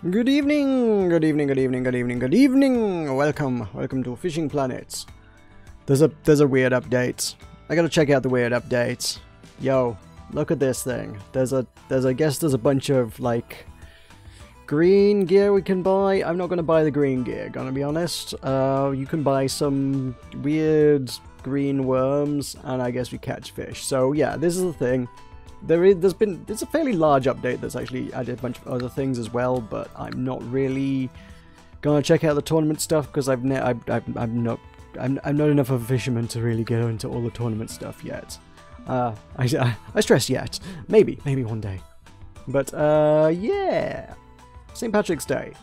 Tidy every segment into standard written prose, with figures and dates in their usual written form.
Good evening, good evening, good evening, good evening, good evening. Welcome to Fishing Planet. There's a weird update. I gotta check out the weird update. Yo, look at this thing. I guess there's a bunch of like green gear we can buy. I'm not gonna buy the green gear, gonna be honest. You can buy some weird green worms, and I guess we catch fish. So yeah, this is the thing. It's a fairly large update that's actually added a bunch of other things as well, but I'm not really gonna check out the tournament stuff because I'm not enough of a fisherman to really get into all the tournament stuff yet. I stress yet. Maybe one day. But yeah, St. Patrick's Day.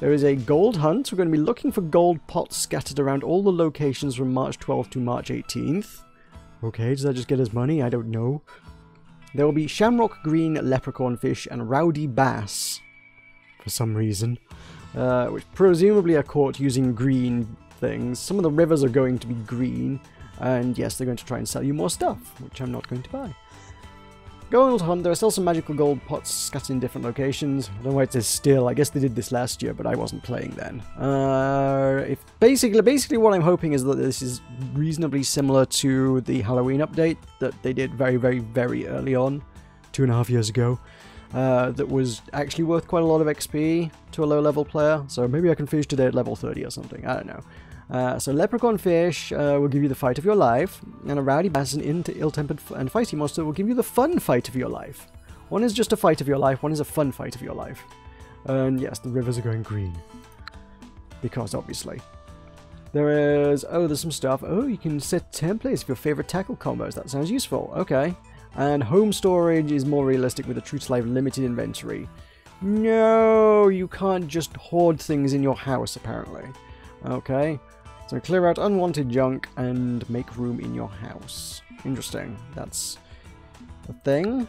There is a gold hunt. We're going to be looking for gold pots scattered around all the locations from March 12th to March 18th. Okay, does that just get us money? I don't know. There will be shamrock green leprechaun fish and rowdy bass, for some reason, which presumably are caught using green things. Some of the rivers are going to be green, and yes, they're going to try and sell you more stuff, which I'm not going to buy. Gold hunt. There are still some magical gold pots scattered in different locations. I don't know why it says still. I guess they did this last year, but I wasn't playing then. Basically what I'm hoping is that this is reasonably similar to the Halloween update that they did very, very, very early on, 2.5 years ago. That was actually worth quite a lot of XP to a low-level player. So maybe I can fish today at level 30 or something. I don't know. So leprechaun fish will give you the fight of your life, and a rowdy bass and ill-tempered and feisty monster will give you the fun fight of your life. One is just a fight of your life, one is a fun fight of your life. And yes, the rivers are going green. Because, obviously. There's some stuff. Oh, you can set templates of your favorite tackle combos. That sounds useful. Okay. And home storage is more realistic with a true-to-life limited inventory. No, you can't just hoard things in your house, apparently. Okay. So clear out unwanted junk and make room in your house. Interesting. That's a thing.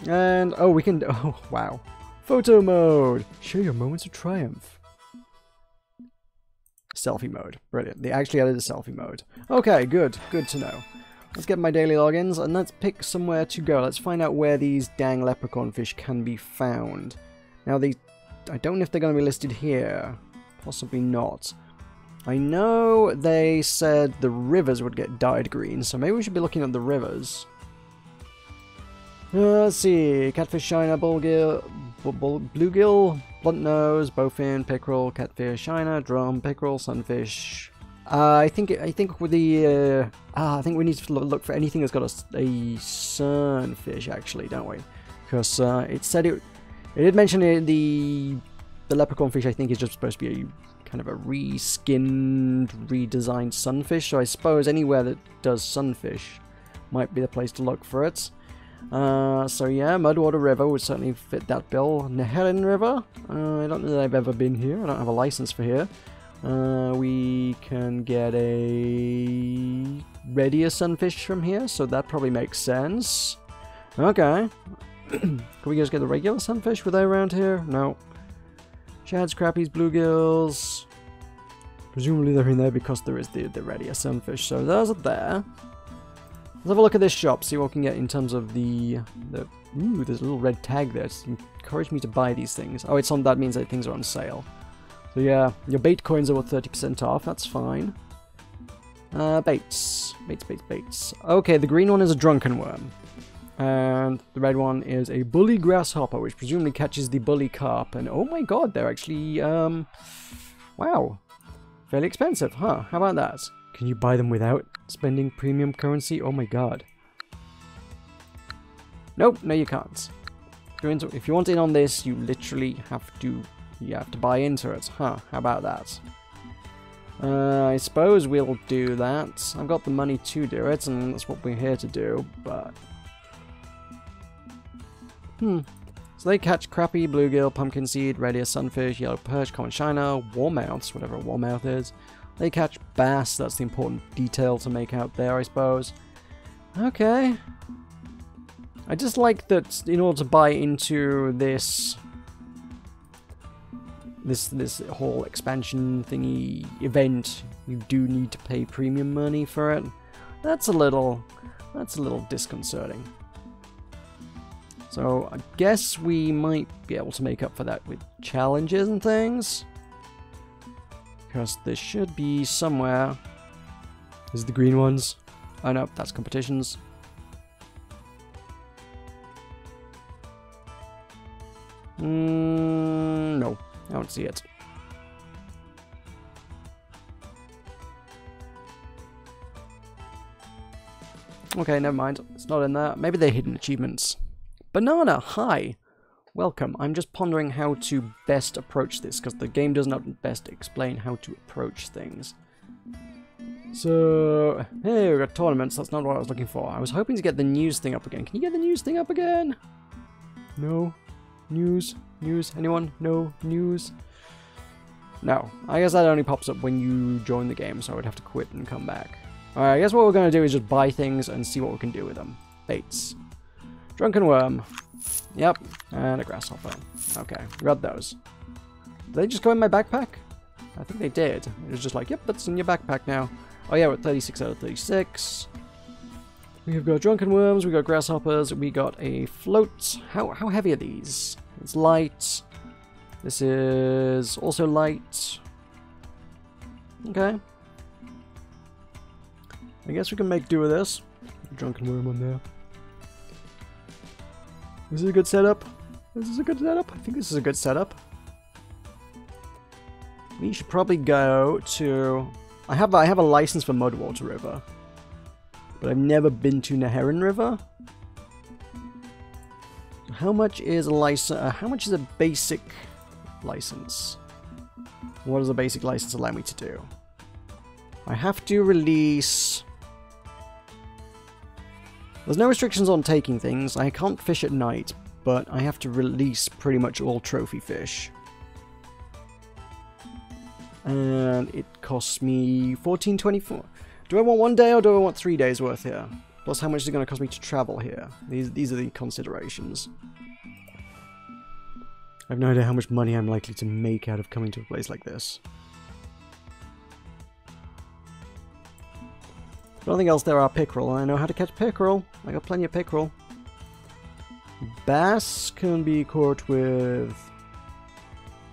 And, oh, we can... Oh, wow. Photo mode. Show your moments of triumph. Selfie mode. Brilliant. They actually added a selfie mode. Okay, good. Good to know. Let's get my daily logins and let's pick somewhere to go. Let's find out where these dang leprechaun fish can be found. Now, I don't know if they're going to be listed here. Possibly not. I know they said the rivers would get dyed green, so maybe we should be looking at the rivers. Let's see. Catfish, shiner, bluegill, blunt nose, bowfin, pickerel, catfish, shiner, drum, pickerel, sunfish. I think with the I think we need to look for anything that's got a sunfish, actually, don't we? Because it said it did mention the leprechaun fish. I think is just supposed to be a kind of a reskinned, redesigned sunfish, so I suppose anywhere that does sunfish might be the place to look for it. So yeah, Mudwater River would certainly fit that bill. Nehelin River, I don't know that I've ever been here, I don't have a license for here. We can get a readier sunfish from here, so that probably makes sense. Okay. Can we just get the regular sunfish? Were they around here? No. Shads, crappies, bluegills. Presumably they're in there because there is the readier sunfish. So those are there. Let's have a look at this shop, see what we can get in terms of the ooh, there's a little red tag there. It's encouraged me to buy these things. Oh, it's on, that means that things are on sale. So yeah, your bait coins are worth 30% off, that's fine. Baits. Baits. Okay, the green one is a drunken worm. And the red one is a bully grasshopper, which presumably catches the bully carp. And oh my god, they're actually, wow. Fairly expensive, huh? How about that? Can you buy them without spending premium currency? Oh my god. Nope, no you can't. If you want in on this, you literally have to buy into it, huh? How about that? I suppose we'll do that. I've got the money to do it, and that's what we're here to do, but... So they catch crappie, bluegill, pumpkin seed, readier sunfish, yellow perch, common shiner, warmouths, whatever a warmouth is. They catch bass, that's the important detail to make out there, I suppose. Okay. I just like that in order to buy into this whole expansion thingy event, you do need to pay premium money for it. That's a little disconcerting. So I guess we might be able to make up for that with challenges and things. Because there should be somewhere. Is it the green ones? Oh no, that's competitions. No, I don't see it. Okay, never mind. It's not in there. Maybe they're hidden achievements. Banana, hi! Welcome. I'm just pondering how to best approach this, because the game does not best explain how to approach things. So, hey, we've got tournaments. That's not what I was looking for. I was hoping to get the news thing up again. Can you get the news thing up again? No. News? News? Anyone? No? News? No. I guess that only pops up when you join the game, so I would have to quit and come back. Alright, I guess what we're going to do is just buy things and see what we can do with them. Baits. Drunken worm. Yep. And a grasshopper. Okay, we got those. Did they just go in my backpack? I think they did. It was just like, yep, that's in your backpack now. Oh yeah, we're at 36 out of 36. We've got drunken worms, we got grasshoppers, we got a float. How heavy are these? It's light. This is also light. Okay. I guess we can make do with this. Drunken worm on there. This is a good setup. This is a good setup. I think this is a good setup. We should probably go to... I have a license for Mudwater River. But I've never been to Neherin River. How much is a license? How much is a basic license? What does a basic license allow me to do? I have to release... There's no restrictions on taking things. I can't fish at night, but I have to release pretty much all trophy fish. And it costs me $14.24. Do I want 1 day or do I want 3 days worth here? Plus how much is it going to cost me to travel here? These are the considerations. I have no idea how much money I'm likely to make out of coming to a place like this. If nothing else, there are pickerel. I know how to catch pickerel. I got plenty of pickerel. Bass can be caught with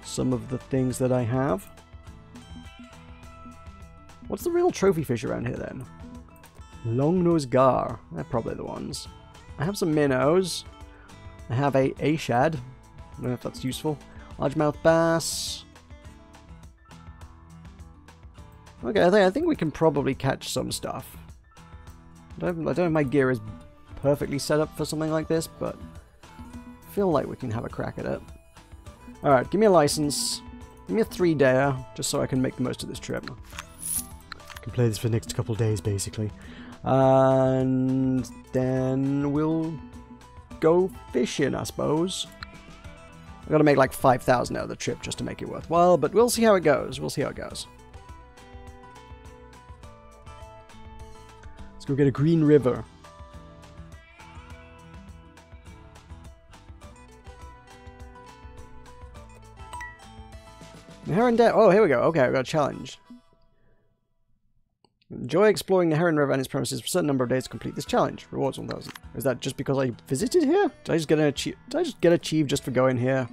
some of the things that I have. What's the real trophy fish around here then? Long-nosed gar. They're probably the ones. I have some minnows. I have a shad. I don't know if that's useful. Largemouth bass. Okay, I think we can probably catch some stuff. I don't know if my gear is perfectly set up for something like this, but I feel like we can have a crack at it. Alright, give me a license. Give me a 3-dayer, just so I can make the most of this trip. I can play this for the next couple days, basically. And then we'll go fishing, I suppose. I've got to make like 5,000 out of the trip just to make it worthwhile, but we'll see how it goes. We'll see how it goes. Let's go get a green river. Neherin Dam. Oh, here we go. Okay, I've got a challenge. Enjoy exploring the Neherin River and its premises for a certain number of days to complete this challenge. Rewards 1,000. Is that just because I visited here? Did I just get an achieve just for going here?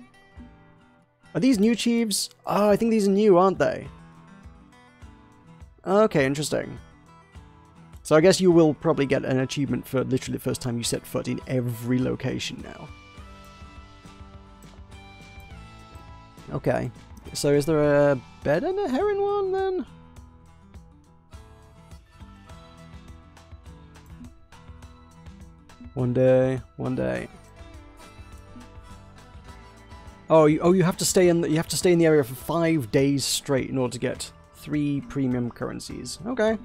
Are these new achieves? Oh, I think these are new, aren't they? Okay, interesting. So I guess you will probably get an achievement for literally the first time you set foot in every location now. Okay. So is there a better Neherin one then? One day. Oh, you have to stay in the area for 5 days straight in order to get 3 premium currencies. Okay.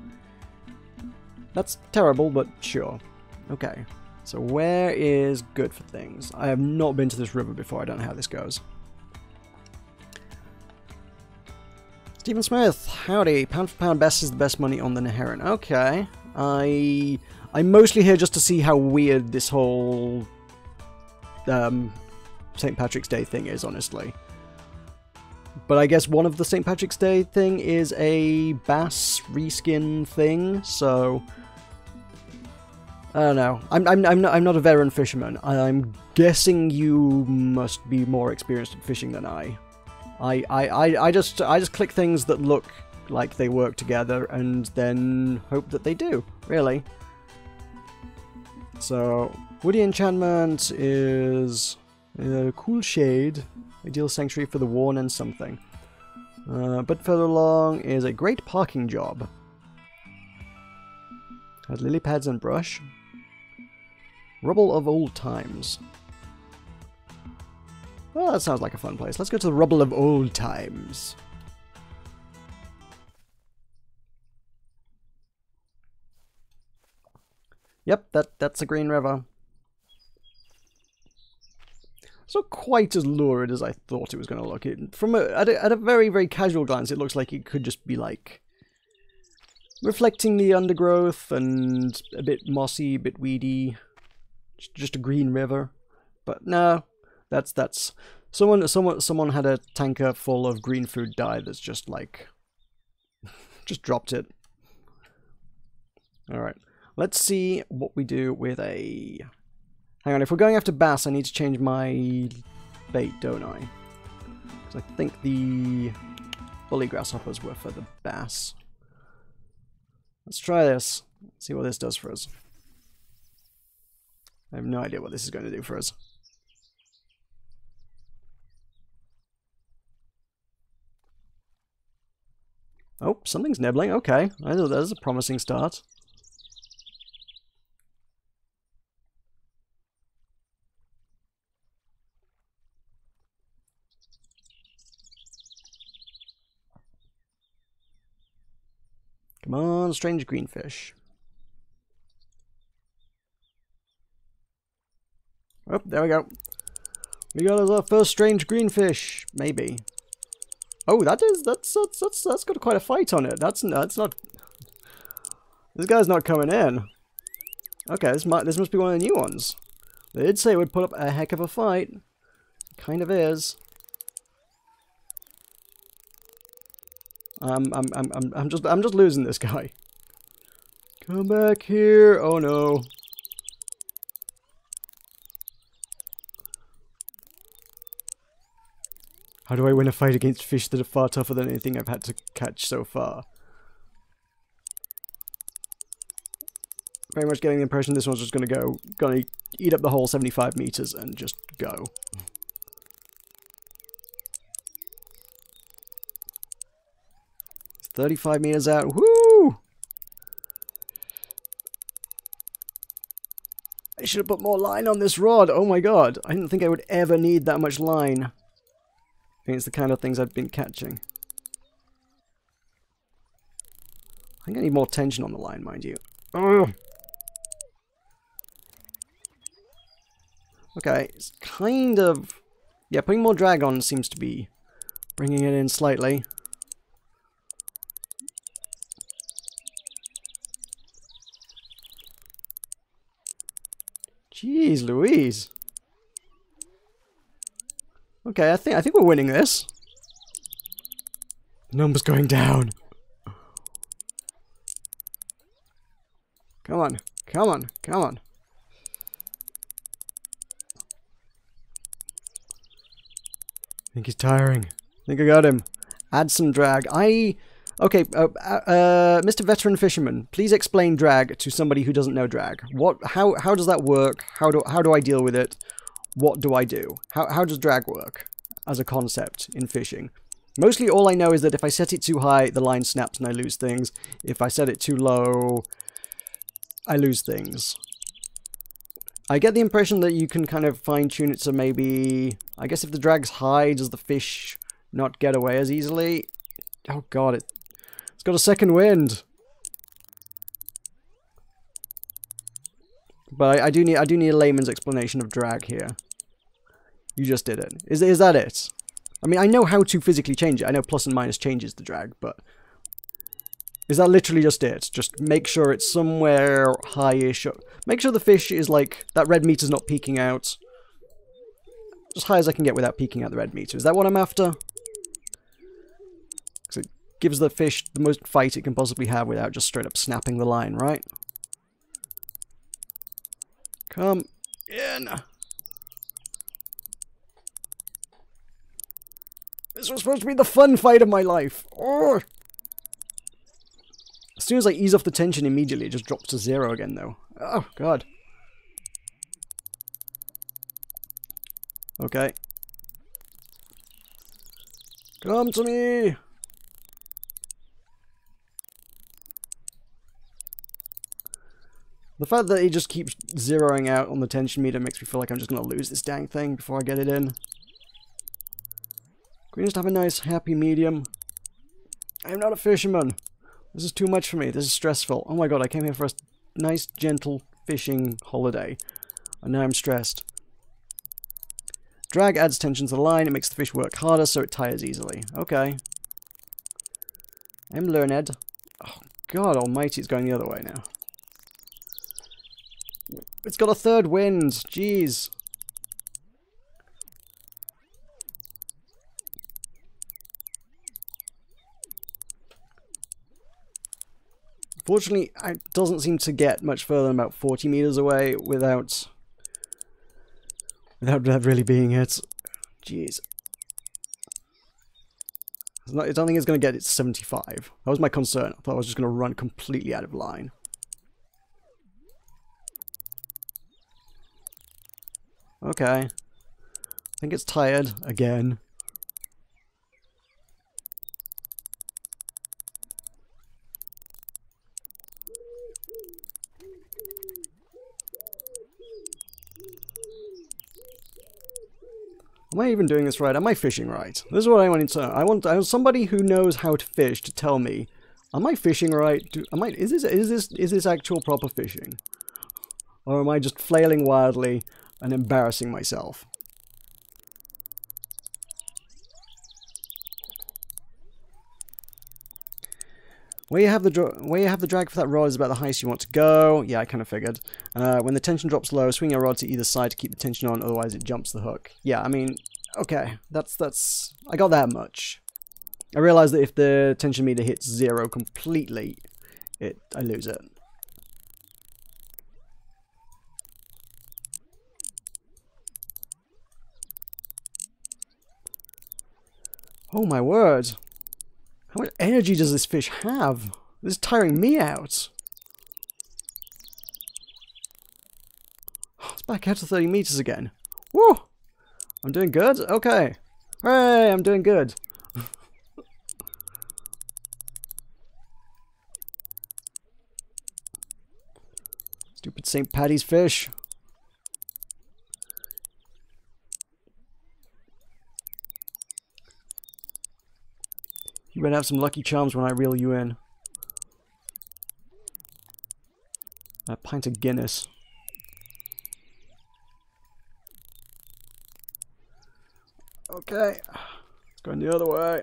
That's terrible, but sure. Okay. So where is good for things? I have not been to this river before. I don't know how this goes. Stephen Smith, howdy. Pound for pound best is the best money on the Neherin. Okay. I'm mostly here just to see how weird this whole St. Patrick's Day thing is, honestly. But I guess one of the St. Patrick's Day thing is a bass reskin thing, so I don't know. I'm not a veteran fisherman. I'm guessing you must be more experienced at fishing than I. I just click things that look like they work together and then hope that they do, really. So, woody enchantment is a cool shade, ideal sanctuary for the worn and something. But further along is a great parking job. Has lily pads and brush. Rubble of old times. Well, that sounds like a fun place. Let's go to the rubble of old times. Yep, that's a green river. It's not quite as lurid as I thought it was going to look. At a very, very casual glance, it looks like it could just be like reflecting the undergrowth and a bit mossy, a bit weedy. Just a green river. But no, that's someone had a tanker full of green food dye that's just like just dropped it. All right. Let's see what we do with a... Hang on, if we're going after bass, I need to change my bait, don't I? Because I think the bully grasshoppers were for the bass. Let's try this. See what this does for us. I have no idea what this is going to do for us. Oh, something's nibbling. Okay, that's a promising start. Come on, strange greenfish. Oh, there we go. We got our first strange greenfish, maybe. Oh, that's got quite a fight on it. That's not. This guy's not coming in. Okay, this must be one of the new ones. They did say it would put up a heck of a fight. Kind of is. I'm just losing this guy. Come back here. Oh no. How do I win a fight against fish that are far tougher than anything I've had to catch so far? Very much getting the impression this one's just gonna eat up the whole 75 meters and just go. 35 meters out. Woo! I should have put more line on this rod. Oh my god. I didn't think I would ever need that much line. Against the kind of things I've been catching. I think I need more tension on the line, mind you. Ugh. Okay, it's kind of... Yeah, putting more drag on seems to be bringing it in slightly. Jeez Louise. Okay, I think we're winning this. The number's going down. Come on, come on, come on. I think he's tiring. I think I got him. Add some drag. Okay, Mr. Veteran Fisherman, please explain drag to somebody who doesn't know drag. How does that work? How do I deal with it? What do I do? How does drag work as a concept in fishing? Mostly all I know is that if I set it too high, the line snaps and I lose things. If I set it too low, I lose things. I get the impression that you can kind of fine-tune it so maybe... I guess if the drag's high, does the fish not get away as easily? Oh god, it's got a second wind! But I do need a layman's explanation of drag here. You just did it. Is that it? I mean, I know how to physically change it. I know plus and minus changes the drag, but... Is that literally just it? Just make sure it's somewhere high-ish. Make sure the fish is like... That red meter's not peeking out. As high as I can get without peeking out the red meter. Is that what I'm after? Because it gives the fish the most fight it can possibly have without just straight up snapping the line, right? Come in. This was supposed to be the fun fight of my life. Oh. As soon as I ease off the tension immediately, it just drops to 0 again, though. Oh, God. Okay. Come to me! The fact that he just keeps zeroing out on the tension meter makes me feel like I'm just going to lose this dang thing before I get it in. Can we just have a nice happy medium? I'm not a fisherman. This is too much for me. This is stressful. Oh my god, I came here for a nice, gentle fishing holiday. And now I'm stressed. Drag adds tension to the line. It makes the fish work harder so it tires easily. Okay. I'm learned. Oh god almighty, it's going the other way now. It's got a third wind. Jeez. Fortunately, it doesn't seem to get much further than about 40 meters away without that really being hit. Jeez. I don't think it's going to get it to 75. That was my concern. I thought I was just going to run completely out of line. Okay. I think it's tired again. Am I even doing this right? Am I fishing right? This is what I want to know. I want somebody who knows how to fish to tell me, am I fishing right? Is this actual proper fishing? Or am I just flailing wildly and embarrassing myself? Where you have the drag for that rod is about the highest you want to go. Yeah, I kind of figured. When the tension drops low, swing your rod to either side to keep the tension on, otherwise it jumps the hook. Yeah, I mean, okay, that's I got that much. I realize that if the tension meter hits 0 completely, I lose it. Oh my word. How much energy does this fish have? This is tiring me out. It's back out to 30 meters again. Woo! I'm doing good? Okay. Hooray, I'm doing good. Stupid St. Paddy's fish. You better have some Lucky Charms when I reel you in. A pint of Guinness. Okay. It's going the other way.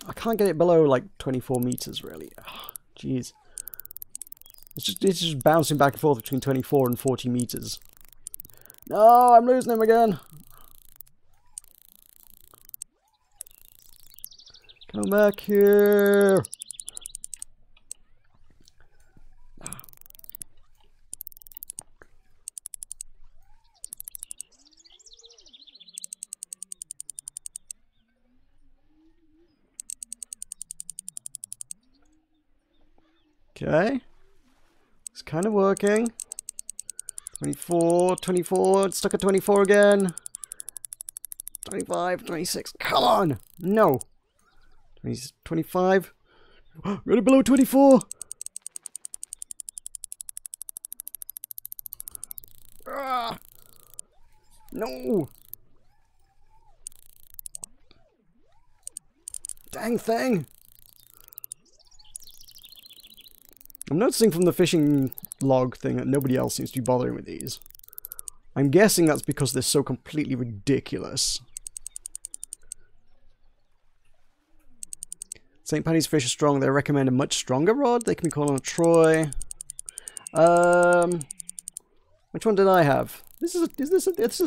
I can't get it below like 24 meters really. Jeez. It's just bouncing back and forth between 24 and 40 meters. No, I'm losing him again. Come back here. Okay. It's kind of working. 24, 24, it's stuck at 24 again. 25, 26, come on! No! 25. Right below 24. Ah, no. Dang thing. I'm noticing from the fishing log thing that nobody else seems to be bothering with these. I'm guessing that's because they're so completely ridiculous. St. Paddy's fish are strong. They recommend a much stronger rod. They can be called on a Troy. Which one did I have? This is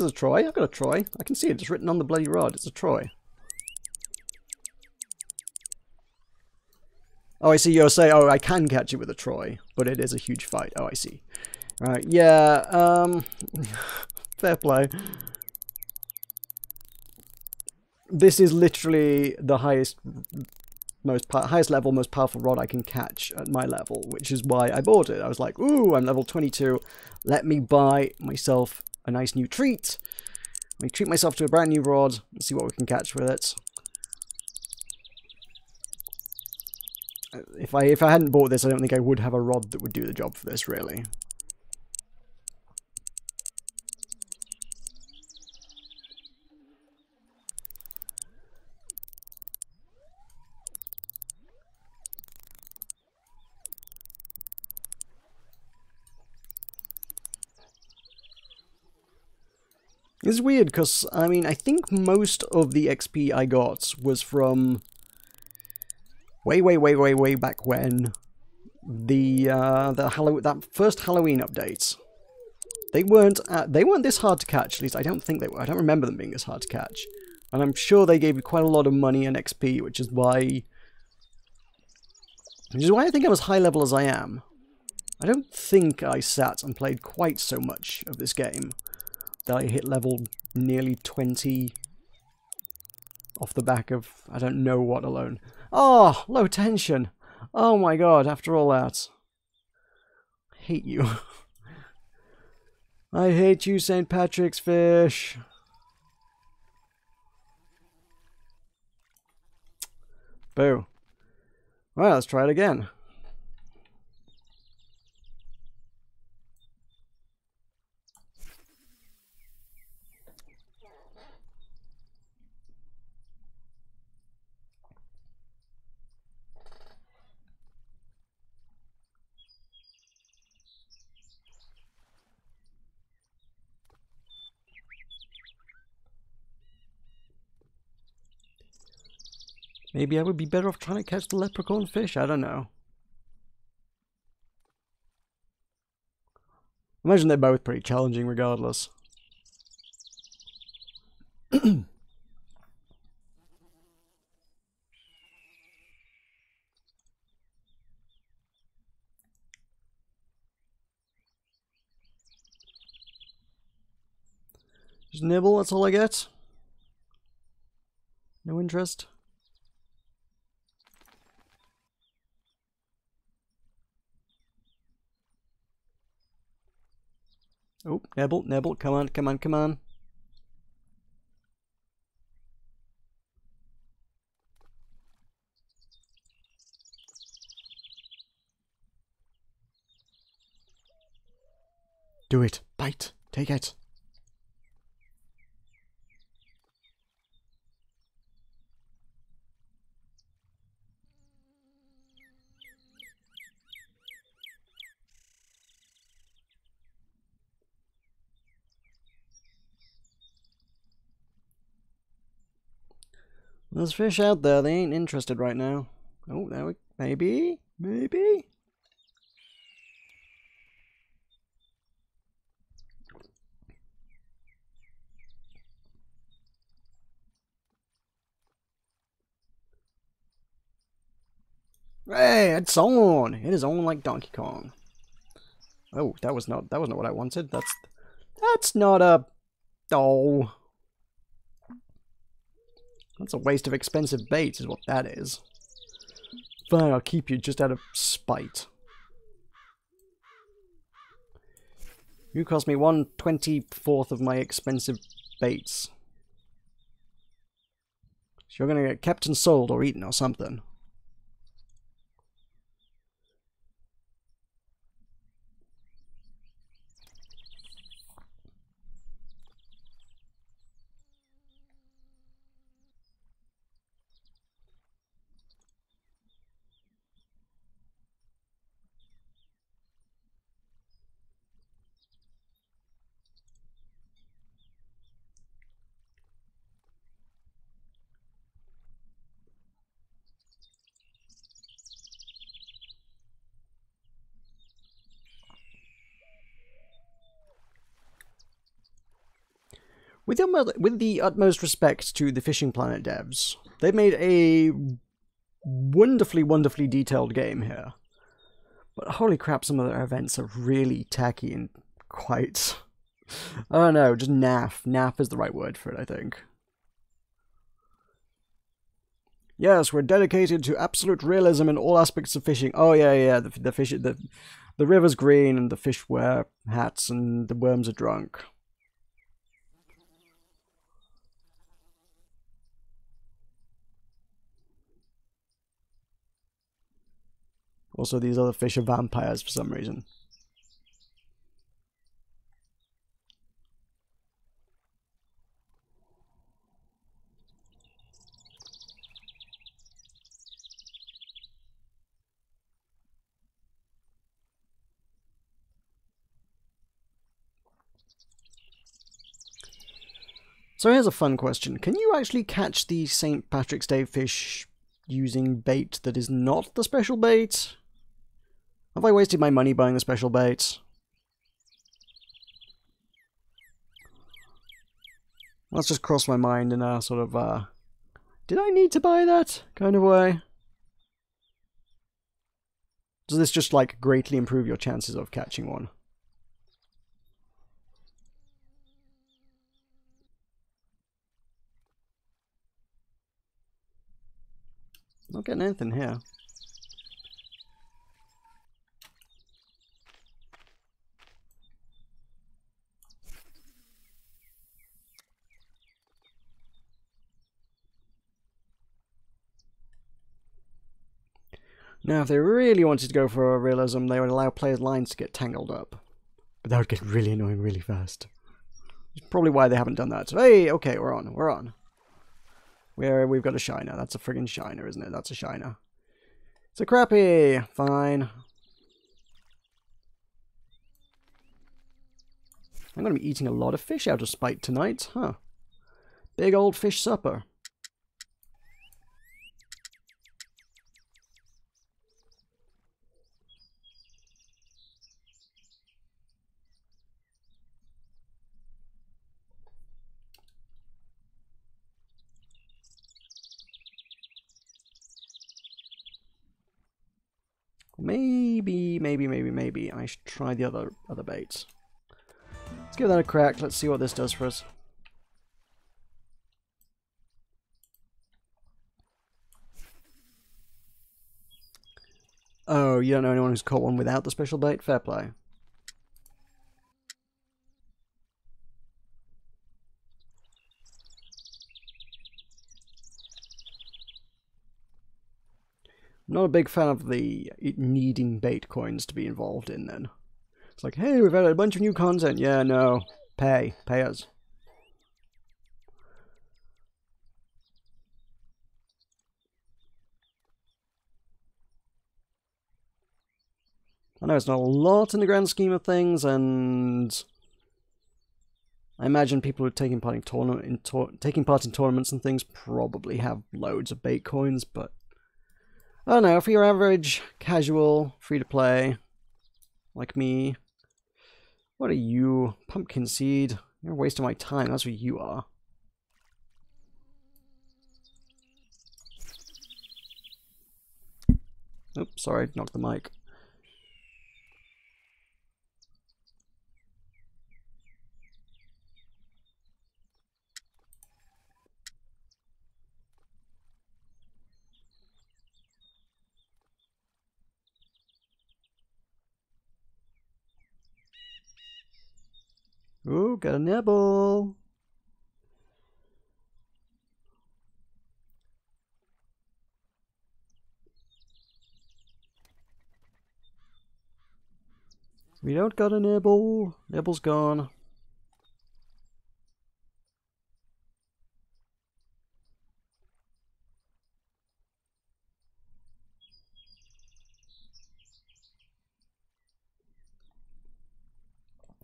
a Troy. I've got a Troy. I can see it. It's written on the bloody rod. It's a Troy. Oh, I see. You're saying, oh, I can catch it with a Troy, but it is a huge fight. Oh, I see. Right, yeah, fair play. This is literally the highest level, most powerful rod I can catch at my level, which is why I bought it. I was like, ooh, I'm level 22. Let me buy myself a nice new treat. Let me treat myself to a brand new rod and see what we can catch with it. If I hadn't bought this, I don't think I would have a rod that would do the job for this, really. It's weird, because, I mean, I think most of the XP I got was from way back when that first Halloween update. They weren't this hard to catch, at least I don't think they were. I don't remember them being this hard to catch. And I'm sure they gave you quite a lot of money and XP, which is why I think I'm as high level as I am. I don't think I sat and played quite so much of this game that I hit level nearly 20 off the back of I don't know what alone. Oh, low tension. Oh my god, after all that. I hate you. I hate you, St. Patrick's fish. Boo. Well, let's try it again. Maybe I would be better off trying to catch the leprechaun fish. I don't know. Imagine they're both pretty challenging regardless. Just nibble, that's all I get. No interest. Oh, nibble, nibble, come on, come on, come on. Do it, bite, take it. There's fish out there, they ain't interested right now. Oh, there we... maybe? Maybe? Hey, it's on! It is on like Donkey Kong. Oh, that was not what I wanted. That's not a... oh... That's a waste of expensive bait, is what that is. Fine, I'll keep you just out of spite. You cost me 1/24 of my expensive baits. So you're gonna get kept and sold or eaten or something. With the utmost respect to the Fishing Planet devs, they made a wonderfully, wonderfully detailed game here. But holy crap, some of their events are really tacky and quite... I don't know, just naff. Naff is the right word for it, I think. Yes, we're dedicated to absolute realism in all aspects of fishing. Oh yeah, the fish, the river's green and the fish wear hats and the worms are drunk. Also, these other fish are vampires for some reason. So here's a fun question. Can you actually catch the St. Patrick's Day fish using bait that is not the special bait? Have I wasted my money buying the special bait? That's just crossed my mind in a sort of, did I need to buy that kind of way? Does this just, like, greatly improve your chances of catching one? Not getting anything here. Now, if they really wanted to go for a realism, they would allow players' lines to get tangled up. But that would get really annoying really fast. That's probably why they haven't done that. So, hey, okay, we're on. We've got a shiner. That's a friggin' shiner, isn't it? That's a shiner. It's a crappie. Fine. I'm going to be eating a lot of fish out of spite tonight. Huh. Big old fish supper. Maybe I should try the other baits. Let's give that a crack. Let's see what this does for us. Oh, you don't know anyone who's caught one without the special bait? Fair play. I'm not a big fan of the needing bait coins to be involved in then. It's like, hey, we've had a bunch of new content. Yeah, no. Pay us. I know it's not a lot in the grand scheme of things, and I imagine people who are taking part in tournaments and things probably have loads of bait coins, but I don't know, for your average, casual, free-to-play, like me, what are you? Pumpkin seed. You're wasting my time, that's what you are. Oops, sorry, knocked the mic. Ooh, got a nibble. We don't got a nibble. Nibble's gone.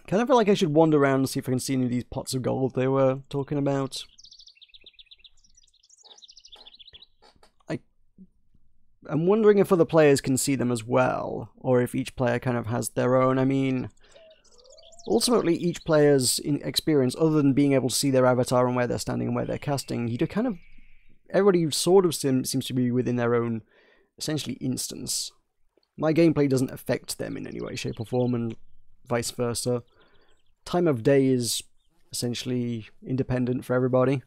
Kind of feel like I should wander around and see if I can see any of these pots of gold they were talking about. I'm wondering if other players can see them as well, or if each player kind of has their own. I mean, ultimately each player's experience, other than being able to see their avatar and where they're standing and where they're casting, you do kind of everybody sort of seems to be within their own, essentially, instance. My gameplay doesn't affect them in any way, shape, or form, and vice versa. Time of day is essentially independent for everybody.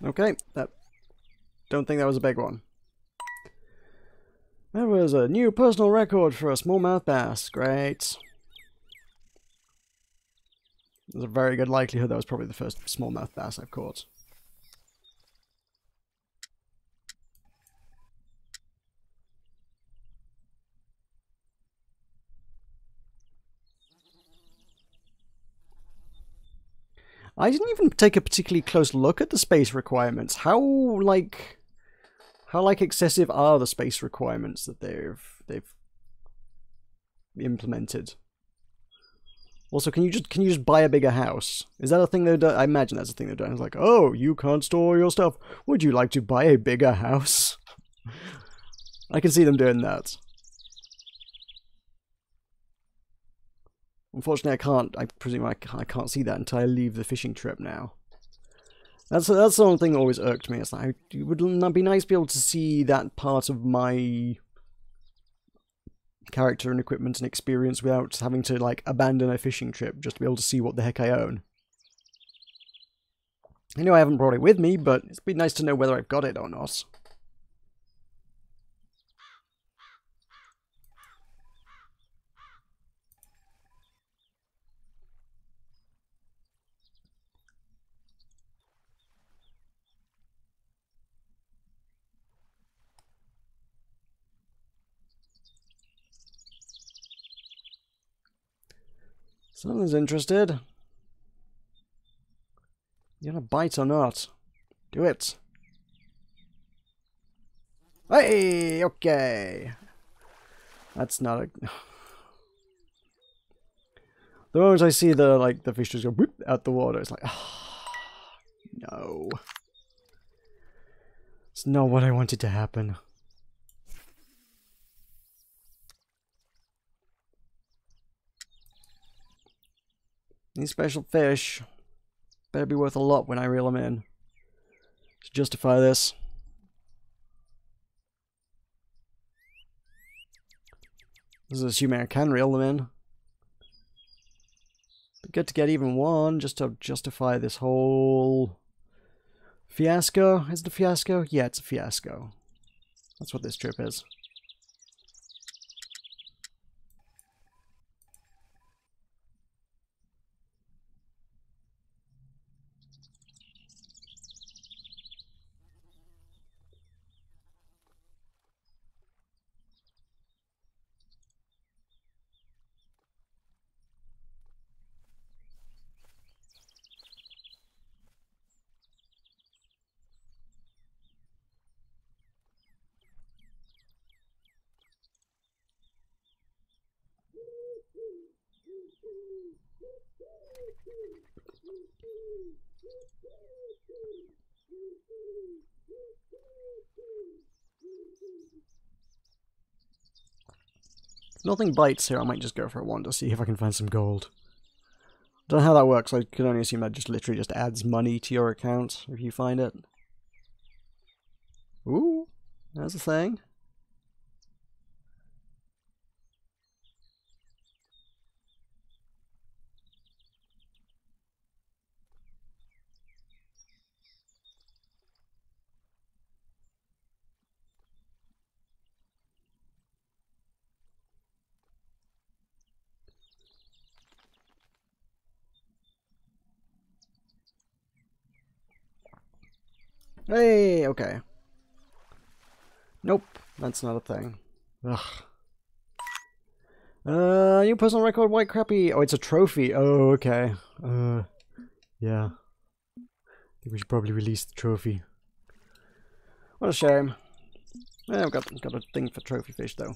Okay, don't think that was a big one. That was a new personal record for a smallmouth bass. Great. There's a very good likelihood that was probably the first smallmouth bass I've caught. I didn't even take a particularly close look at the space requirements. How excessive are the space requirements that they've implemented? Also, can you just buy a bigger house? Is that a thing they're doing? I imagine that's a thing they're doing. It's like, oh, you can't store your stuff. Would you like to buy a bigger house? I can see them doing that. Unfortunately, I can't. I presume I can't see that until I leave the fishing trip now. That's the one thing that always irked me. It's like, it would not be nice to be able to see that part of my character and equipment and experience without having to, like, abandon a fishing trip just to be able to see what the heck I own. I know I haven't brought it with me, but it'd be nice to know whether I've got it or not. Someone's interested. You gonna bite or not? Do it. Hey, okay. That's not a... The moment I see the fish just go whoop out the water, it's like, ah, no. It's not what I wanted to happen. These special fish better be worth a lot when I reel them in to justify this. This is assuming I can reel them in. But good to get even one just to justify this whole fiasco. Is it a fiasco? Yeah, it's a fiasco. That's what this trip is. If nothing bites here, I might just go for one to see if I can find some gold. Don't know how that works. I can only assume that just literally just adds money to your account if you find it. Ooh, that's a thing. Hey, okay. Nope, that's not a thing. Ugh. New personal record, white crappie. Oh, it's a trophy. Oh, okay. Yeah. I think we should probably release the trophy. What a shame. I've got a thing for trophy fish, though.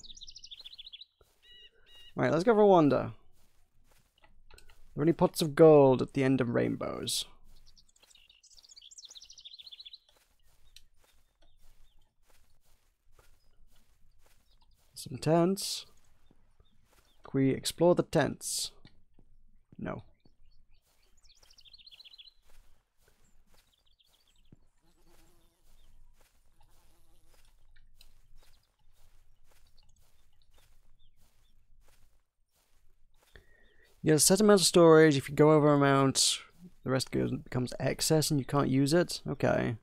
Right, let's go for a wander. Are there any pots of gold at the end of rainbows? Some tents. Can we explore the tents? No. You get a set amount of storage. If you go over amount, the rest becomes excess and you can't use it. Okay.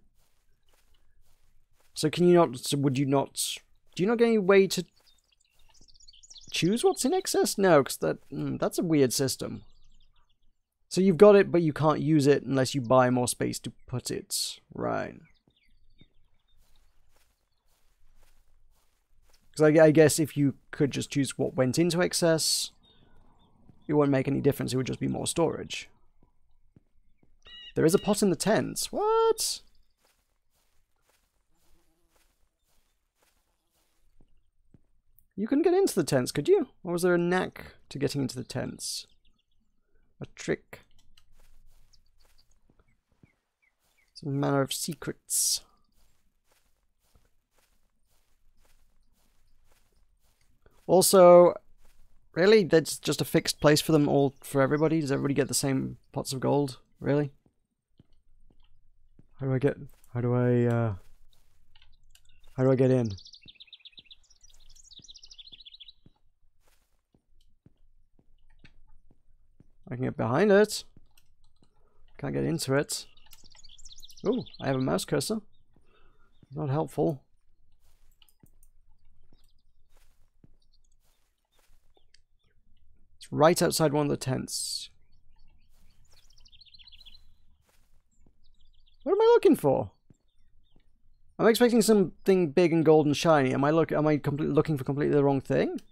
So can you not? So would you not? Do you not get any way to choose what's in excess? No, because that's a weird system. So you've got it, but you can't use it unless you buy more space to put it. Right. Because I guess if you could just choose what went into excess, it wouldn't make any difference. It would just be more storage. There is a pot in the tents. What? You couldn't get into the tents, could you? Or was there a knack to getting into the tents? A trick. Some manner of secrets. Also, really? That's just a fixed place for them all, for everybody? Does everybody get the same pots of gold? Really? How do I get in? I can get behind it. Can't get into it. Oh, I have a mouse cursor. Not helpful. It's right outside one of the tents. What am I looking for? I'm expecting something big and gold and shiny. Am I looking for completely the wrong thing?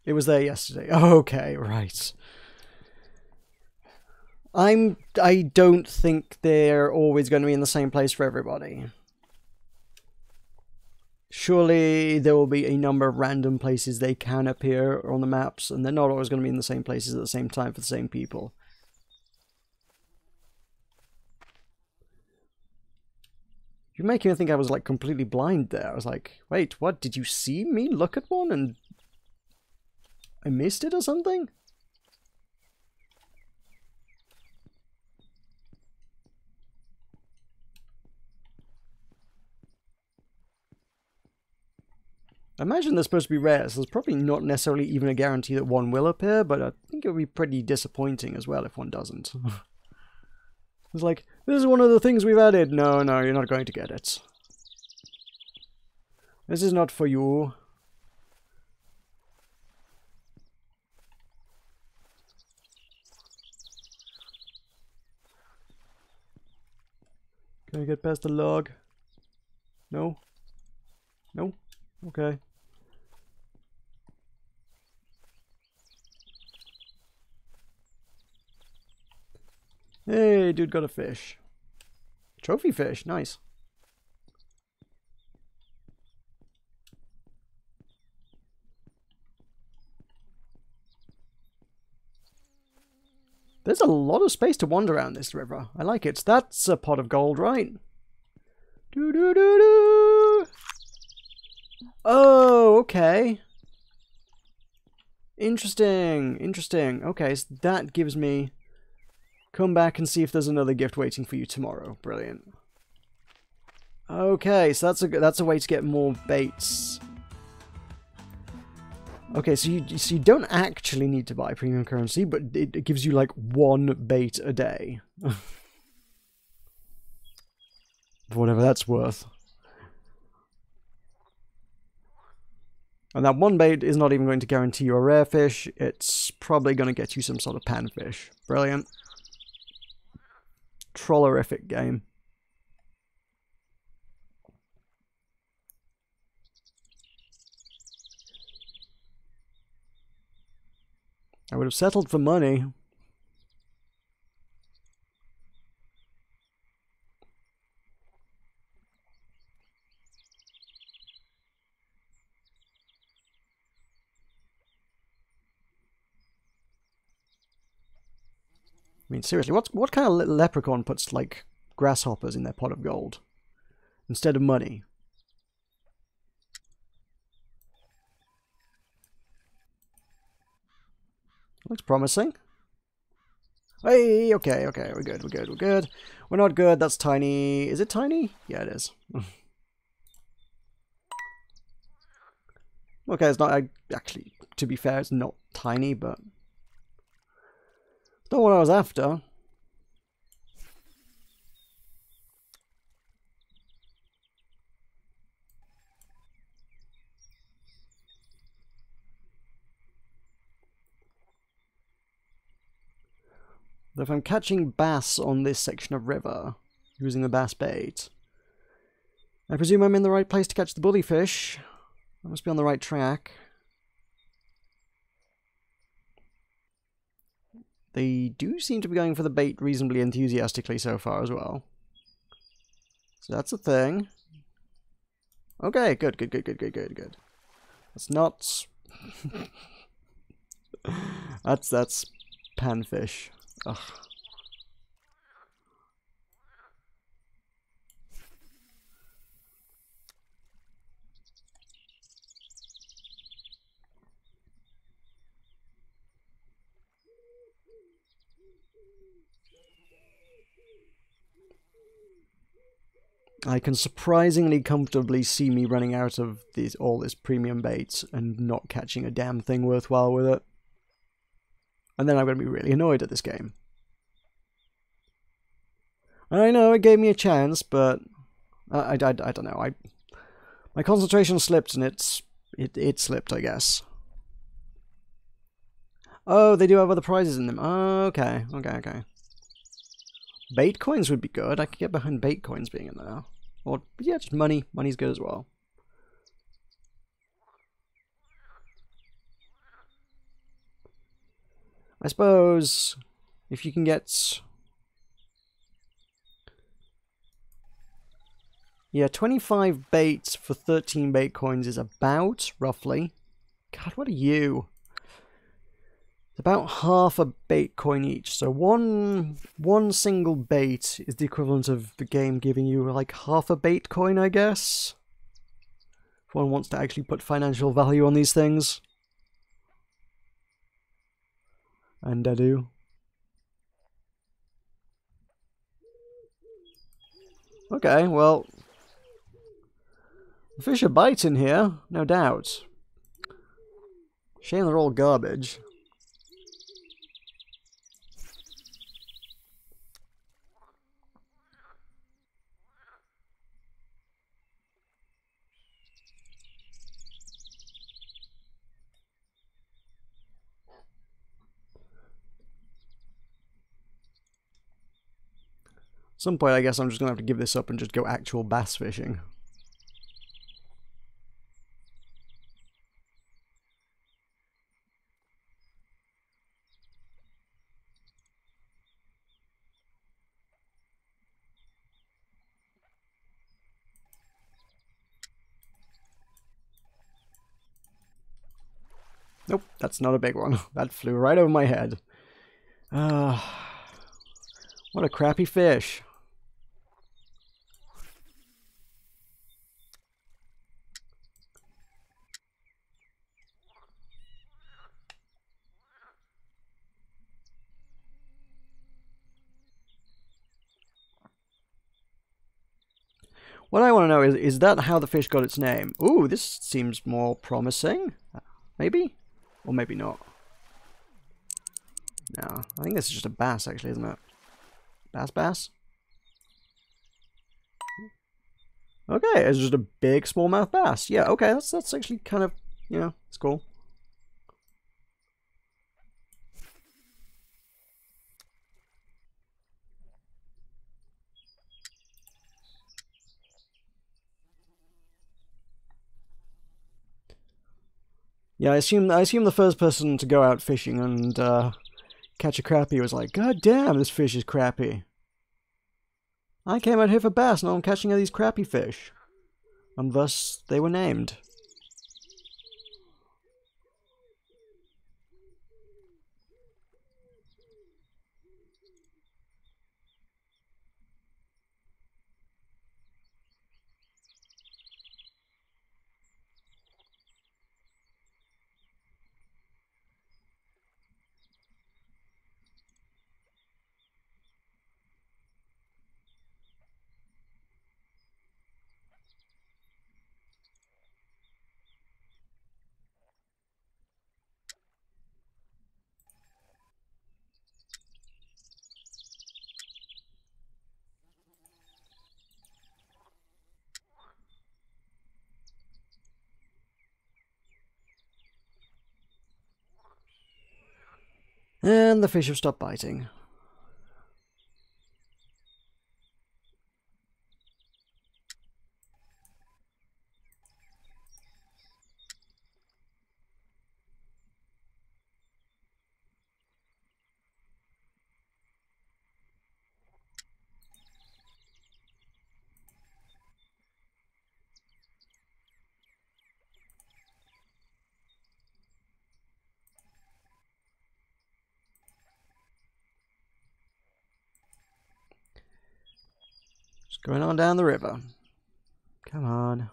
It was there yesterday. Okay, right. I don't think they're always going to be in the same place for everybody. Surely there will be a number of random places they can appear on the maps, and they're not always going to be in the same places at the same time for the same people. You're making me think I was like completely blind there. I was like, wait, what? Did you see me look at one and I missed it or something? I imagine they're supposed to be rare, so there's probably not necessarily even a guarantee that one will appear, but I think it would be pretty disappointing as well if one doesn't. It's like, this is one of the things we've added. No, no, you're not going to get it. This is not for you. Can I get past the log? No? No? Okay. Hey, dude got a fish. Trophy fish, nice. There's a lot of space to wander around this river. I like it. That's a pot of gold, right? Doo doo doo doo. Oh, okay. Interesting, interesting. Okay, so that gives me... Come back and see if there's another gift waiting for you tomorrow. Brilliant. Okay, so that's a way to get more baits. Okay, so you don't actually need to buy premium currency, but it gives you like one bait a day. For whatever that's worth. And that one bait is not even going to guarantee you a rare fish. It's probably going to get you some sort of panfish. Brilliant. Trollerific game. I would have settled for money. I mean, seriously, what kind of leprechaun puts, like, grasshoppers in their pot of gold instead of money? Looks promising. Hey, okay, we're good. We're not good, that's tiny. Is it tiny? Yeah, it is. Okay, it's not, actually, to be fair, it's not tiny, but it's not what I was after. But if I'm catching bass on this section of river, using the bass bait, I presume I'm in the right place to catch the bullyfish. I must be on the right track. They do seem to be going for the bait reasonably enthusiastically so far as well. So that's a thing. Okay, good. That's not... that's panfish. Ugh. I can surprisingly comfortably see me running out of all this premium bait and not catching a damn thing worthwhile with it. And then I'm going to be really annoyed at this game. And I know it gave me a chance, but I don't know. My concentration slipped, and it slipped, I guess. Oh, they do have other prizes in them. Oh, okay. Bait coins would be good. I could get behind bait coins being in there. Or, yeah, just money. Money's good as well. I suppose if you can get... Yeah, 25 baits for 13 bait coins is about, roughly... God, what are you? It's about half a bait coin each. So one single bait is the equivalent of the game giving you like half a bait coin, I guess. If one wants to actually put financial value on these things. And I do. Okay, well... The fish are biting here, no doubt. Shame they're all garbage. At some point, I guess I'm just going to have to give this up and just go actual bass fishing. Nope, that's not a big one. That flew right over my head. What a crappy fish. What I want to know is that how the fish got its name? Ooh, this seems more promising. Maybe? Or maybe not. No, I think this is just a bass, actually, isn't it? Bass? Okay, it's just a big smallmouth bass. Yeah, okay, that's actually kind of, you know, it's cool. Yeah, I assume the first person to go out fishing and catch a crappie was like, God damn, this fish is crappie. I came out here for bass, now I'm catching these crappie fish. And thus they were named. And the fish have stopped biting. Just going on down the river. Come on.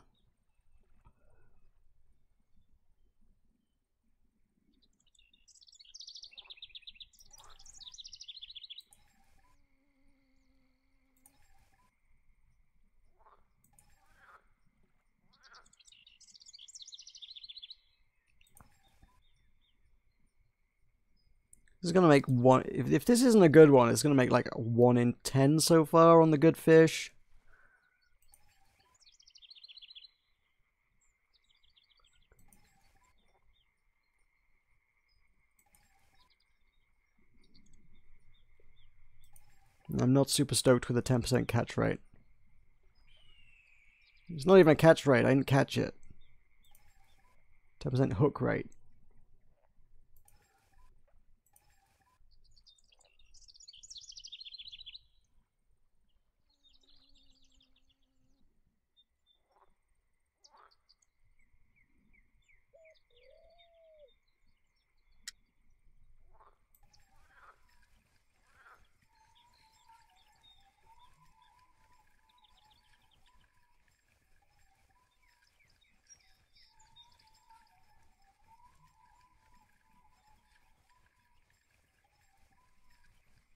This is gonna make one. If this isn't a good one, it's gonna make like a 1 in 10 so far on the good fish. I'm not super stoked with a 10% catch rate. It's not even a catch rate, I didn't catch it. 10% hook rate.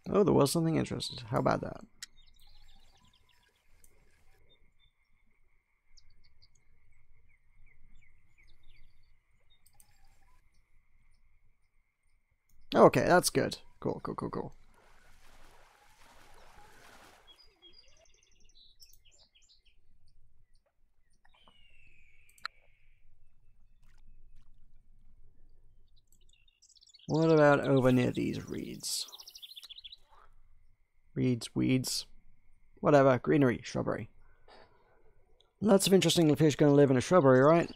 Oh, there was something interesting. How about that? Okay, that's good. Cool, cool, cool, cool. What about over near these reeds? Reeds, weeds, whatever, greenery, shrubbery. Lots of interesting fish going to live in a shrubbery, right?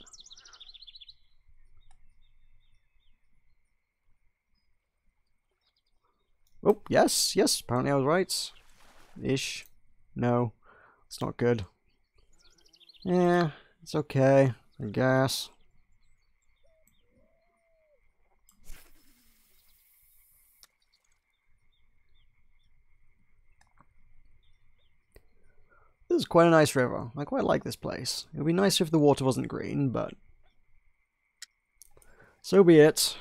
Oh, yes, yes, apparently I was right. Ish. No, it's not good. Yeah, it's okay, I guess. This is quite a nice river. I quite like this place. It would be nicer if the water wasn't green, but so be it.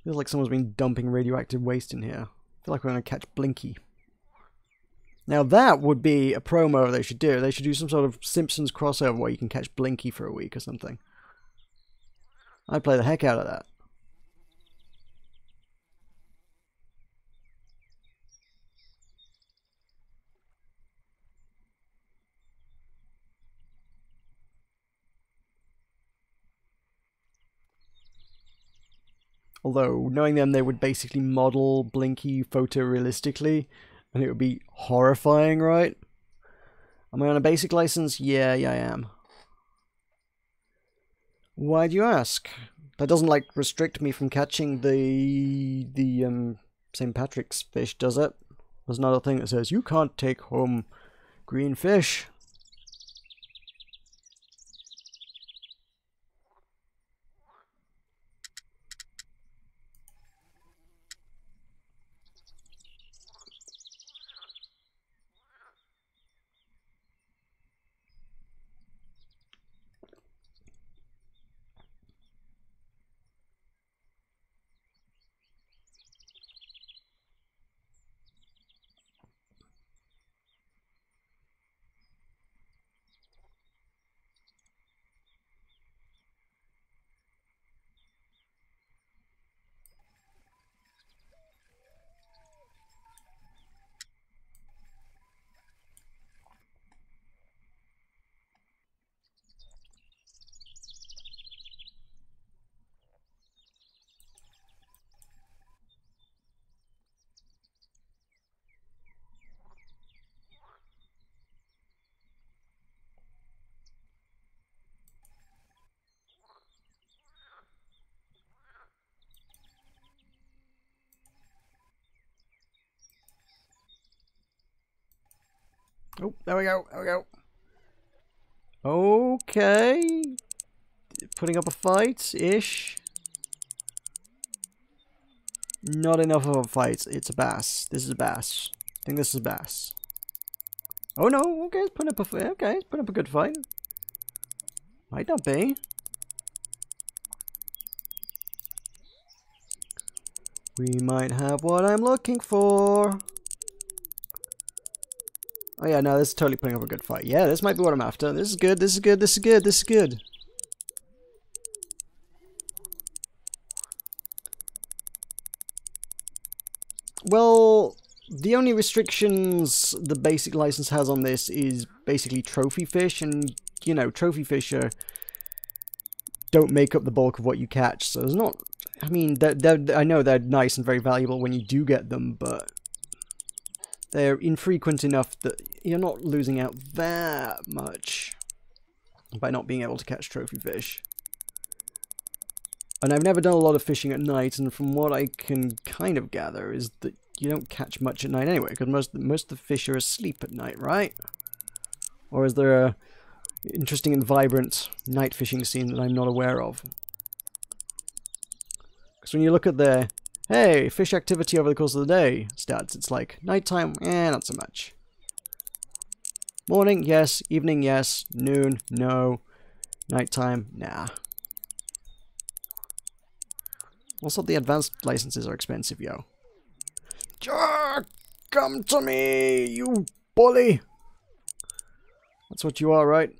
Feels like someone's been dumping radioactive waste in here. I feel like we're going to catch Blinky. Now that would be a promo they should do. They should do some sort of Simpsons crossover where you can catch Blinky for a week or something. I'd play the heck out of that. Although, knowing them, they would basically model Blinky photorealistically, and it would be horrifying, right? Am I on a basic license? Yeah, I am. Why do you ask? That doesn't, like, restrict me from catching the St. Patrick's fish, does it? There's not a thing that says, you can't take home green fish. Oh, there we go, there we go. Okay. Putting up a fight-ish. Not enough of a fight. It's a bass. This is a bass. I think this is a bass. Oh no, okay, it's putting up a fight. Okay, it's putting up a good fight. Might not be. We might have what I'm looking for. Oh yeah, no, this is totally putting up a good fight. Yeah, this might be what I'm after. This is good, this is good, this is good, this is good. Well, the only restrictions the basic license has on this is basically trophy fish, and, you know, trophy fish don't make up the bulk of what you catch, so there's not... I mean, I know they're nice and very valuable when you do get them, but they're infrequent enough that you're not losing out that much by not being able to catch trophy fish. And I've never done a lot of fishing at night, and from what I can kind of gather is that you don't catch much at night anyway, because most of the fish are asleep at night, right? Or is there a interesting and vibrant night fishing scene that I'm not aware of? Because when you look at the, hey, fish activity over the course of the day stats, it's like, nighttime, not so much. Morning, yes. Evening, yes. Noon, no. Nighttime, nah. Also, the advanced licenses are expensive, yo. Come to me, you bully! That's what you are, right?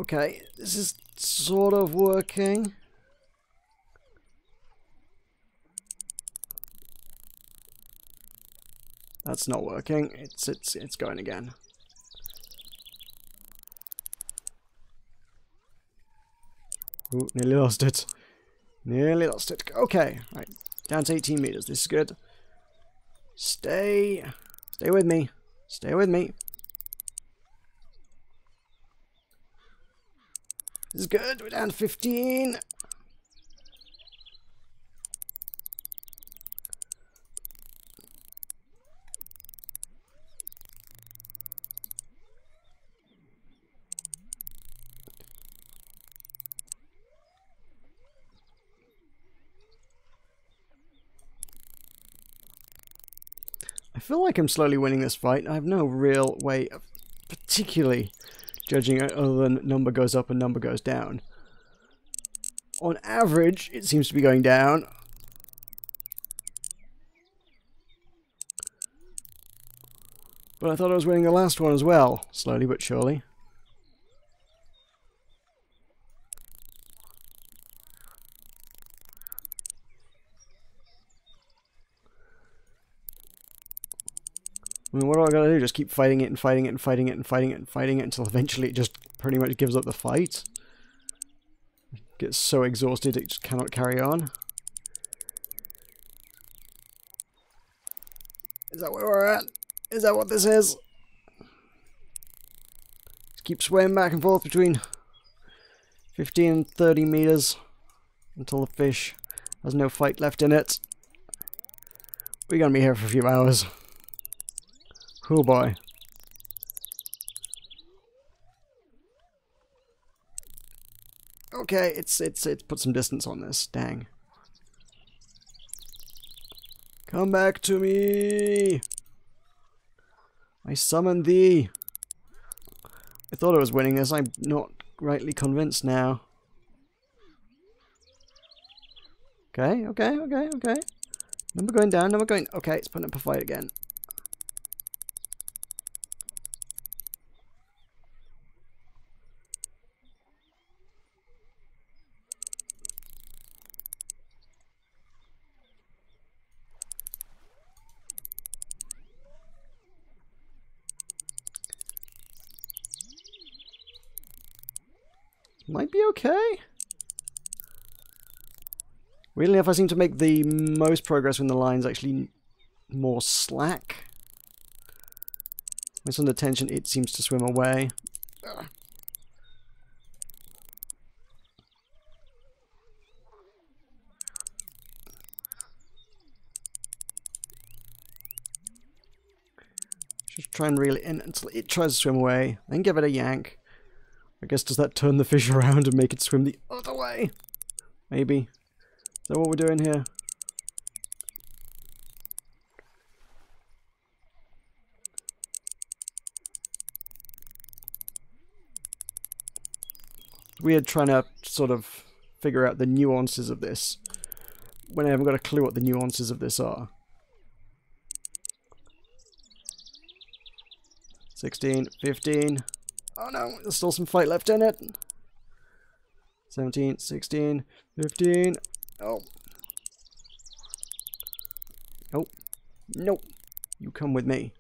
Okay, this is sort of working. That's not working. It's going again. Ooh, nearly lost it. Nearly lost it. Okay, right. Down to 18 meters. This is good. Stay with me. Stay with me. This is good. We're down to 15. I feel like I'm slowly winning this fight. I have no real way of particularly judging it other than number goes up and number goes down. On average, it seems to be going down. But I thought I was winning the last one as well, slowly but surely. I mean, what do I gotta do? Just keep fighting it and fighting it and fighting it and fighting it and fighting it until eventually it just pretty much gives up the fight? Gets so exhausted it just cannot carry on. Is that where we're at? Is that what this is? Just keep swaying back and forth between 15 and 30 meters until the fish has no fight left in it. We're gonna be here for a few hours. Oh boy. Okay, it's put some distance on this. Dang. Come back to me! I summon thee! I thought I was winning this. I'm not rightly convinced now. Okay. Number going down, number going... Okay, it's putting up a fight again. Might be okay. Weirdly enough, I seem to make the most progress when the line's actually more slack. When it's under tension, it seems to swim away. Ugh. Just try and reel it in until it tries to swim away. Then give it a yank. I guess, does that turn the fish around and make it swim the other way? Maybe. Is that what we're doing here? Weird trying to sort of figure out the nuances of this when I haven't got a clue what the nuances of this are. 16, 15... Oh no, there's still some fight left in it. 17, 16, 15. Oh. Nope. Nope. You come with me.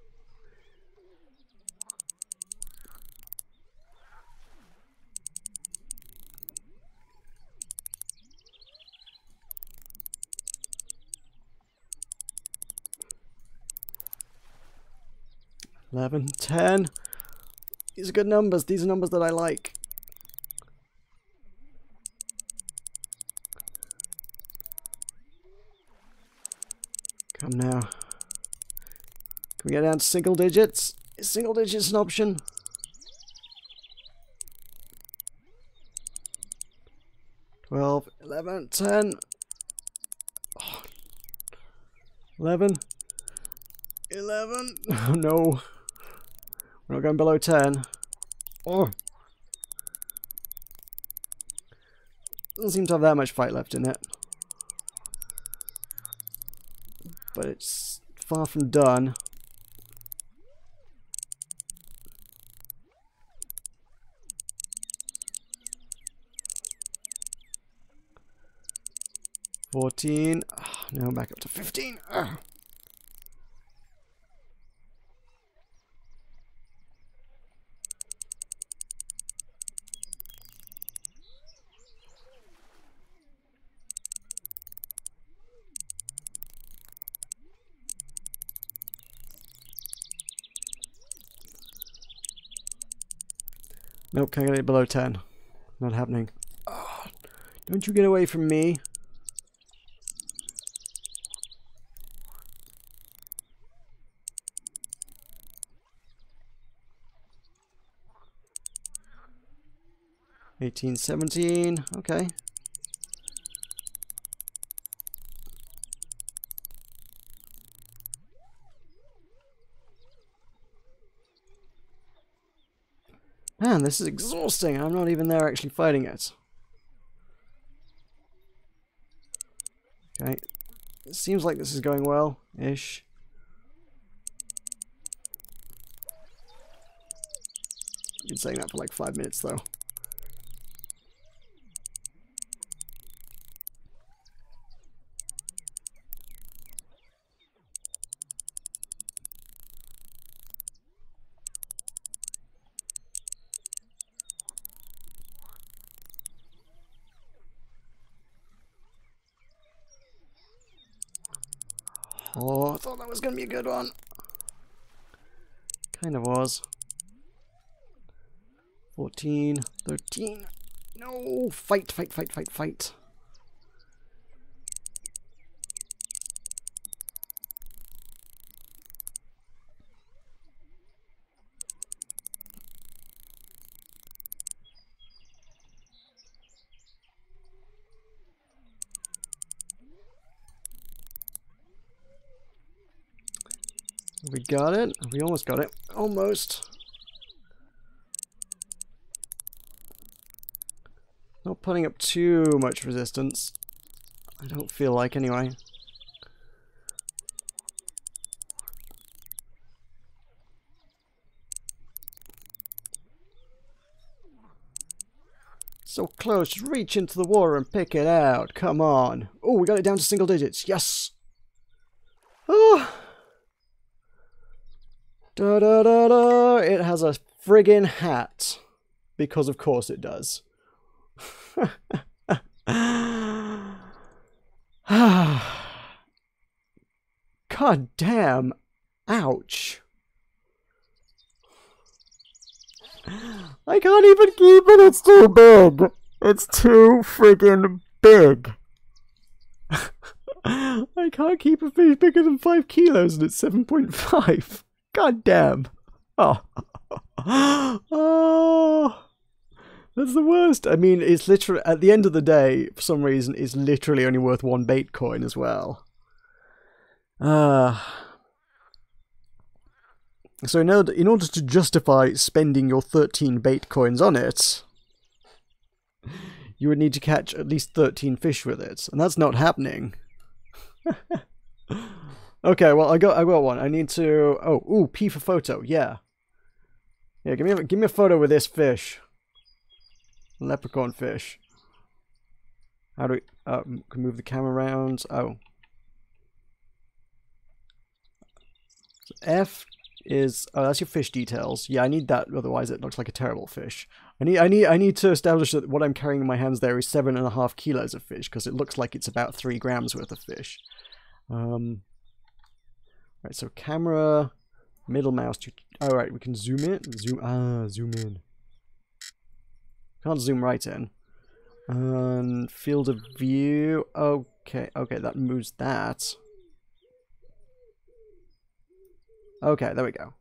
$11, $10. These are good numbers. These are numbers that I like. Come now. Can we get down to single digits? Is single digits an option? $12, $11, $10. Oh. $11. $11. Oh no. We're not going below 10. Oh. Doesn't seem to have that much fight left in it. But it's far from done. $14. Oh, now I'm back up to 15. Ugh. Nope, can't get it below 10. Not happening. Oh, don't you get away from me. $18, $17. Okay. Man, this is exhausting. I'm not even there actually fighting it. Okay. It seems like this is going well-ish. I've been saying that for like 5 minutes though. Oh, I thought that was going to be a good one. Kind of was. 14, 13. No! Fight, fight, fight, fight, fight. We got it. We almost got it. Almost. Not putting up too much resistance. I don't feel like anyway. So close. Just reach into the water and pick it out. Come on. Oh, we got it down to single digits. Yes. Oh. Da da da da. It has a friggin' hat. Because of course it does. God damn. Ouch. I can't even keep it, it's too big. It's too friggin' big. I can't keep a fish bigger than 5 kilos and it's 7.5. God damn. Oh. Oh. That's the worst. I mean, it's literally, at the end of the day, for some reason, it's literally only worth 1 bait coin as well. So in order to justify spending your 13 bait coins on it, you would need to catch at least 13 fish with it, and that's not happening. Okay, well I got one. I need to. Oh, ooh, P for photo. Yeah, yeah. Give me a photo with this fish. Leprechaun fish. How do we? Can move the camera around. Oh. So F is that's your fish details. Yeah, I need that, otherwise it looks like a terrible fish. I need to establish that what I'm carrying in my hands there is 7.5 kilos of fish, because it looks like it's about 3 grams worth of fish. Right, so camera, middle mouse. Alright, we can zoom in. Zoom in. Can't zoom right in. And field of view. Okay, that moves that. Okay, there we go.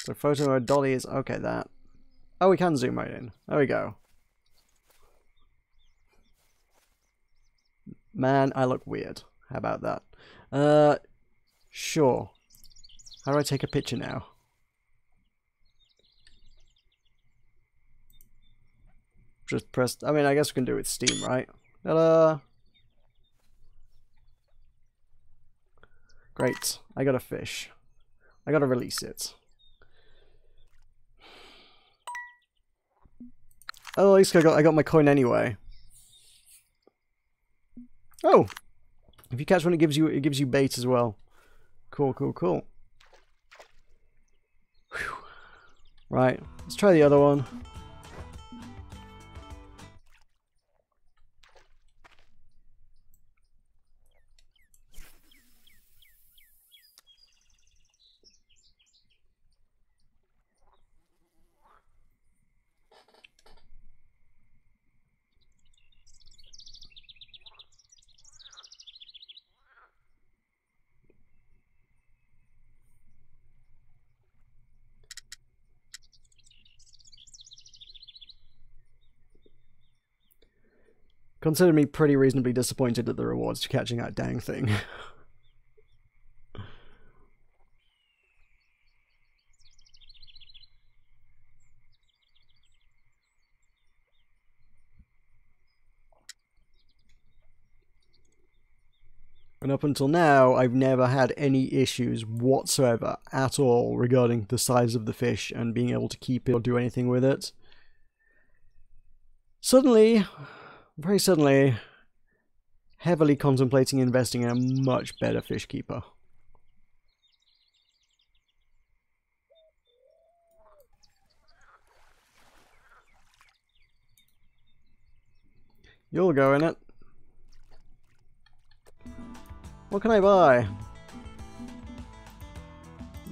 So photo mode, dolly is okay. That. Oh, we can zoom right in. There we go. Man, I look weird. How about that? Sure. How do I take a picture now? Just press. I mean, I guess we can do it with Steam, right? Ta-da! Great. I got a fish. I gotta release it. Oh, at least I got my coin anyway. Oh, if you catch one, it gives you bait as well. Cool, cool, cool. Whew. Right, let's try the other one. Consider me pretty reasonably disappointed at the rewards to catching that dang thing. And up until now, I've never had any issues whatsoever at all regarding the size of the fish and being able to keep it or do anything with it. Suddenly, very suddenly, heavily contemplating investing in a much better fish keeper. You'll go in it. What can I buy?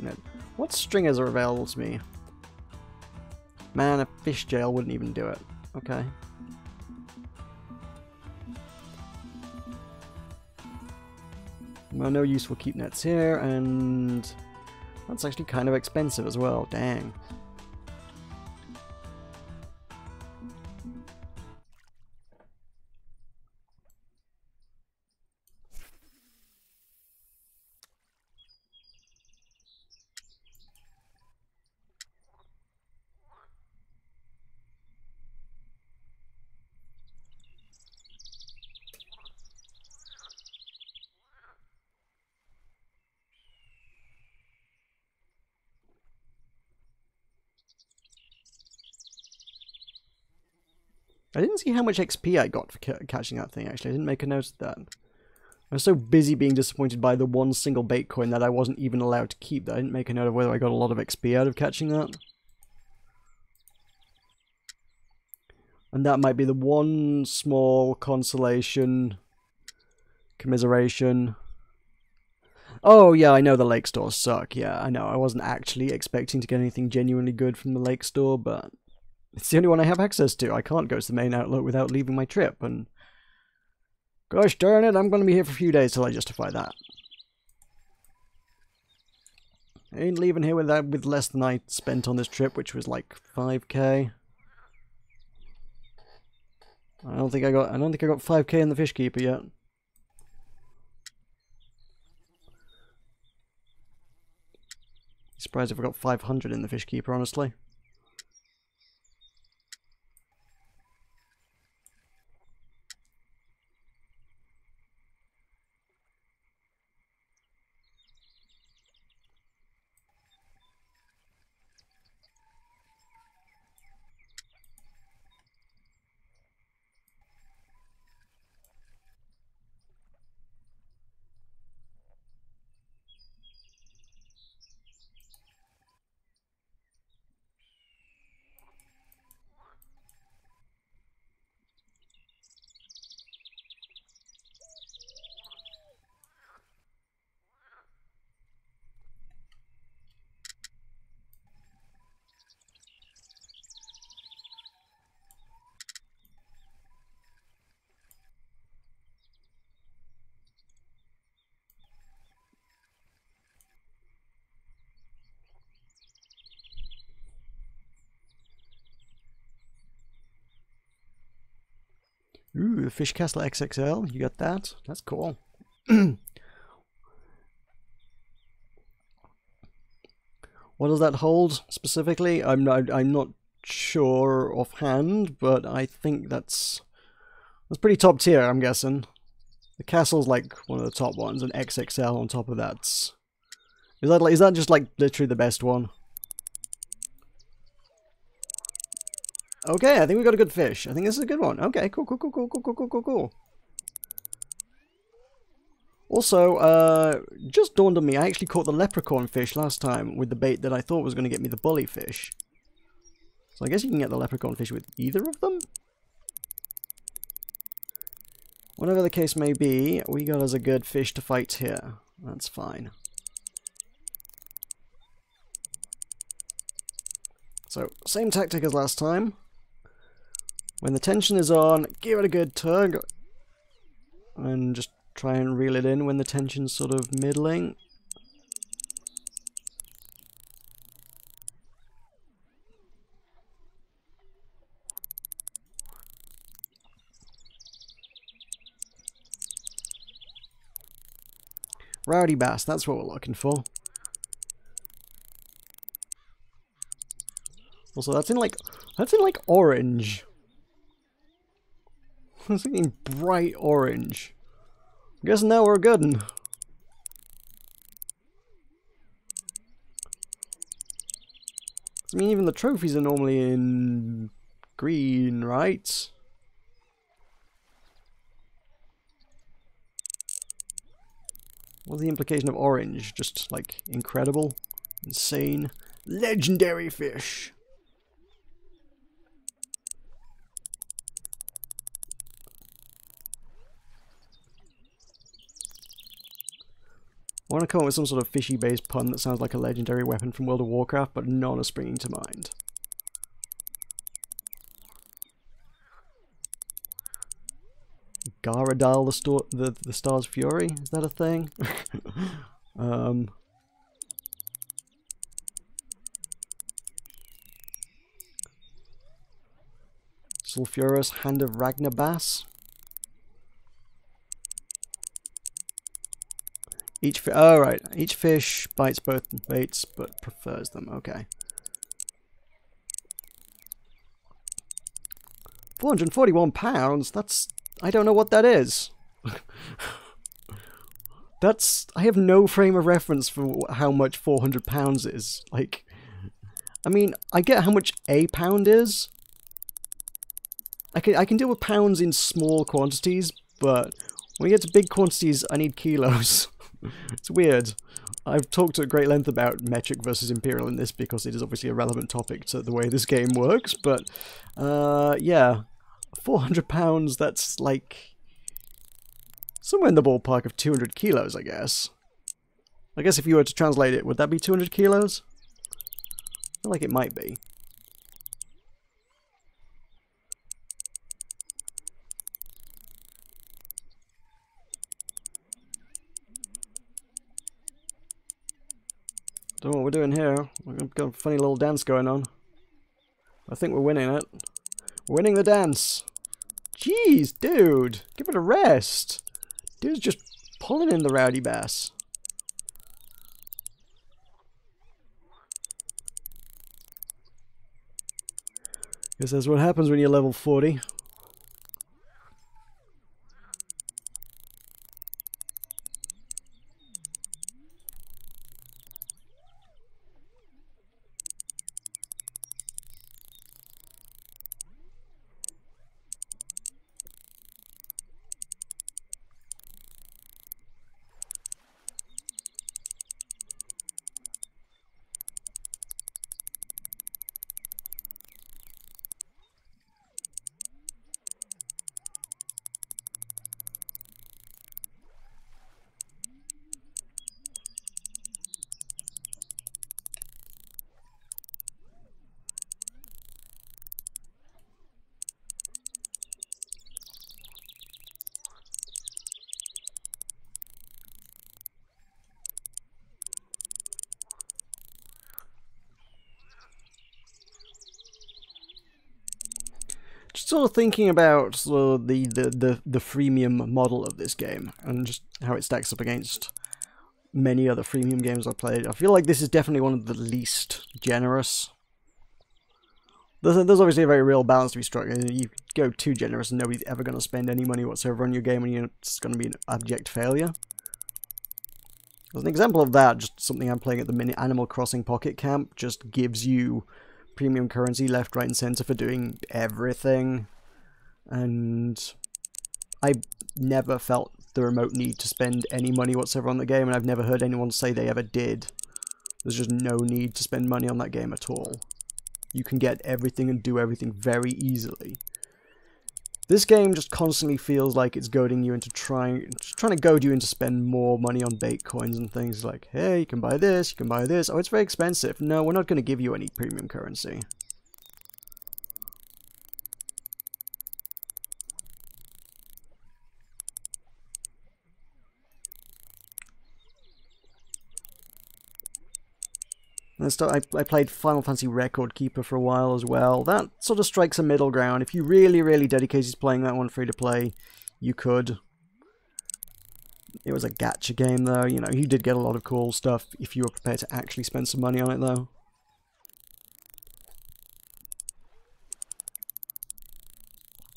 No. What stringers are available to me? Man, a fish jail wouldn't even do it. Okay. Well, no useful keep nets here, and that's actually kind of expensive as well. Dang. I didn't see how much XP I got for catching that thing, actually. I didn't make a note of that. I was so busy being disappointed by the one single bait coin that I wasn't even allowed to keep that I didn't make a note of whether I got a lot of XP out of catching that. And that might be the one small consolation, commiseration. Oh yeah, I know the lake stores suck. Yeah, I know. I wasn't actually expecting to get anything genuinely good from the lake store, but it's the only one I have access to. I can't go to the main outlet without leaving my trip, and gosh darn it, I'm going to be here for a few days till I justify that. I ain't leaving here with less than I spent on this trip, which was like 5k. I don't think I got 5k in the fish keeper yet. Surprised if I got 500 in the fish keeper, honestly. Ooh, the Fish Castle XXL. You got that? That's cool. What does that hold specifically? I'm not sure offhand, but I think that's pretty top tier, I'm guessing. The castle's like one of the top ones, and XXL on top of that. Is that just like literally the best one? Okay, I think we got a good fish. I think this is a good one. Okay, cool. Also, just dawned on me, I actually caught the leprechaun fish last time with the bait that I thought was going to get me the bully fish. So I guess you can get the leprechaun fish with either of them? Whatever the case may be, we got us a good fish to fight here. That's fine. So, same tactic as last time. When the tension is on, give it a good tug. And just try and reel it in when the tension's sort of middling. Rowdy bass, that's what we're looking for. Also, that's in like orange. I'm thinking bright orange. I guess now we're good. I mean, even the trophies are normally in green, right? What's the implication of orange? Just like incredible, insane, legendary fish. want to come up with some sort of fishy-based pun that sounds like a legendary weapon from World of Warcraft, but none are springing to mind. Garadal, the Star's Fury? Is that a thing? Sulfurous Hand of Ragnarbass. Right. Each fish bites both baits, but prefers them. Okay. 441 pounds? That's... I don't know what that is. I have no frame of reference for how much 400 pounds is. Like, I mean, I get how much a pound is. I can deal with pounds in small quantities, but when you get to big quantities, I need kilos. It's weird. I've talked at great length about metric versus imperial in this because it is obviously a relevant topic to the way this game works, but yeah, 400 pounds, that's like somewhere in the ballpark of 200 kilos, I guess. I guess if you were to translate it, would that be 200 kilos? I feel like it might be. Don't know what we're doing here. We've got a funny little dance going on. I think we're winning it. We're winning the dance. Jeez, dude. Give it a rest. Dude's just pulling in the rowdy bass. Guess that's what happens when you're level 40. Just sort of thinking about sort of the freemium model of this game and just how it stacks up against many other freemium games I've played. I feel like this is definitely one of the least generous. There's obviously a very real balance to be struck. You go too generous and nobody's ever going to spend any money whatsoever on your game and it's going to be an abject failure. As an example of that, just something I'm playing at the minute, Animal Crossing Pocket Camp just gives you premium currency left, right and center for doing everything, and I never felt the remote need to spend any money whatsoever on the game, and I've never heard anyone say they ever did. There's just no need to spend money on that game at all. You can get everything and do everything very easily. This game just constantly feels like it's goading you into trying to goad you into spend more money on bait coins and things like, hey, you can buy this, you can buy this. Oh, it's very expensive. No, we're not going to give you any premium currency. I played Final Fantasy Record Keeper for a while as well. That sort of strikes a middle ground. If you really, really dedicated to playing that one free to play, you could. It was a gacha game though, you know, you did get a lot of cool stuff if you were prepared to actually spend some money on it though.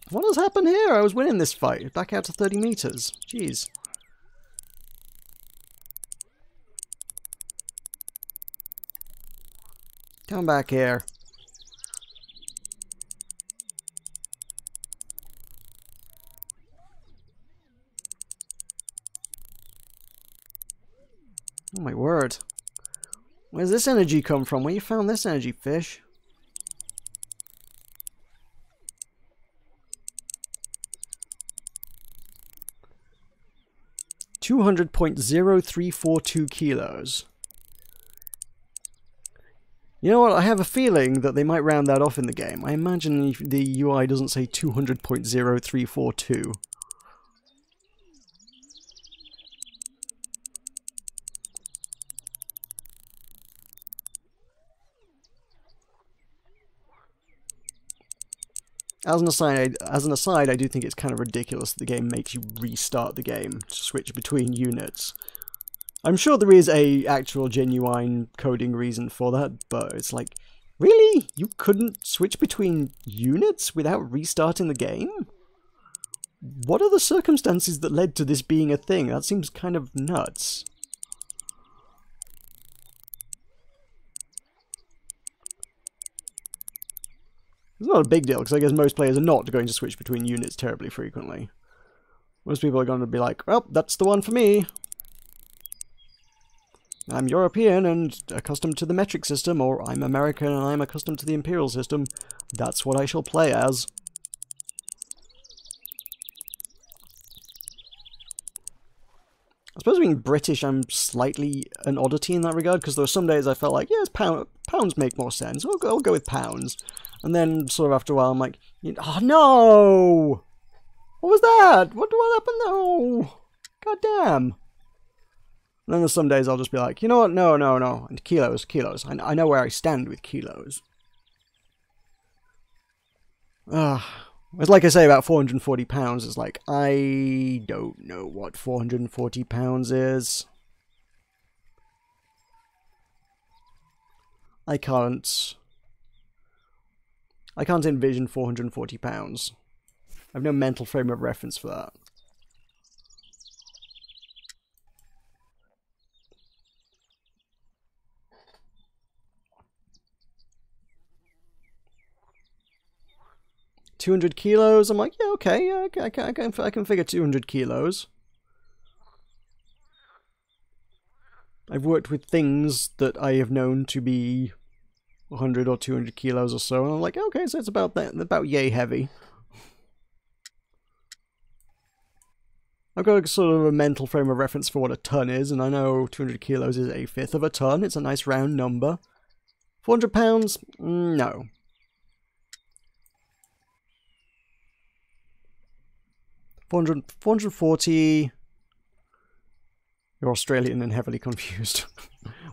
What has happened here? I was winning this fight. Back out to 30 meters. Jeez. Come back here. Oh my word. Where's this energy come from? Where you found this energy, fish? 200.0342 kilos. You know what? I have a feeling that they might round that off in the game. I imagine the UI doesn't say 200.0342. As an aside, I do think it's kind of ridiculous that the game makes you restart the game to switch between units. I'm sure there is a actual genuine coding reason for that, but it's like, really? You couldn't switch between units without restarting the game? What are the circumstances that led to this being a thing? That seems kind of nuts. It's not a big deal, because I guess most players are not going to switch between units terribly frequently. Most people are going to be like, well, that's the one for me. I'm European and accustomed to the metric system, or I'm American and I'm accustomed to the imperial system. That's what I shall play as. I suppose being British, I'm slightly an oddity in that regard, because there were some days I felt like, yes, pounds make more sense. I'll go with pounds. And then, sort of after a while, I'm like, oh no! What was that? What happened? No! God damn. And then there's some days I'll just be like, you know what? No. And kilos. I know where I stand with kilos. It's like I say about 440 pounds. It's like, I don't know what 440 pounds is. I can't envision 440 pounds. I have no mental frame of reference for that. $200 kilos. I'm like, yeah, okay, yeah, I can figure 200 kilos. I've worked with things that I have known to be 100 or 200 kilos or so, and I'm like, okay, so it's about that, about yay heavy. I've got sort of a mental frame of reference for what a ton is, and I know 200 kilos is a fifth of a ton. It's a nice round number. 400 pounds? No. $440. You're Australian and heavily confused.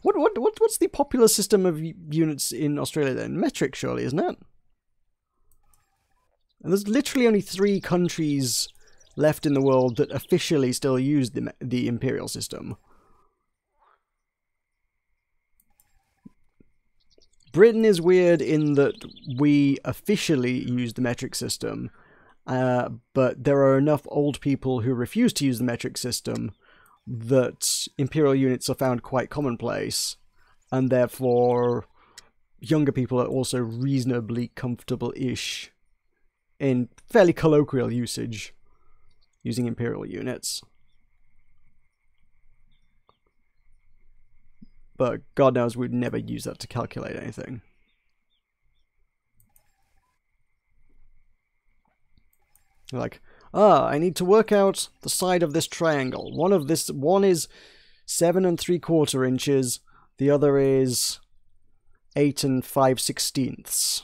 What's the popular system of units in Australia then? Metric, surely, isn't it? And there's literally only 3 countries left in the world that officially still use the imperial system. Britain is weird in that we officially use the metric system, but there are enough old people who refuse to use the metric system that imperial units are found quite commonplace, and therefore younger people are also reasonably comfortable-ish in fairly colloquial usage using imperial units. But God knows we'd never use that to calculate anything. Like, I need to work out the side of this triangle. One is 7 3/4 inches. The other is 8 5/16.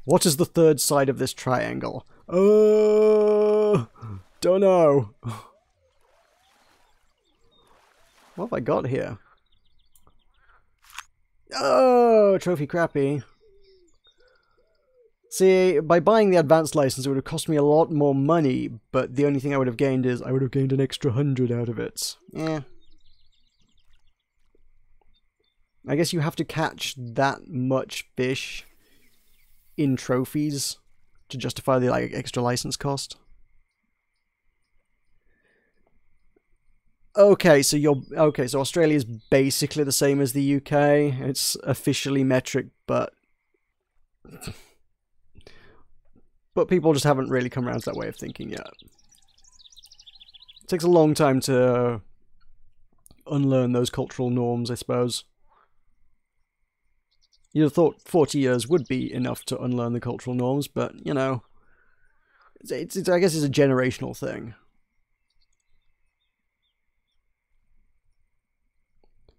What is the third side of this triangle? Don't know. What have I got here? Oh, trophy crappy. See, by buying the advanced license, it would have cost me a lot more money, but the only thing I would have gained is I would have gained an extra 100 out of it. Eh. I guess you have to catch that much fish in trophies to justify the extra license cost. Okay, so so Australia is basically the same as the UK. It's officially metric, but people just haven't really come around to that way of thinking yet. It takes a long time to unlearn those cultural norms, I suppose. You'd have thought 40 years would be enough to unlearn the cultural norms, but, you know, I guess it's a generational thing.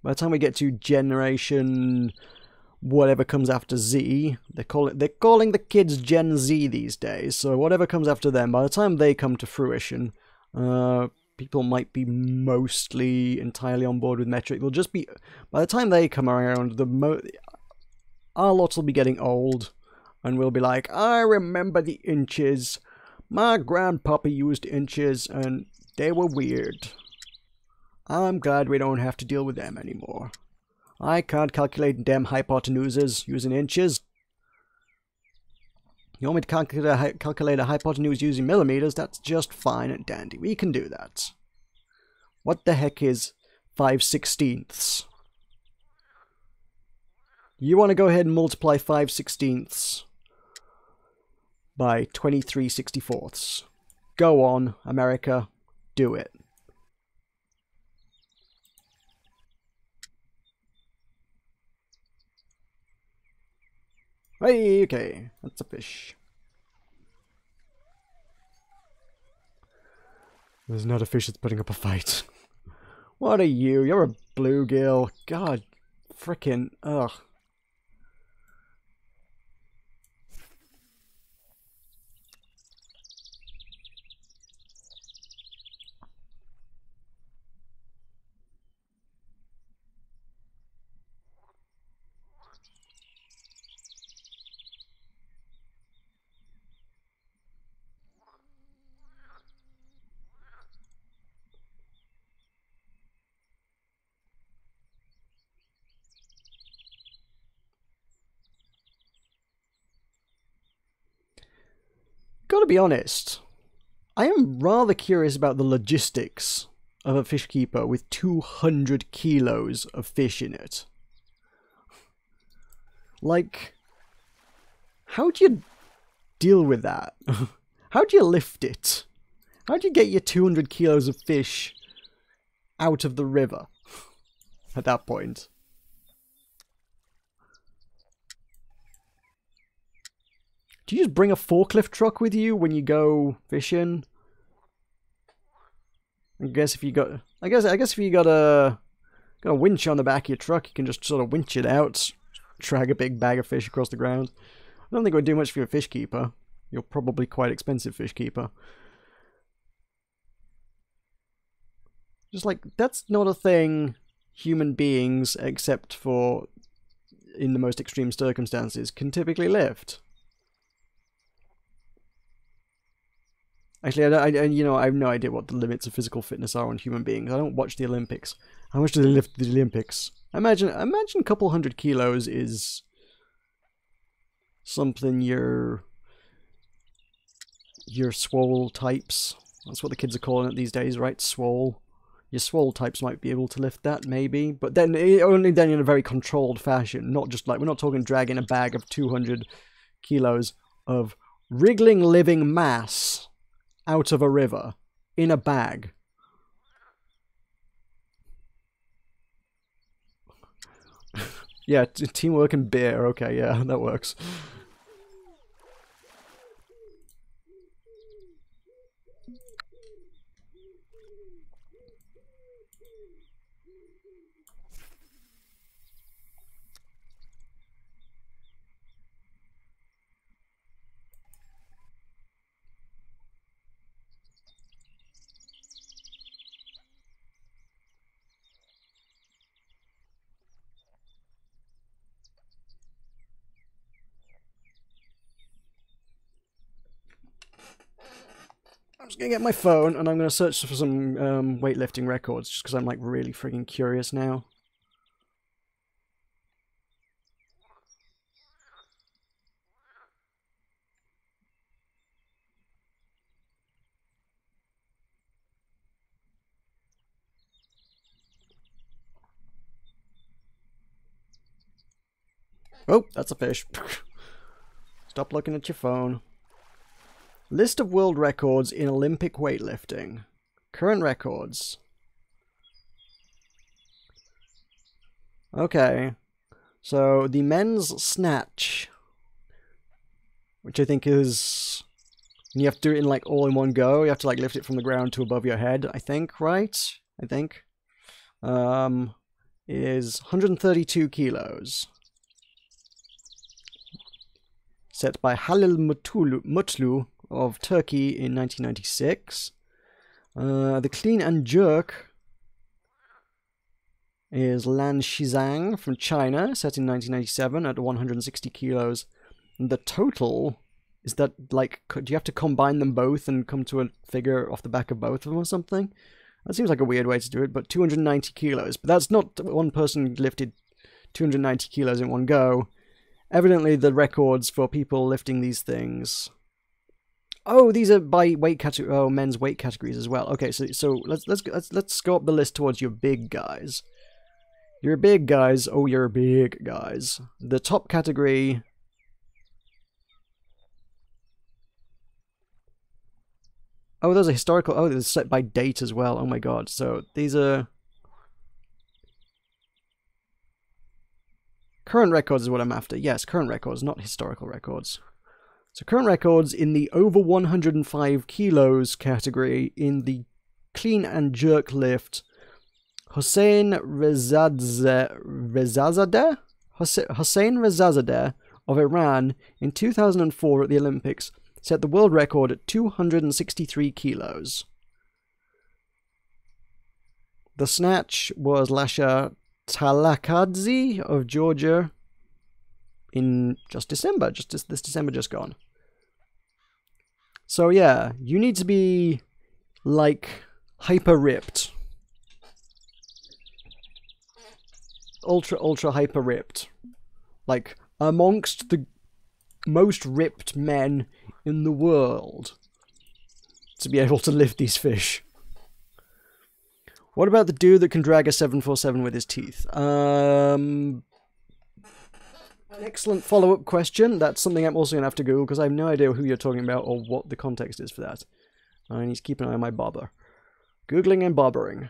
By the time we get to generation whatever comes after Z, they're calling the kids Gen Z these days, so whatever comes after them, by the time they come to fruition, people might be mostly entirely on board with metric. They'll just be, by the time they come around, our lots will be getting old, and we'll be like, I remember the inches. My grandpappy used inches, and they were weird. I'm glad we don't have to deal with them anymore. I can't calculate damn hypotenuses using inches. You want me to calculate a hypotenuse using millimeters? That's just fine and dandy. We can do that. What the heck is 5/16? You want to go ahead and multiply 5/16 by 23/64. Go on, America. Do it. Hey, okay. That's a fish. There's not a fish that's putting up a fight. What are you? You're a bluegill. God, frickin', ugh. Gotta be honest, I am rather curious about the logistics of a fish keeper with 200 kilos of fish in it. Like, how do you deal with that? How do you lift it? How do you get your 200 kilos of fish out of the river at that point? Do you just bring a forklift truck with you when you go fishing? I guess if you got a winch on the back of your truck, you can just sort of winch it out, drag a big bag of fish across the ground. I don't think it would do much for your fish keeper. You're probably quite expensive fish keeper. Just like, that's not a thing human beings, except for in the most extreme circumstances, can typically lift. Actually, I have no idea what the limits of physical fitness are on human beings. I don't watch the Olympics. How much do they lift the Olympics? I imagine a couple 100 kilos is something your swole types. That's what the kids are calling it these days, right? Swole. Your swole types might be able to lift that, maybe, but then only then in a very controlled fashion. Not just like, we're not talking dragging a bag of 200 kilos of wriggling living mass out of a river in a bag. Yeah, teamwork and beer. Okay, yeah, that works. I'm just gonna get my phone and I'm gonna search for some weightlifting records just because I'm like really freaking curious now. Oh, that's a fish. Stop looking at your phone. List of world records in Olympic weightlifting. Current records. Okay. So, the men's snatch. Which I think is... you have to do it in, like, all in one go. You have to, like, lift it from the ground to above your head, I think, right? I think. is 132 kilos. Set by Halil Mutlu of Turkey in 1996. The clean and jerk is Lan Shizang from China, set in 1997 at 160 kilos. And the total, is that like, do you have to combine them both and come to a figure off the back of both of them or something? That seems like a weird way to do it, but 290 kilos. But that's not one person lifted 290 kilos in one go. Evidently the records for people lifting these things... Oh, these are by weight category. Oh, men's weight categories as well. Okay, so let's go up the list towards your big guys. Your big guys. Oh, you're big guys. The top category. Oh, those are historical. Oh, they're set by date as well. Oh my god. So these are current records is what I'm after. Yes, current records, not historical records. So current records in the over 105 kilos category in the clean and jerk lift. Hossein Rezazadeh of Iran in 2004 at the Olympics set the world record at 263 kilos. The snatch was Lasha Talakadze of Georgia in just December, this December just gone. So yeah, you need to be like hyper ripped. Ultra hyper ripped. Like amongst the most ripped men in the world to be able to lift these fish. What about the dude that can drag a 747 with his teeth? An excellent follow-up question. That's something I'm also going to have to Google because I have no idea who you're talking about or what the context is for that. I need to keep an eye on my bobber. Googling and bobbering.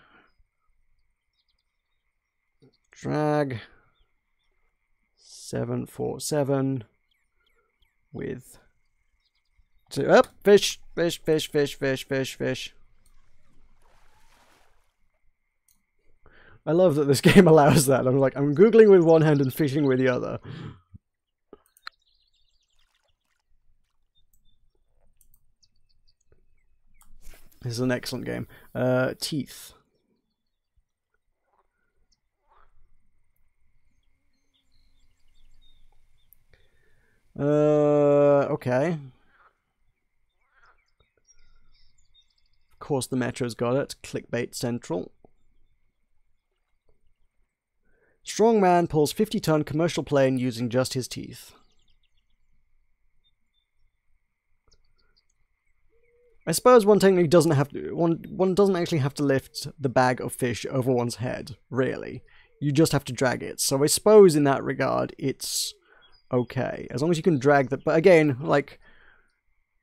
Drag 747 with... fish. I love that this game allows that. I'm like, I'm Googling with one hand and fishing with the other. This is an excellent game. Teeth. Okay. Of course the Metro's got it. Clickbait Central. Strong man pulls 50-ton commercial plane using just his teeth. I suppose one technically doesn't have to... One doesn't actually have to lift the bag of fish over one's head, really. You just have to drag it. So I suppose in that regard, it's okay. As long as you can drag the... But again, like...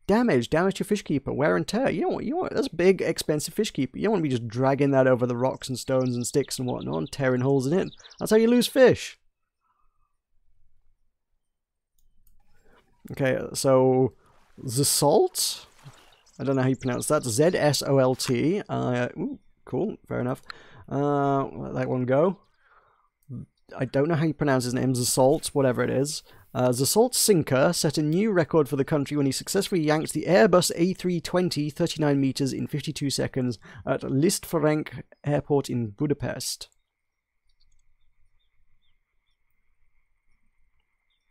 Damage to your fish keeper, wear and tear. You don't want that's a big, expensive fish keeper. You don't want to be just dragging that over the rocks and stones and sticks and whatnot and tearing holes in it. That's how you lose fish. Okay, so the salt. I don't know how you pronounce that. Z-S-O-L-T. Ooh, cool. Fair enough. Let that one go. I don't know how you pronounce his name. Zasalt, whatever it is. Zasalt Sinker set a new record for the country when he successfully yanked the Airbus A320 39 meters in 52 seconds at List-Ferenc Airport in Budapest.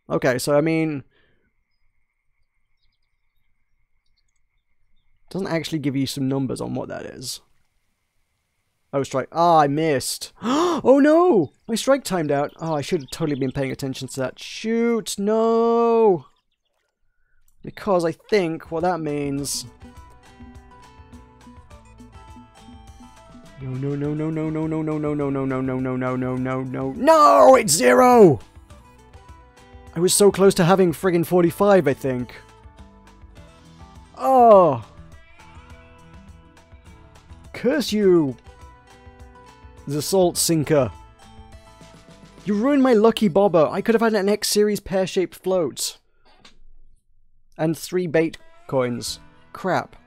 Okay, so I mean... doesn't actually give you some numbers on what that is. Oh, strike. Ah, I missed. Oh no! My strike timed out. Oh, I should have totally been paying attention to that. Shoot, no! Because I think what that means... No, it's 0! I was so close to having friggin' 45, I think. Oh! Curse you! The Salt Sinker. You ruined my lucky bobber. I could have had an X-Series pear-shaped float. And 3 bait coins. Crap.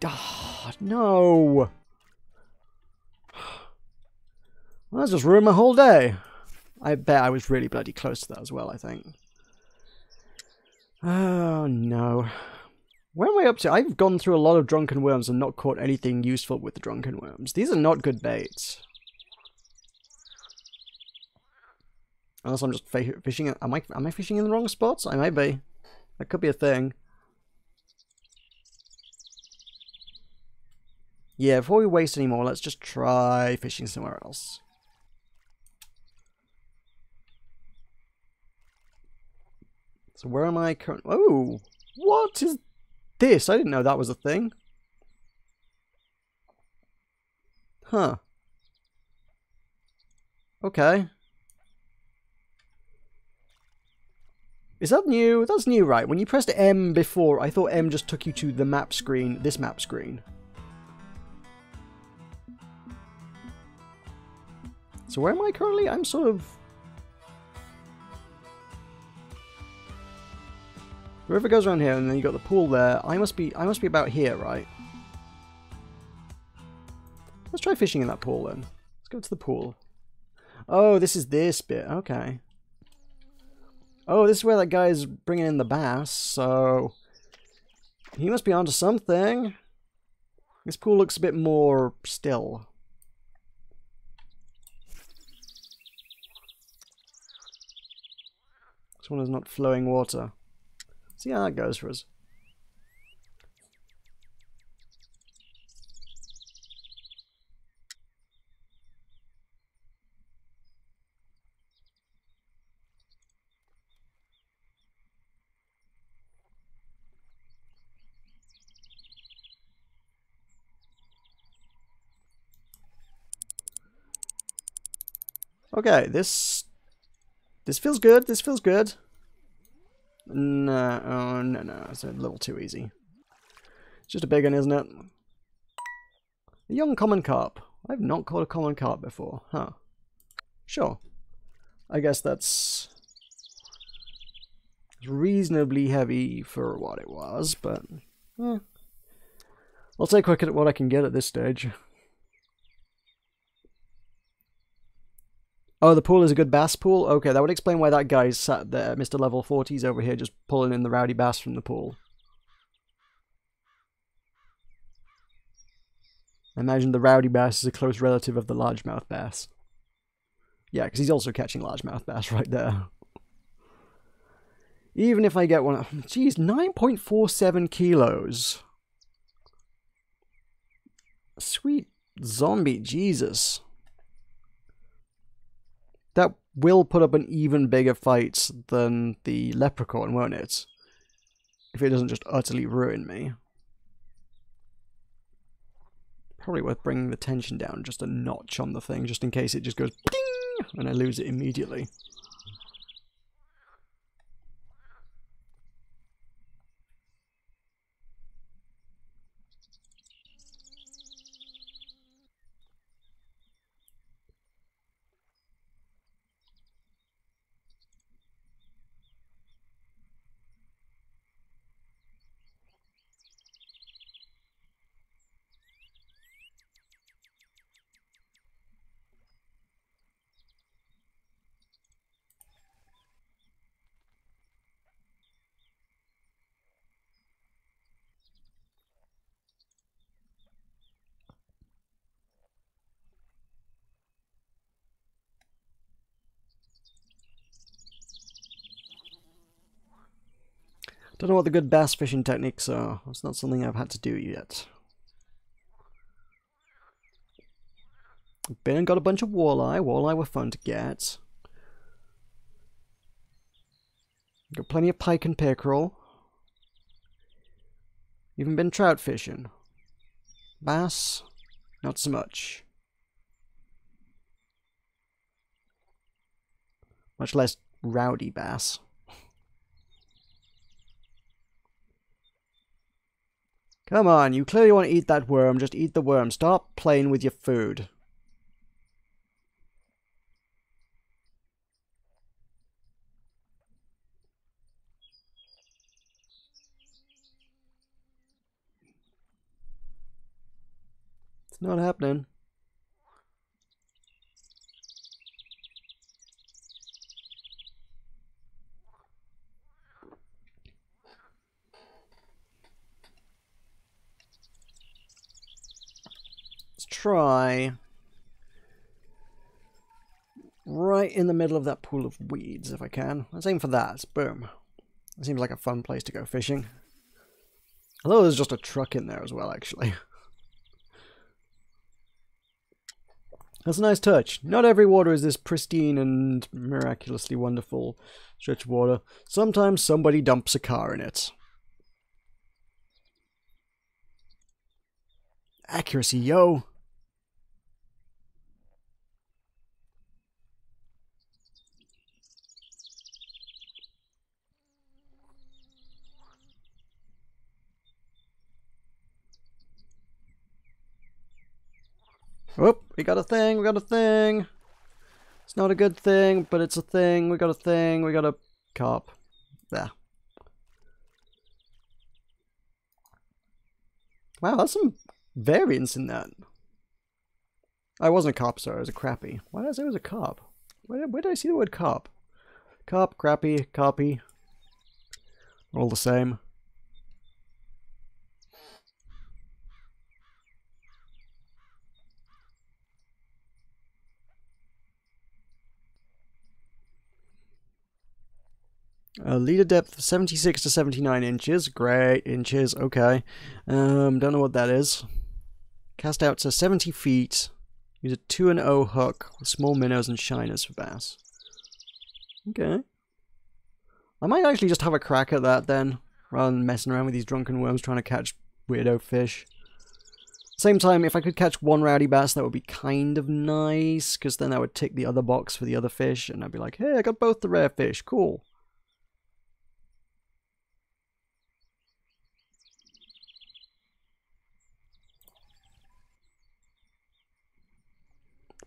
Ah, no. Well, that's just ruined my whole day. I bet I was really bloody close to that as well, I think. Oh, no. Where am I up to? I've gone through a lot of drunken worms and not caught anything useful with the drunken worms. These are not good baits. Unless I'm just fishing. Am I fishing in the wrong spots? I might be. That could be a thing. Yeah, before we waste any more, let's just try fishing somewhere else. So where am I currently? Oh, what is this? I didn't know that was a thing. Huh. Okay. Is that new? That's new, right? When you pressed M before, I thought M just took you to the map screen, this map screen. So where am I currently? I'm sort of... The river goes around here, and then you got the pool there. I must be about here, right? Let's try fishing in that pool then. Let's go to the pool. Oh, this is this bit. Okay. Oh, this is where that guy is bringing in the bass, so... He must be onto something. This pool looks a bit more still. This one is not flowing water. See how that goes for us. Okay, this feels good. This feels good. No, oh, no, it's a little too easy. It's just a big one, isn't it? A young common carp. I've not caught a common carp before. Huh. Sure. I guess that's reasonably heavy for what it was, but... I'll take a look at what I can get at this stage. Oh, the pool is a good bass pool? Okay, that would explain why that guy's sat there, Mr. Level 40's over here, just pulling in the rowdy bass from the pool. I imagine the rowdy bass is a close relative of the largemouth bass. Yeah, because he's also catching largemouth bass right there. Even if I get one... Geez, 9.47 kilos. Sweet zombie, Jesus. That will put up an even bigger fight than the Leprechaun, won't it? If it doesn't just utterly ruin me. Probably worth bringing the tension down just a notch on the thing, just in case it just goes ding and I lose it immediately. Don't know what the good bass fishing techniques are. It's not something I've had to do yet. Been and got a bunch of walleye. Walleye were fun to get. Got plenty of pike and pickerel. Even been trout fishing. Bass, not so much. Much less rowdy bass. Come on, you clearly want to eat that worm. Just eat the worm. Stop playing with your food. It's not happening. try right in the middle of that pool of weeds if I can. Let's aim for that. Boom. It seems like a fun place to go fishing. Although there's just a truck in there as well, actually. That's a nice touch. Not every water is this pristine and miraculously wonderful stretch of water. Sometimes somebody dumps a car in it. Accuracy, yo! Whoop, we got a thing, we got a thing. It's not a good thing, but it's a thing. We got a thing, we got a carp. There. Wow, that's some variance in that. I wasn't a carp, sorry, it was a crappie. Why did I say it was a carp? Where did I see the word carp? Carp, crappie, carpie. All the same. Leader depth 76 to 79 inches. Great, inches, okay. Don't know what that is. Cast out to 70 feet. Use a 2-0 hook with small minnows and shiners for bass. Okay. I might actually just have a crack at that then, rather than messing around with these drunken worms trying to catch weirdo fish. Same time, if I could catch one rowdy bass, that would be kind of nice, because then I would tick the other box for the other fish, and I'd be like, hey, I got both the rare fish, cool.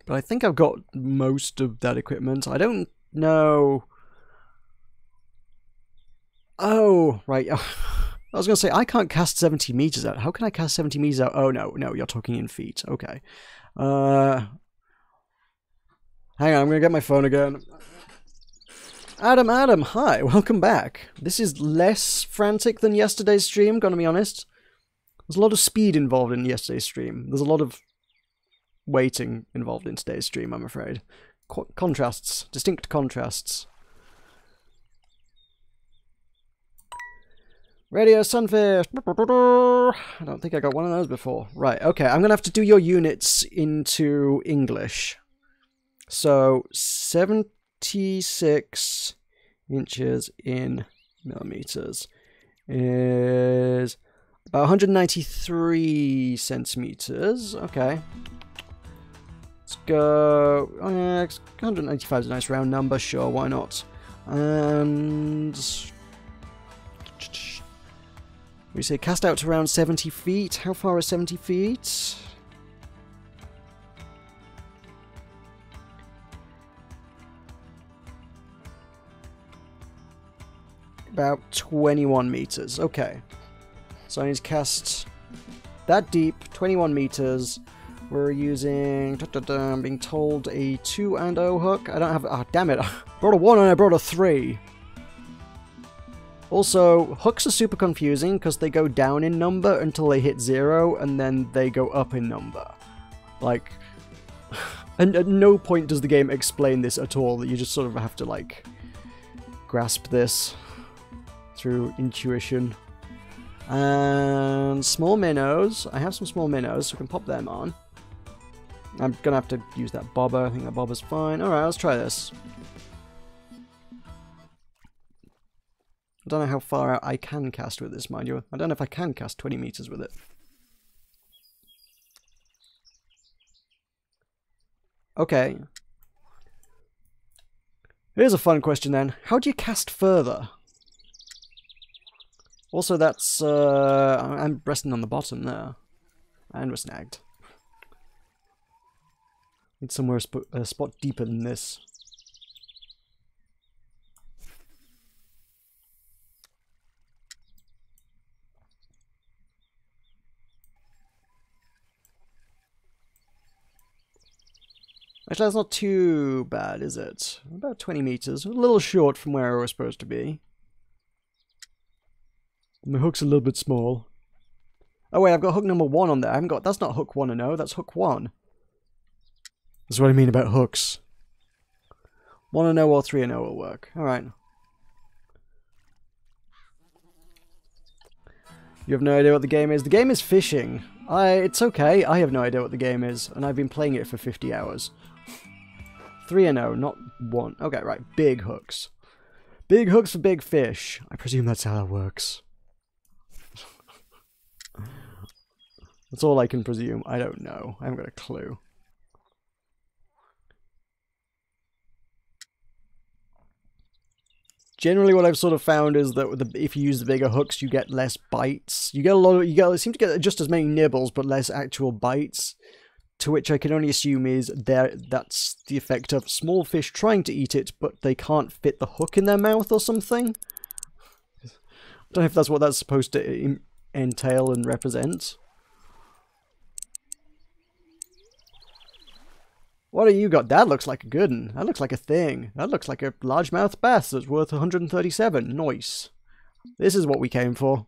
But I think I've got most of that equipment. I don't know. Oh, right. I was going to say, I can't cast 70 meters out. How can I cast 70 meters out? Oh, no, you're talking in feet. Okay. Hang on, I'm going to get my phone again. Adam, hi, welcome back. This is less frantic than yesterday's stream, gonna be honest. There's a lot of speed involved in yesterday's stream. There's a lot of waiting involved in today's stream, I'm afraid. Contrasts, distinct contrasts. Radio Sunfish. I don't think I got one of those before. Right, okay, I'm gonna have to do your units into English. So, 76 inches in millimeters is about 193 centimeters. Okay. Let's go. 195 is a nice round number. Sure, why not? And we say cast out to around 70 feet. How far is 70 feet? About 21 meters. Okay. So I need to cast that deep, 21 meters. We're using, I'm being told, a 2-0 hook. I don't have, ah, damn it. I brought a 1 and I brought a 3. Also, hooks are super confusing because they go down in number until they hit 0 and then they go up in number. Like, and at no point does the game explain this at all. You just sort of have to, like, grasp this through intuition. And small minnows. I have some small minnows, so I can pop them on. I'm gonna have to use that bobber. I think that bobber's fine. Alright, let's try this. I don't know how far out I can cast with this, mind you. I don't know if I can cast 20 meters with it. Okay. Here's a fun question then. How do you cast further? Also, that's, I'm resting on the bottom there. And we're snagged. Need somewhere a spot deeper than this. Actually, that's not too bad, is it? About 20 meters. A little short from where we're supposed to be. My hook's a little bit small. Oh wait, I've got hook number 1 on there. I haven't got... That's not hook 1 and 0, that's hook 1. That's what I mean about hooks. 1 and 0 or 3 and 0 will work. Alright. You have no idea what the game is? The game is fishing. It's okay. I have no idea what the game is, and I've been playing it for 50 hours. 3 and 0, not 1. Okay, right. Big hooks. Big hooks for big fish. I presume that's how that works. That's all I can presume. I don't know. I haven't got a clue. Generally, what I've sort of found is that if you use the bigger hooks, you get less bites. You get a lot of, you seem to get just as many nibbles, but less actual bites. To which I can only assume is that's the effect of small fish trying to eat it, but they can't fit the hook in their mouth or something. I don't know if that's what that's supposed to entail and represent. What have you got? That looks like a good one. That looks like a thing. That looks like a largemouth bass that's worth 137. Nice. This is what we came for.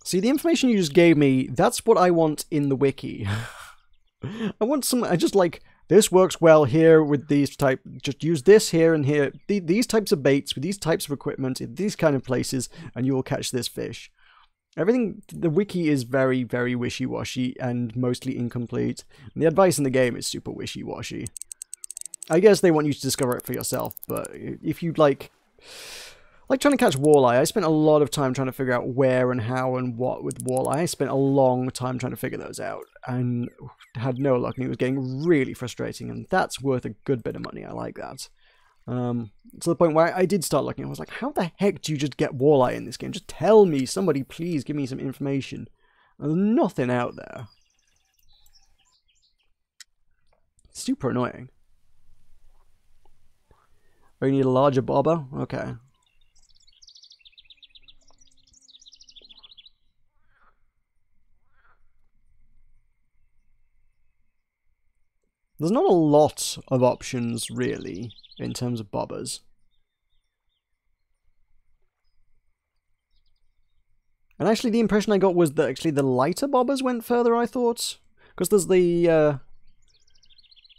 See, the information you just gave me, that's what I want in the wiki. I want some... I just like... This works well here with these type. Just use this here and here. These types of baits with these types of equipment in these kind of places, and you will catch this fish. Everything. The wiki is very, very wishy-washy and mostly incomplete. And the advice in the game is super wishy-washy. I guess they want you to discover it for yourself, but if you'd like trying to catch walleye, I spent a lot of time trying to figure out where and how and what with walleye. I spent a long time trying to figure those out and had no luck, and it was getting really frustrating, and that's worth a good bit of money. I like that. To the point where I did start looking, I was like, how the heck do you just get walleye in this game? Just tell me, somebody please give me some information. And there's nothing out there. Super annoying. Oh, you need a larger bobber? Okay. There's not a lot of options, really, in terms of bobbers. And actually, the impression I got was that actually the lighter bobbers went further, I thought. Because there's the...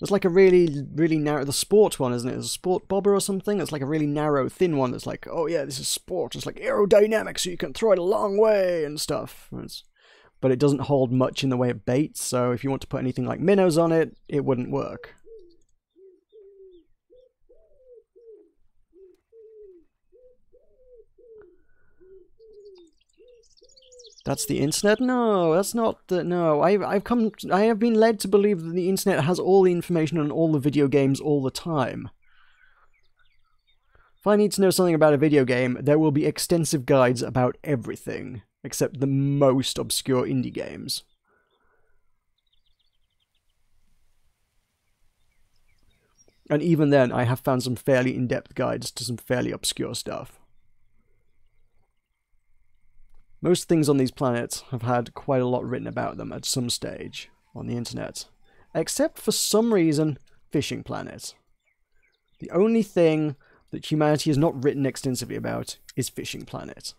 there's like a really, really narrow... The sport one, isn't it? It's a sport bobber or something. It's like a really narrow, thin one that's like, oh yeah, this is sport. It's like aerodynamic, so you can throw it a long way and stuff. But it doesn't hold much in the way of baits, so if you want to put anything like minnows on it, it wouldn't work. That's the internet? No, that's not the... No, I have been led to believe that the internet has all the information on all the video games all the time. If I need to know something about a video game, there will be extensive guides about everything. Except the most obscure indie games. And even then, I have found some fairly in-depth guides to some fairly obscure stuff. Most things on these planets have had quite a lot written about them at some stage on the internet. Except for some reason, Fishing Planet. The only thing that humanity has not written extensively about is Fishing Planet.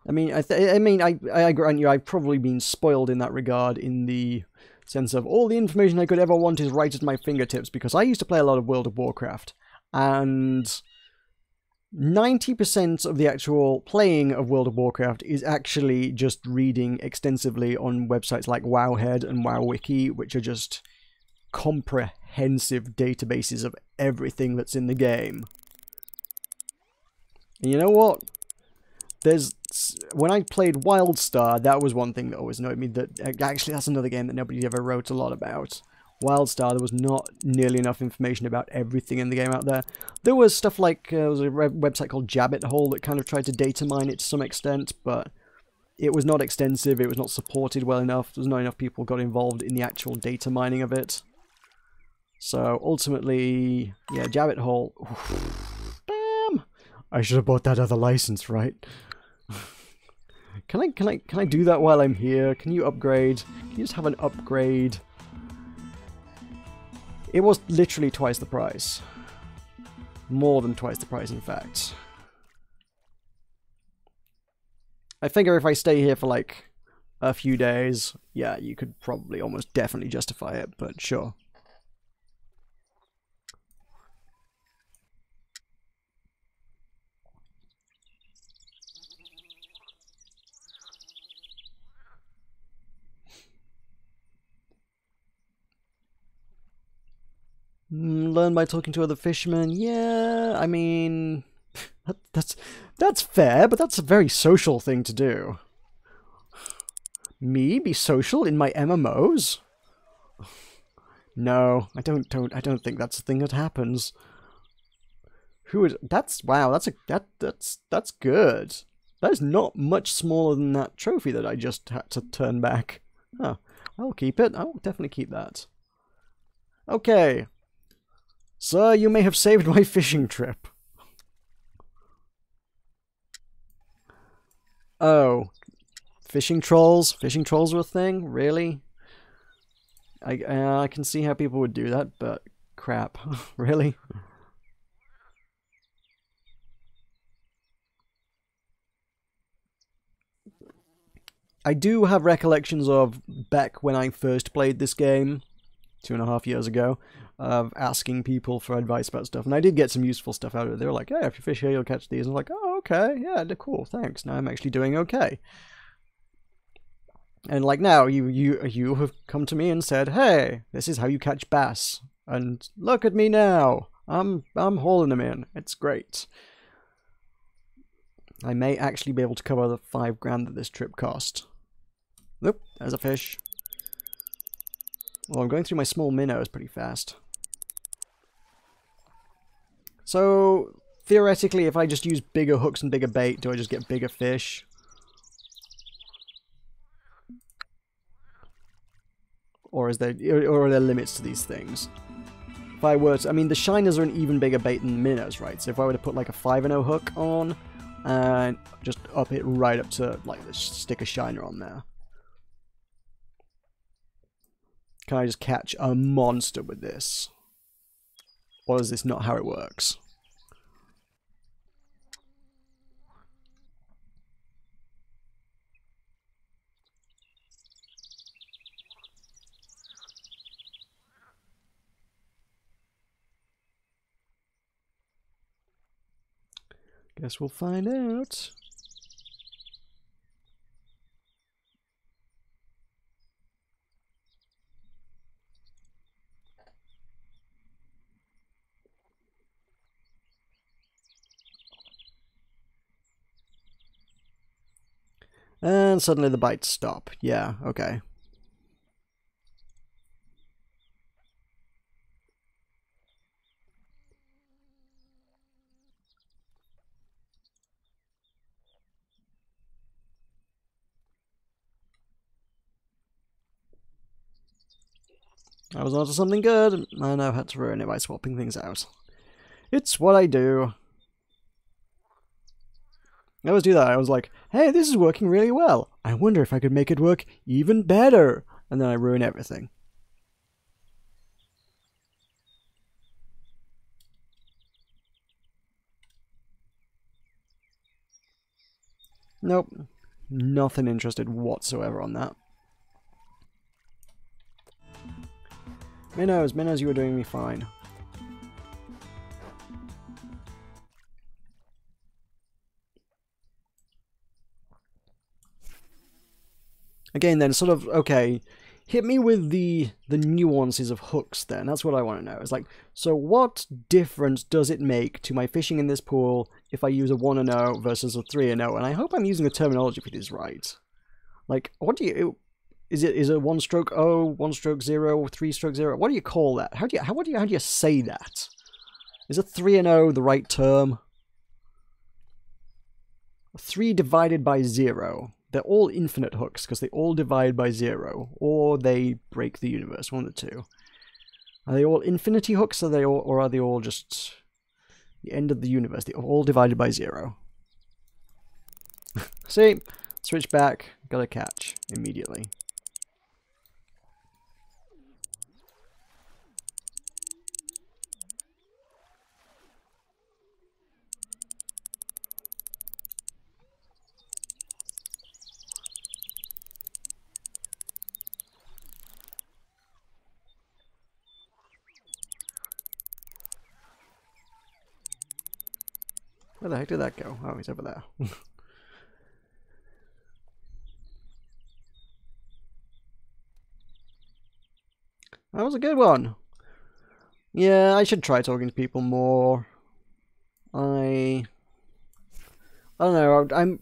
I mean, I grant you, I've probably been spoiled in that regard, in the sense of all the information I could ever want is right at my fingertips, because I used to play a lot of World of Warcraft, and 90% of the actual playing of World of Warcraft is actually just reading extensively on websites like Wowhead and WowWiki, which are just comprehensive databases of everything that's in the game. And you know what? When I played WildStar, that was one thing that always annoyed me. That actually, that's another game that nobody ever wrote a lot about. WildStar, there was not nearly enough information about everything in the game out there. There was stuff like, there was a website called Jabbit Hole that kind of tried to data mine it to some extent, but it was not extensive, it was not supported well enough, there was not enough people got involved in the actual data mining of it. So ultimately, yeah, Jabbit Hole. Damn! I should have bought that other license, right? Can I do that while I'm here? Can you upgrade? Can you just have an upgrade? It was literally twice the price. More than twice the price, in fact. I figure if I stay here for like a few days, yeah, you could probably almost definitely justify it, but sure. Learn by talking to other fishermen. Yeah, I mean, that's fair, but that's a very social thing to do. Me be social in my MMOs? No, I don't think that's a thing that happens. Who is wow, that's good. That is not much smaller than that trophy that I just had to turn back. Oh, I'll keep it. I'll definitely keep that. Okay. Sir, you may have saved my fishing trip. Oh. Fishing trolls? Fishing trolls are a thing? Really? I can see how people would do that, but crap. Really? I do have recollections of back when I first played this game, 2.5 years ago, of asking people for advice about stuff, and I did get some useful stuff out of it. They were like, "Hey, if you fish here, you'll catch these." And I'm like, "Oh, okay, yeah, cool, thanks. Now I'm actually doing okay." And like now, you have come to me and said, "Hey, this is how you catch bass," and look at me now. I'm hauling them in. It's great. I may actually be able to cover the $5,000 that this trip cost. Nope, there's a fish. Well, I'm going through my small minnows pretty fast. So, theoretically, if I just use bigger hooks and bigger bait, do I just get bigger fish? Or are there limits to these things? If I were to, I mean, the shiners are an even bigger bait than minnows, right? So if I were to put like a 5-0 hook on, and just up it right up to, like, stick a shiner on there. Can I just catch a monster with this? Or is this not how it works? Guess we'll find out. And suddenly the bites stop. Yeah, okay. I was onto something good, and I've had to ruin it by swapping things out. It's what I do. I always do that. I was like, hey, this is working really well. I wonder if I could make it work even better. And then I ruin everything. Nope. Nothing interested whatsoever on that. Minnows, you were doing me fine. Again then, sort of, okay, hit me with the nuances of hooks then. That's what I want to know. It's like, so what difference does it make to my fishing in this pool if I use a 1-0 versus a 3-0? And I hope I'm using the terminology for this right. Like, what do you... Is it 1-stroke 0, 1-stroke 0, 3-stroke 0? What do you call that? How do you say that? Is a 3-0 the right term? 3 divided by 0. they're all infinite hooks because they all divide by 0, or they break the universe, one of the two. Are they all infinity hooks, or are they all just the end of the universe? They're all divided by 0. See? Switch back, got a catch immediately. Where the heck did that go? Oh, he's over there. That was a good one. Yeah, I should try talking to people more. I don't know.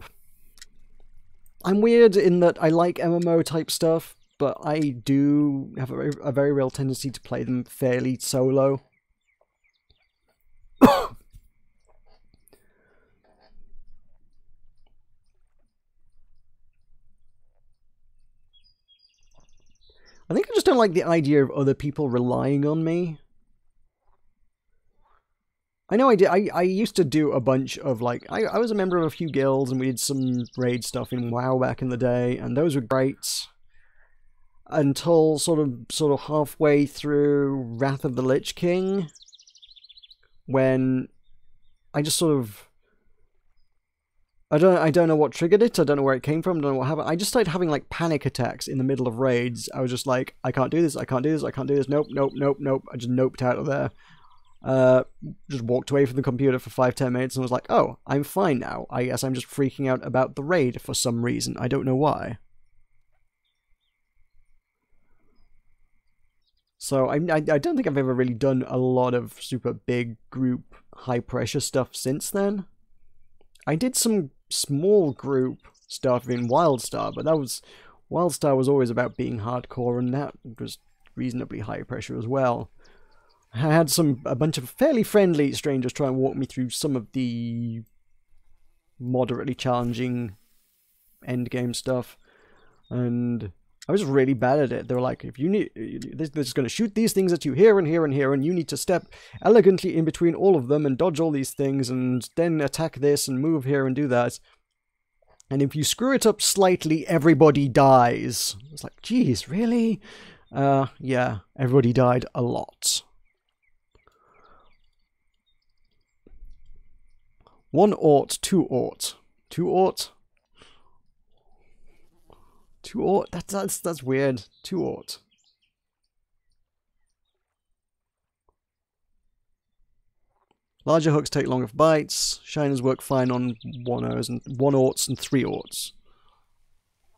I'm weird in that I like MMO type stuff, but I do have a very real tendency to play them fairly solo. I think I just don't like the idea of other people relying on me. I know I did. I used to do a bunch of, like, I was a member of a few guilds, and we did some raid stuff in WoW back in the day, and those were great. Until sort of halfway through Wrath of the Lich King, when I just sort of... I don't know what triggered it, I don't know where it came from, I don't know what happened. I just started having, like, panic attacks in the middle of raids. I was just like, I can't do this, I can't do this, I can't do this, nope, nope, nope, nope. I just noped out of there. Just walked away from the computer for 5-10 minutes and was like, oh, I'm fine now. I guess I'm just freaking out about the raid for some reason. I don't know why. So I don't think I've ever really done a lot of super big group high pressure stuff since then. I did some small group stuff in WildStar, but WildStar was always about being hardcore, and that was reasonably high pressure as well. I had a bunch of fairly friendly strangers try and walk me through some of the moderately challenging endgame stuff, and I was really bad at it. They were like, if you need, this is going to shoot these things at you here and here and here, and you need to step elegantly in between all of them and dodge all these things, and then attack this and move here and do that. And if you screw it up slightly, everybody dies. It's like, geez, really? Yeah, everybody died a lot. 1 ought, 2 ought. 2 ought? 2 ought? That's weird. 2 ought. Larger hooks take longer for bites. Shiners work fine on 1-0s and 1 oughts and 3 oughts.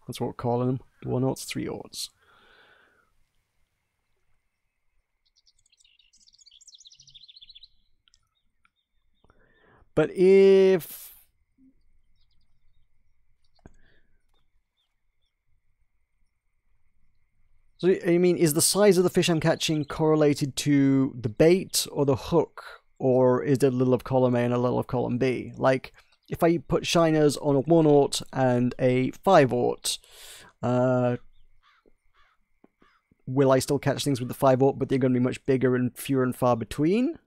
That's what we're calling them. 1 oughts, 3 oughts. But if... So, I mean, is the size of the fish I'm catching correlated to the bait or the hook? Or is it a little of column A and a little of column B? Like, if I put shiners on a 1 ought and a 5 ought, will I still catch things with the 5 ought, but they're going to be much bigger and fewer and far between?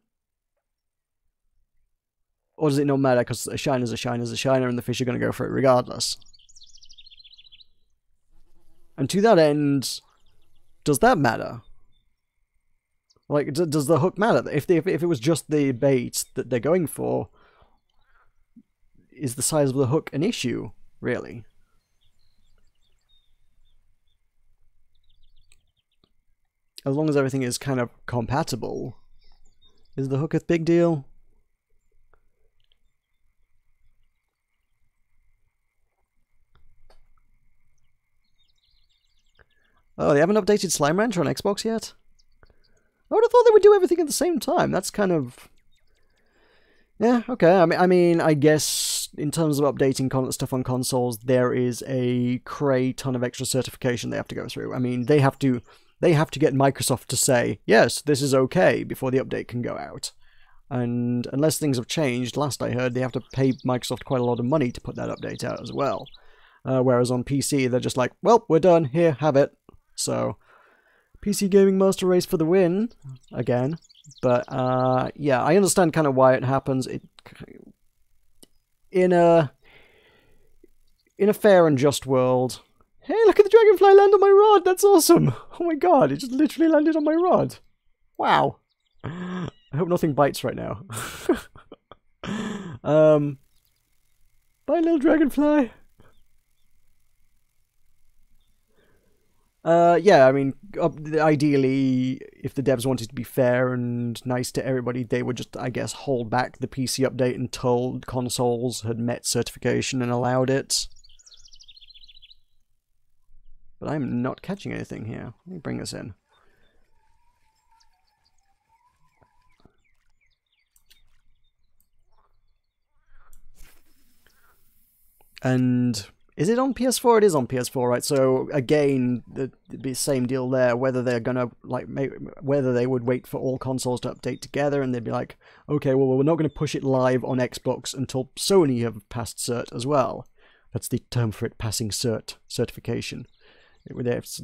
Or does it not matter because a shiner's a shiner's a shiner and the fish are going to go for it regardless? And to that end, does that matter? Like, does the hook matter? If it was just the bait that they're going for, is the size of the hook an issue, really? As long as everything is kind of compatible, is the hook a big deal? Oh, they haven't updated Slime Rancher on Xbox yet? I would have thought they would do everything at the same time. That's kind of... Yeah, okay. I mean, I guess in terms of updating stuff on consoles, there is a cray ton of extra certification they have to go through. I mean, they have to get Microsoft to say, yes, this is okay, before the update can go out. And unless things have changed, last I heard, they have to pay Microsoft quite a lot of money to put that update out as well. Whereas on PC, they're just like, well, we're done. Here, have it. So, PC Gaming Master Race for the win, again. But, yeah, I understand kind of why it happens. In a fair and just world... Hey, look at the dragonfly land on my rod! That's awesome! Oh my god, it just literally landed on my rod. Wow. I hope nothing bites right now. Bye, little dragonfly. Yeah, I mean, ideally, if the devs wanted to be fair and nice to everybody, they would just, I guess, hold back the PC update until consoles had met certification and allowed it. But I'm not catching anything here. Let me bring this in. And is it on PS4? It is on PS4, right? So again, the same deal there. Whether they're gonna whether they would wait for all consoles to update together, and they'd be like, okay, well, we're not going to push it live on Xbox until Sony have passed cert as well. That's the term for it, passing certification. Once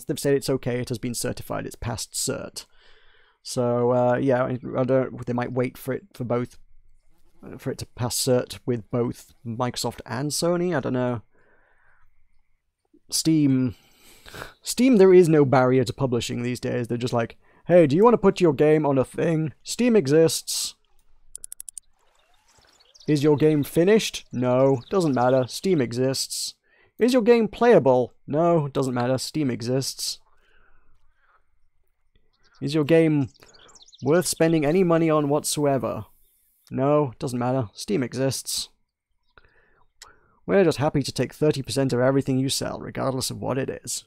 they've said it's okay, it has been certified. It's passed cert. So yeah, they might wait for it to pass cert with both Microsoft and Sony. I don't know. Steam, there is no barrier to publishing these days. They're just like, hey, do you want to put your game on a thing? Steam exists. Is your game finished? No, doesn't matter. Steam exists. Is your game playable? No, doesn't matter. Steam exists. Is your game worth spending any money on whatsoever? No, doesn't matter. Steam exists. We're just happy to take 30% of everything you sell, regardless of what it is.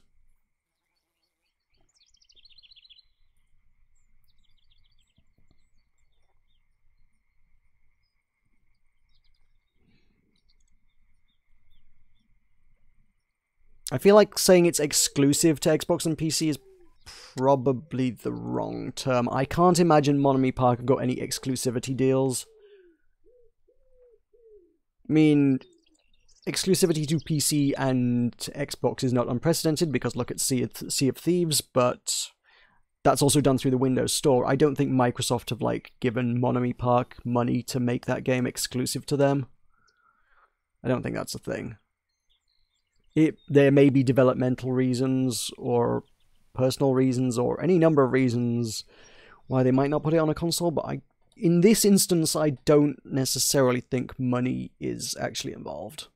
I feel like saying it's exclusive to Xbox and PC is probably the wrong term. I can't imagine Monami Park have got any exclusivity deals. I mean, exclusivity to PC and Xbox is not unprecedented, because look at Sea of Thieves, but that's also done through the Windows Store. I don't think Microsoft have, like, given Monami Park money to make that game exclusive to them. I don't think that's a thing. There may be developmental reasons, or personal reasons, or any number of reasons why they might not put it on a console, but in this instance, I don't necessarily think money is actually involved,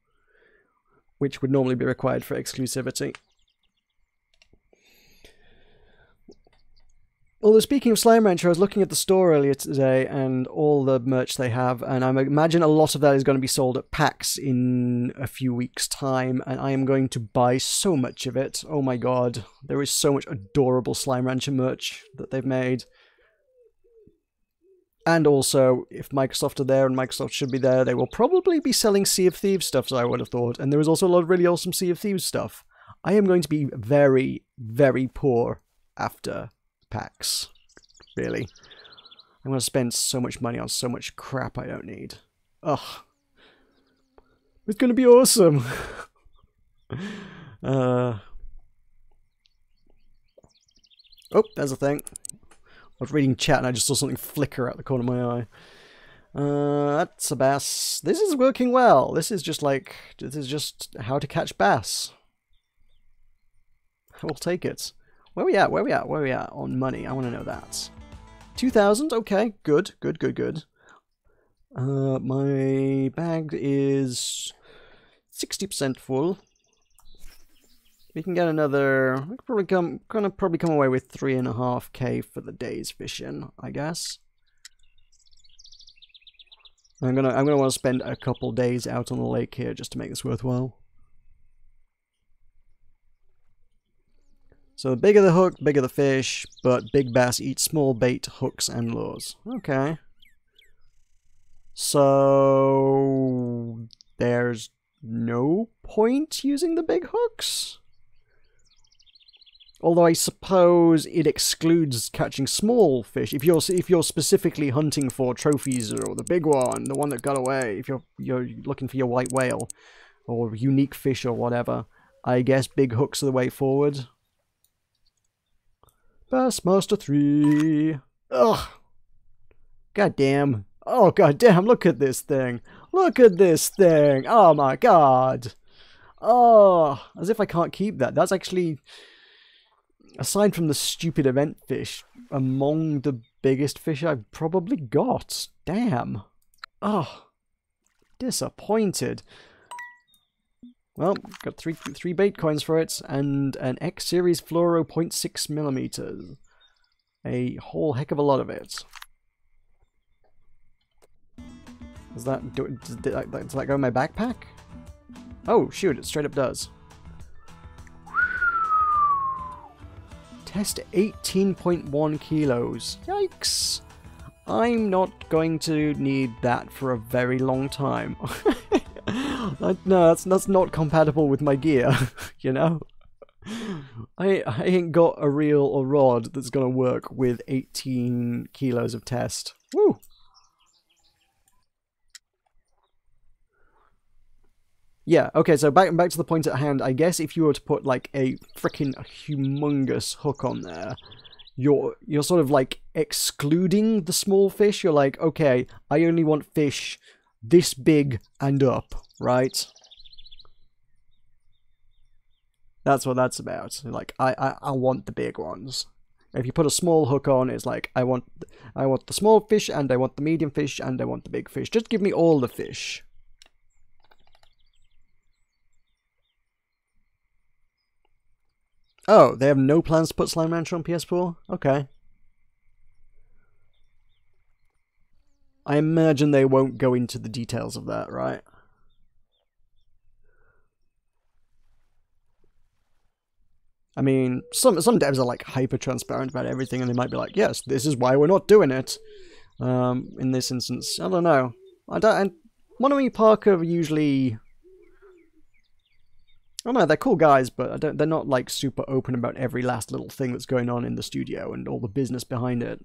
which would normally be required for exclusivity. Although, speaking of Slime Rancher, I was looking at the store earlier today and all the merch they have, and I imagine a lot of that is going to be sold at PAX in a few weeks' time, and I am going to buy so much of it. Oh my god, there is so much adorable Slime Rancher merch that they've made. And also, if Microsoft are there, and Microsoft should be there, they will probably be selling Sea of Thieves stuff, so I would have thought. And there is also a lot of really awesome Sea of Thieves stuff. I am going to be very, very poor after PAX. Really. I'm going to spend so much money on so much crap I don't need. Ugh. It's going to be awesome. Oh, there's a thing. I was reading chat and I just saw something flicker out the corner of my eye. That's a bass. This is working well. This is just how to catch bass. I will take it. Where we at? Where we at on money? I want to know that. 2,000? Okay, good. My bag is 60% full. We can get another. We could probably come away with 3.5k for the day's fishing, I guess. I'm gonna want to spend a couple days out on the lake here just to make this worthwhile. So the bigger the hook, bigger the fish, but big bass eat small bait, hooks, and lures. Okay. So there's no point using the big hooks? Although I suppose it excludes catching small fish. If you're specifically hunting for trophies or the big one, the one that got away, if you're looking for your white whale, or unique fish or whatever. I guess big hooks are the way forward. Bassmaster 3. Ugh. Goddamn. Oh, goddamn, look at this thing. Look at this thing. Oh, my God. Oh, as if I can't keep that. That's actually, aside from the stupid event fish, among the biggest fish I've probably got. Damn. Oh, disappointed. Well, got three bait coins for it, and an X Series Fluoro 0.6 millimeters. A whole heck of a lot of it. Does that go in my backpack? Oh, shoot, it straight up does. Test 18.1 kilos. Yikes! I'm not going to need that for a very long time. No, that's not compatible with my gear, you know? I ain't got a reel or rod that's gonna work with 18 kilos of test. Woo! Yeah, okay, so back to the point at hand. I guess if you were to put like a freaking humongous hook on there, you're sort of like excluding the small fish. You're like, okay, I only want fish this big and up, right? That's what that's about. Like, I want the big ones. If you put a small hook on, it's like, I want the small fish, and I want the medium fish, and I want the big fish. Just give me all the fish. Oh, they have no plans to put Slime Rancher on PS4? Okay. I imagine they won't go into the details of that, right? I mean, some devs are like hyper transparent about everything, and they might be like, "Yes, this is why we're not doing it." In this instance, I don't know. Monomi Parker usually, I don't know, they're cool guys, but they're not like super open about every last little thing that's going on in the studio and all the business behind it.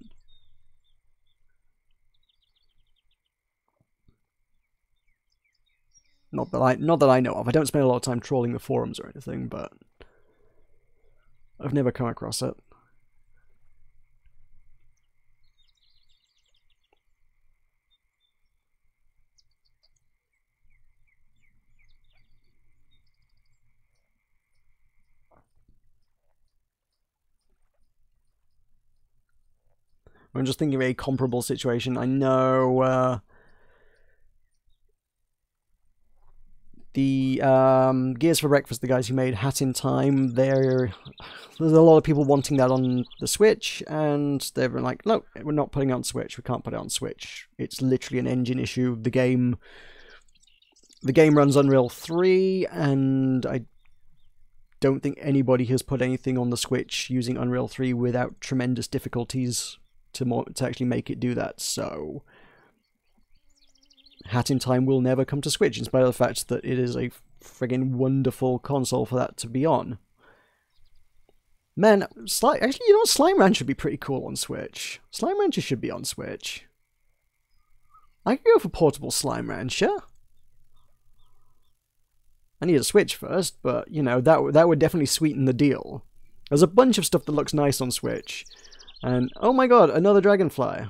Not that I know of. I don't spend a lot of time trawling the forums or anything, but I've never come across it. I'm just thinking of a comparable situation. I know the Gears for Breakfast, the guys who made Hat in Time, there's a lot of people wanting that on the Switch, and they've been like, no, we're not putting it on Switch. We can't put it on Switch. It's literally an engine issue. The game runs Unreal 3, and I don't think anybody has put anything on the Switch using Unreal 3 without tremendous difficulties to actually make it do that. So Hat in Time will never come to Switch, in spite of the fact that it is a friggin' wonderful console for that to be on. Man, actually, you know what? Slime Rancher should be pretty cool on Switch. Slime Rancher should be on Switch. I could go for portable Slime Rancher. I need a Switch first, but, you know, that would definitely sweeten the deal. There's a bunch of stuff that looks nice on Switch. And, oh my god, another dragonfly.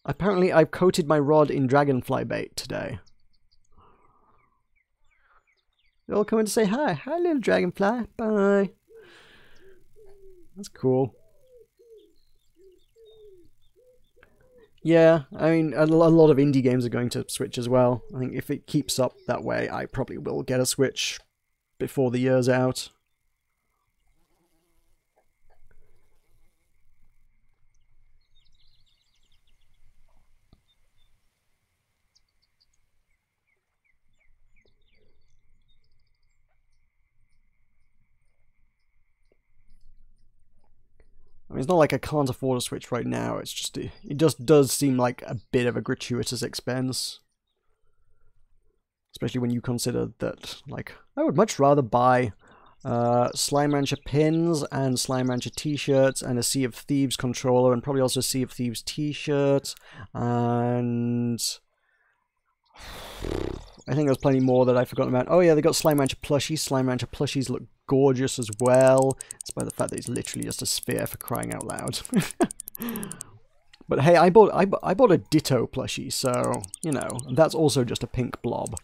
Apparently, I've coated my rod in dragonfly bait today. They're all coming to say hi. Hi, little dragonfly. Bye. That's cool. Yeah, I mean, a lot of indie games are going to Switch as well. I think if it keeps up that way, I probably will get a Switch before the year's out. I mean, it's not like I can't afford a Switch right now, it's just, it just does seem like a bit of a gratuitous expense. Especially when you consider that, like, I would much rather buy Slime Rancher pins and Slime Rancher t-shirts and a Sea of Thieves controller, and probably also a Sea of Thieves t-shirt, and I think there's plenty more that I've forgotten about. Oh yeah, they got Slime Rancher plushies. Slime Rancher plushies look gorgeous as well. Despite the fact that it's literally just a sphere, for crying out loud. But hey, I bought a Ditto plushie, so you know that's also just a pink blob.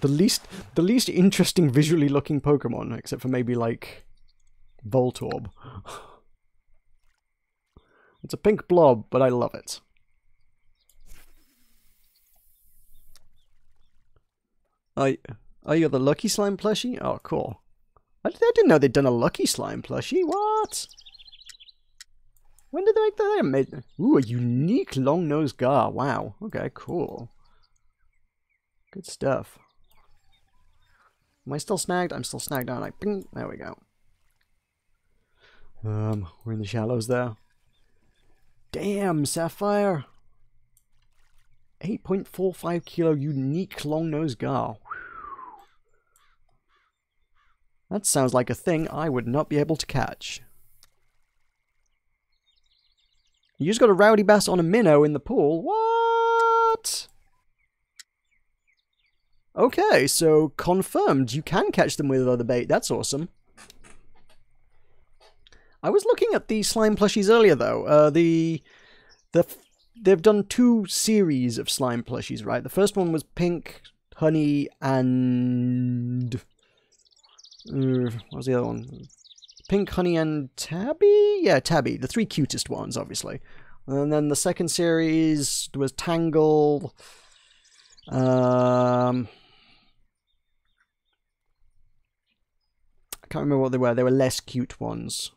The least interesting visually looking Pokemon, except for maybe like Voltorb. It's a pink blob, but I love it. Oh, you're the Lucky Slime plushie? Oh, cool. I didn't know they'd done a Lucky Slime plushie. What? When did they make that? They made... Ooh, a unique long-nosed Gar. Wow. Okay, cool. Good stuff. Am I still snagged? I'm still snagged, aren't I? Bing. There we go. We're in the shallows there. Damn, Sapphire! 8.45 kilo unique long-nosed Gar. That sounds like a thing I would not be able to catch. You just got a Rowdy Bass on a minnow in the pool? What? Okay, so confirmed. You can catch them with other bait. That's awesome. I was looking at the slime plushies earlier, though. They've done 2 series of slime plushies, right? The first one was pink, honey, and... what was the other one? Pink, honey, and tabby? Yeah, tabby. The 3 cutest ones, obviously. And then the second series was tangle. I can't remember what they were. They were less cute ones.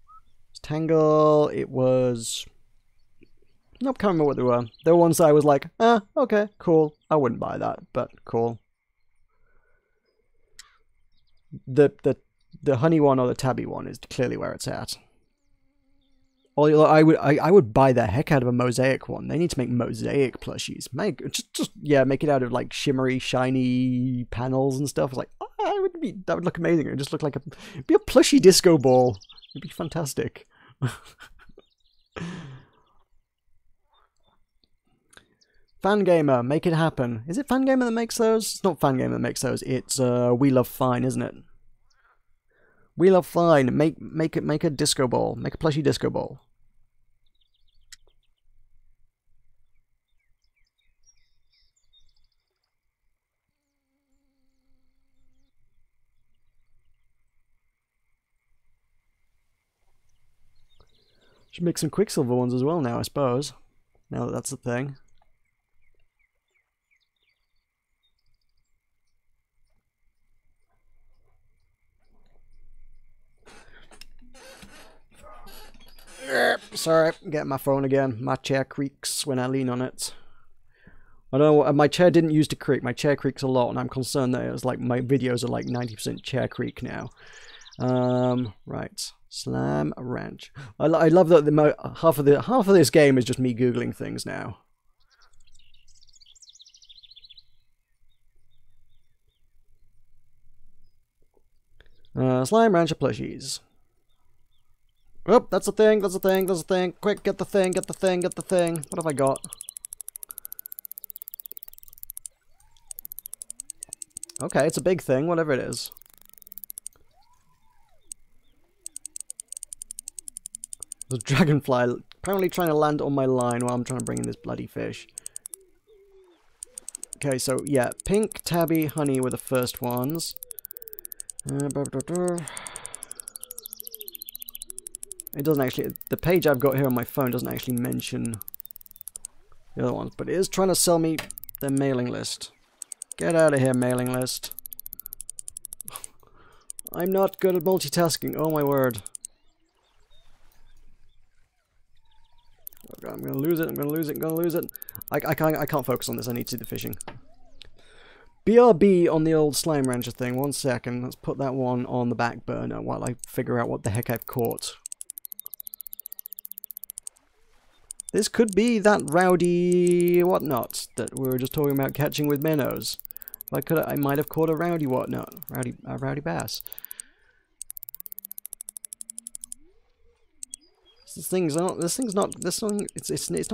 It was tangle. It was... Nope, can't remember what they were. They were ones that I was like, okay, cool. I wouldn't buy that, but cool. The honey one or the tabby one is clearly where it's at. Or I would buy the heck out of a mosaic one. They need to make mosaic plushies. Make it out of like shimmery, shiny panels and stuff. It's like that would look amazing. It would just look like it'd be a plushy disco ball. It'd be fantastic. Fangamer, make it happen. Is it Fangamer that makes those? It's not Fangamer that makes those. It's We Love Fine, isn't it? We Love Fine. Make a disco ball. Make a plushy disco ball. Should make some Quicksilver ones as well now, I suppose. Now that that's the thing. Sorry, getting my phone again. My chair creaks when I lean on it. I don't know, my chair didn't used to creak. My chair creaks a lot, and I'm concerned that it's like my videos are like 90% chair creak now. Right. Slime Ranch. I love that half of this game is just me googling things now. Slime Rancher plushies. Oh, that's a thing, that's a thing, that's a thing. Quick, get the thing, get the thing, get the thing. What have I got? Okay, it's a big thing, whatever it is. The dragonfly apparently trying to land on my line while I'm trying to bring in this bloody fish. Okay, so yeah, pink, tabby, honey were the first ones. It doesn't actually, the page I've got here on my phone doesn't actually mention the other ones, but it is trying to sell me their mailing list. Get out of here, mailing list. I'm not good at multitasking, oh my word. Oh God, I'm gonna lose it, I'm gonna lose it, I'm gonna lose it. I can't focus on this, I need to do the fishing. BRB on the old Slime Rancher thing, 1 second, let's put that one on the back burner while I figure out what the heck I've caught. This could be that rowdy whatnot that we were just talking about catching with minnows. I might have caught a rowdy whatnot, a rowdy bass. It's not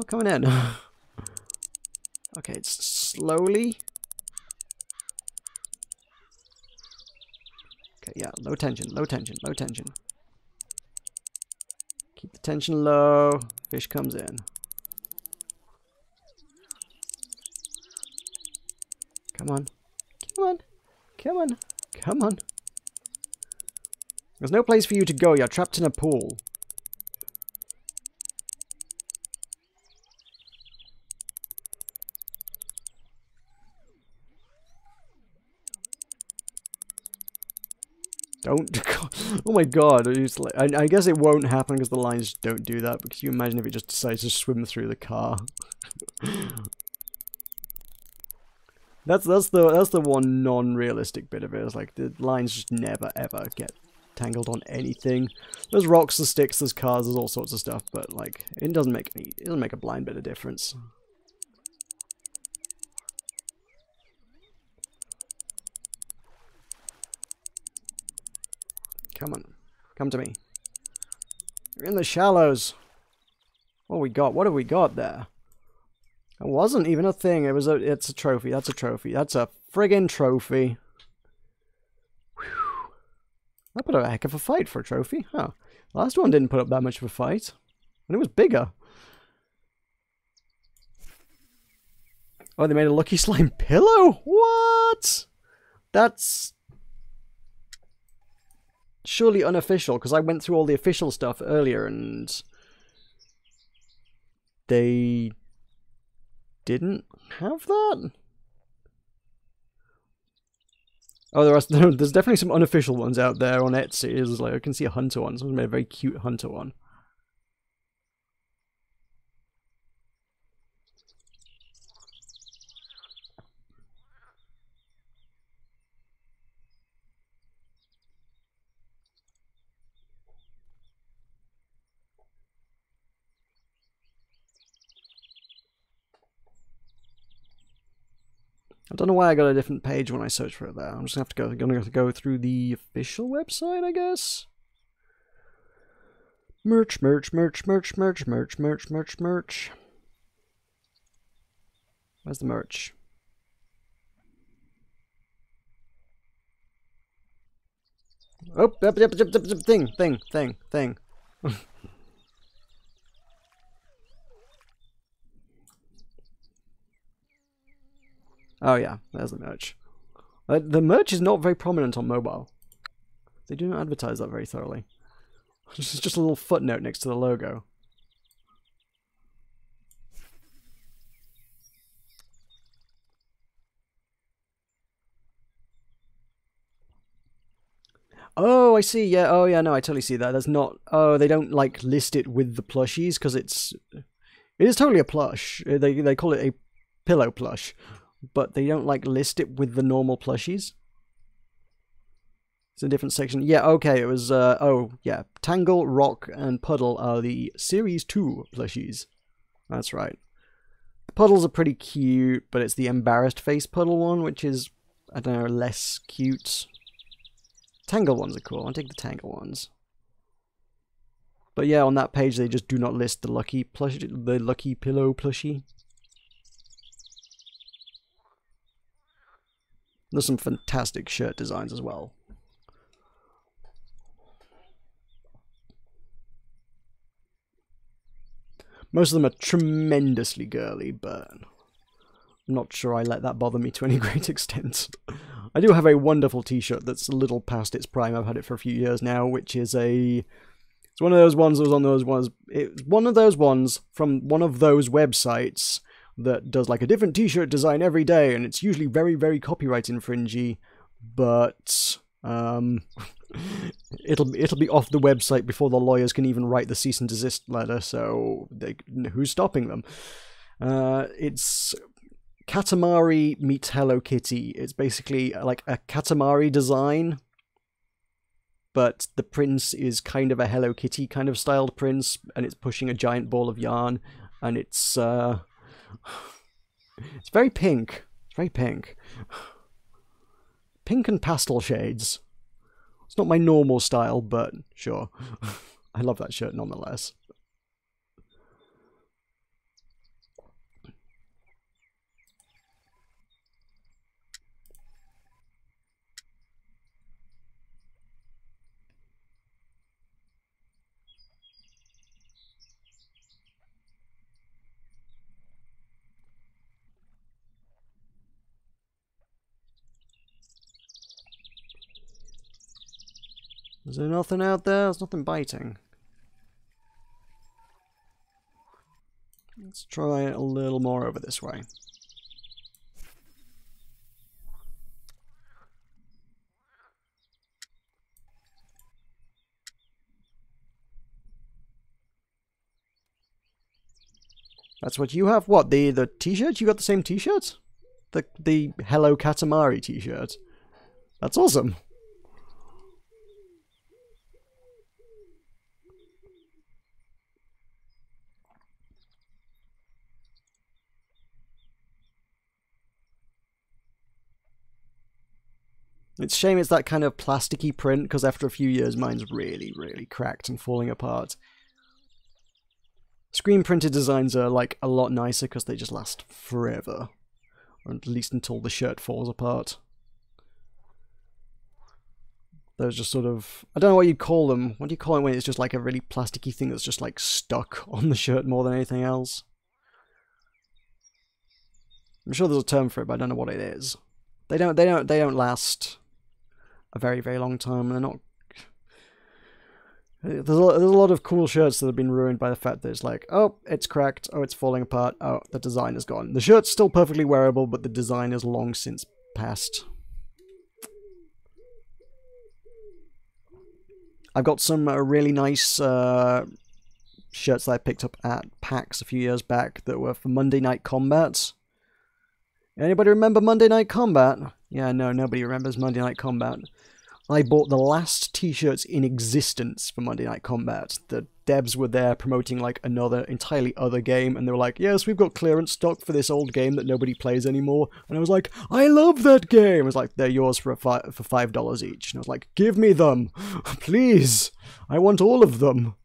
coming in. Okay, it's slowly. Okay, yeah, low tension, low tension, low tension. Keep the tension low. Fish comes in. Come on. Come on. Come on. Come on. There's no place for you to go. You're trapped in a pool. Don't. Oh my god. I guess it won't happen because the lines don't do that. But can you imagine if it just decides to swim through the car? That's the one non-realistic bit of it. It's like the lines just never ever get tangled on anything. There's rocks, there's sticks, there's cars, there's all sorts of stuff, but like it doesn't make a blind bit of difference. Come on. Come to me. You're in the shallows. What have we got there? It wasn't even a thing. It's a trophy. That's a trophy. That's a friggin' trophy. Whew. That put up a heck of a fight for a trophy. Huh. The last one didn't put up that much of a fight. And it was bigger. Oh, they made a Lucky Slime pillow? What? That's surely unofficial, because I went through all the official stuff earlier and they didn't have that? Oh, there's definitely some unofficial ones out there on Etsy. It's like I can see a hunter one. Someone made a very cute hunter one. I don't know why I got a different page when I search for it there. I'm just gonna have to go through the official website, I guess. Merch, merch, merch, merch, merch, merch, merch, merch, merch. Where's the merch? Oh, yep, thing. Oh yeah, there's the merch. The merch is not very prominent on mobile. They do not advertise that very thoroughly. It's just a little footnote next to the logo. Oh, I see. Yeah. Oh, yeah. No, I totally see that. There's not. Oh, they don't like list it with the plushies because it is totally a plush. They call it a pillow plush, but they don't like list it with the normal plushies. It's a different section. Yeah. Okay. It was. Oh, yeah. Tangle, Rock, and Puddle are the Series 2 plushies. That's right. The puddles are pretty cute, but it's the embarrassed face puddle one, which is, I don't know, less cute. Tangle ones are cool. I'll take the Tangle ones. But yeah, on that page they just do not list the lucky pillow plushie. There's some fantastic shirt designs as well. Most of them are tremendously girly, but I'm not sure I let that bother me to any great extent. I do have a wonderful t-shirt that's a little past its prime. I've had it for a few years now, which is it's one of those ones that was on those ones. It's one of those ones from one of those websites that does like a different t-shirt design every day, and it's usually very, very copyright infringy, but it'll be off the website before the lawyers can even write the cease and desist letter, so who's stopping them? It's Katamari meets Hello Kitty. It's basically like a Katamari design, but the prince is kind of a Hello Kitty kind of styled prince, and it's pushing a giant ball of yarn, and it's very pink. It's very pink. Pink and pastel shades. It's not my normal style, but sure. I love that shirt nonetheless. Is there nothing out there? There's nothing biting. Let's try a little more over this way. That's what you have? What, the t-shirt? You got the same t-shirt? The Hello Katamari t-shirt. That's awesome. It's a shame it's that kind of plasticky print, because after a few years mine's really, really cracked and falling apart. Screen printed designs are like a lot nicer because they just last forever. Or at least until the shirt falls apart. Those just sort of... I don't know what you'd call them. What do you call it when it's just like a really plasticky thing that's just like stuck on the shirt more than anything else? I'm sure there's a term for it, but I don't know what it is. They don't last a very, very long time. They're not... There's a lot of cool shirts that have been ruined by the fact that it's like, oh, it's cracked, oh, it's falling apart, oh, the design is gone. The shirt's still perfectly wearable, but the design is long since passed. I've got some really nice shirts that I picked up at PAX a few years back that were for Monday Night Combat. Anybody remember Monday Night Combat? Yeah, no, nobody remembers Monday Night Combat. I bought the last t-shirts in existence for Monday Night Combat. The devs were there promoting like another entirely other game, and they were like, yes, we've got clearance stock for this old game that nobody plays anymore. And I was like, I love that game! It was like, they're yours for $5 each. And I was like, give me them! Please! I want all of them!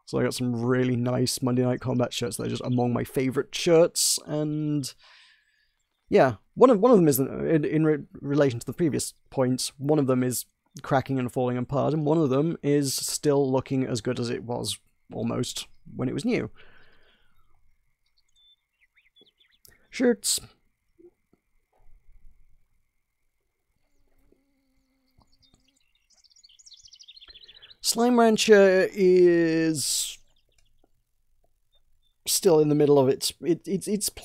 So I got some really nice Monday Night Combat shirts that are just among my favourite shirts, and... yeah, one of them is, in relation to the previous points, one of them is cracking and falling apart, and one of them is still looking as good as it was, almost, when it was new. Shirts. Slime Rancher is... still in the middle of its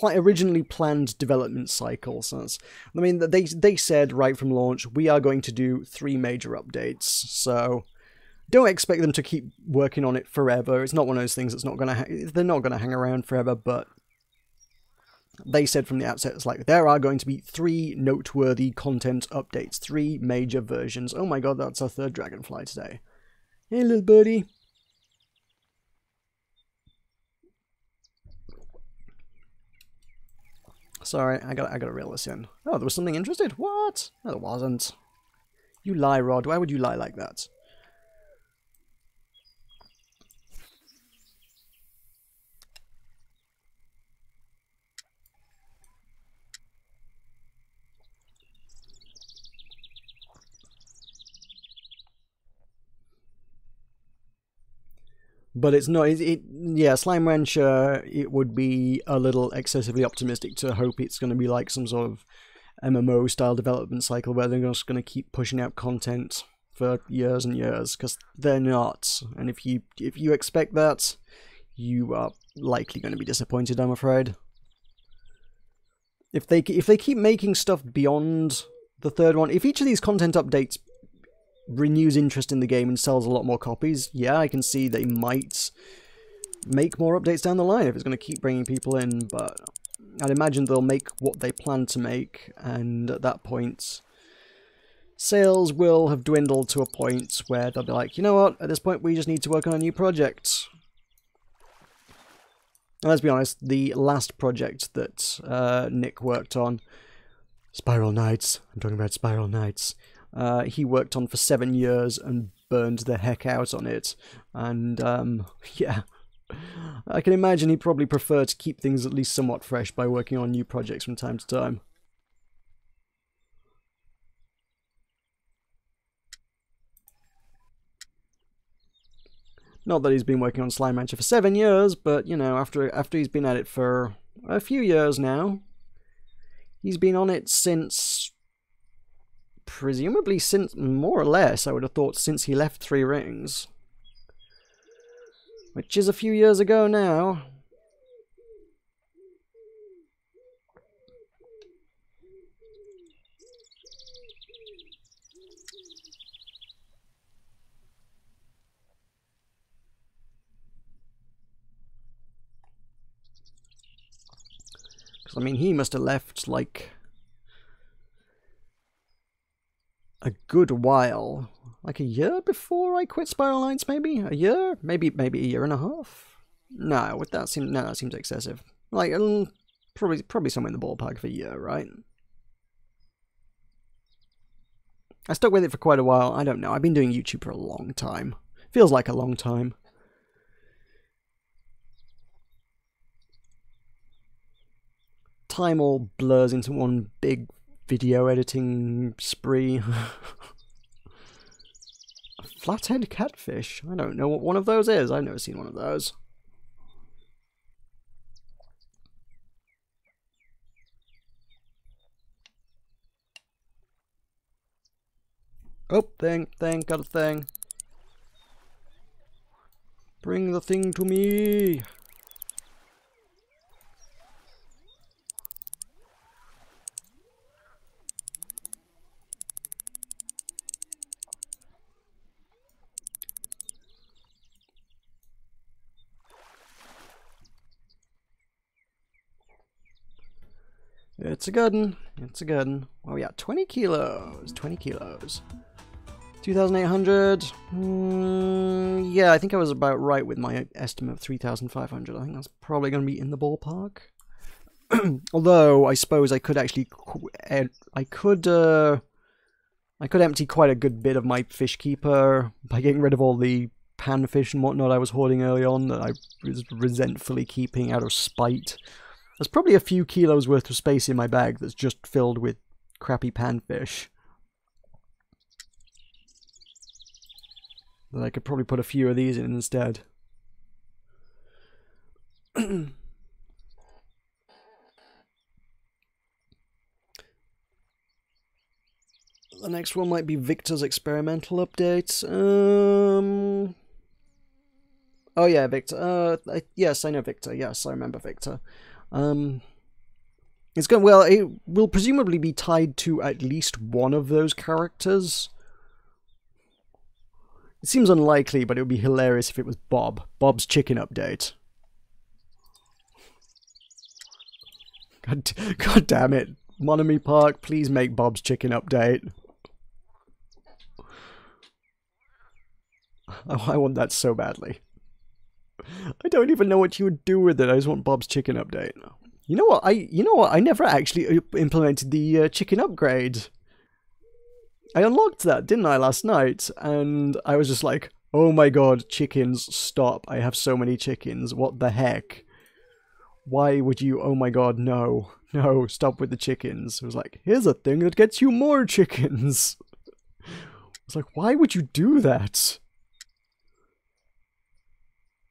originally planned development cycle. So that's, I mean, they said right from launch, we are going to do 3 major updates. So don't expect them to keep working on it forever. It's not one of those things that's not gonna they're not gonna hang around forever. But they said from the outset, it's like there are going to be 3 noteworthy content updates, 3 major versions. Oh my god, that's our 3rd dragonfly today. Hey, little birdie. Sorry, I gotta reel this in. Oh, there was something interested? What? No, there wasn't. You lie, Rod. Why would you lie like that? But it's not, yeah, Slime Rancher, it would be a little excessively optimistic to hope it's going to be like some sort of MMO-style development cycle where they're just going to keep pushing out content for years and years, because they're not. And if you expect that, you are likely going to be disappointed, I'm afraid. If they keep making stuff beyond the 3rd one, if each of these content updates renews interest in the game and sells a lot more copies, yeah, I can see they might make more updates down the line if it's going to keep bringing people in, but I'd imagine they'll make what they plan to make, and at that point sales will have dwindled to a point where they'll be like, you know what, at this point we just need to work on a new project. And let's be honest, the last project that Nick worked on, Spiral Knights, I'm talking about Spiral Knights, he worked on for 7 years and burned the heck out on it. And, yeah, I can imagine he'd probably prefer to keep things at least somewhat fresh by working on new projects from time to time. Not that he's been working on Slime Rancher for 7 years, but, you know, after he's been at it for a few years now, he's been on it since... presumably since, more or less, I would have thought since he left Three Rings. Which is a few years ago now. Because, I mean, he must have left, like, a good while. Like a year before I quit Spiral Knights, maybe? A year? Maybe a year and a half? No, that seems excessive. Like, probably somewhere in the ballpark of a year, right? I stuck with it for quite a while. I don't know. I've been doing YouTube for a long time. Feels like a long time. Time all blurs into one big video editing spree. A flathead catfish? I don't know what one of those is. I've never seen one of those. Oh, thing, got a thing. Bring the thing to me. It's a good one. It's a good one. Oh yeah, 20 kilos. 20 kilos. 2,800. Yeah, I think I was about right with my estimate of 3,500. I think that's probably going to be in the ballpark. Although, I suppose I could actually... I could empty quite a good bit of my fish keeper by getting rid of all the panfish and whatnot I was hoarding early on that I was resentfully keeping out of spite. There's probably a few kilos worth of space in my bag that's just filled with crappy panfish. That I could probably put a few of these in instead. The next one might be Victor's experimental update. Oh yeah, Victor. Yes, I know Victor. Yes, I remember Victor. It's going well. It will presumably be tied to at least one of those characters. It seems unlikely, but it would be hilarious if it was Bob. Bob's chicken update. God damn it. Monomy Park, please make Bob's chicken update. Oh, I want that so badly. I don't even know what you would do with it. I just want Bob's chicken update. You know what? I never actually implemented the chicken upgrade. I unlocked that, didn't I, last night? And I was just like, oh my god, chickens, stop. I have so many chickens. What the heck? Why would you... Oh my god, no. No, stop with the chickens. It was like, here's a thing that gets you more chickens. I was like, why would you do that?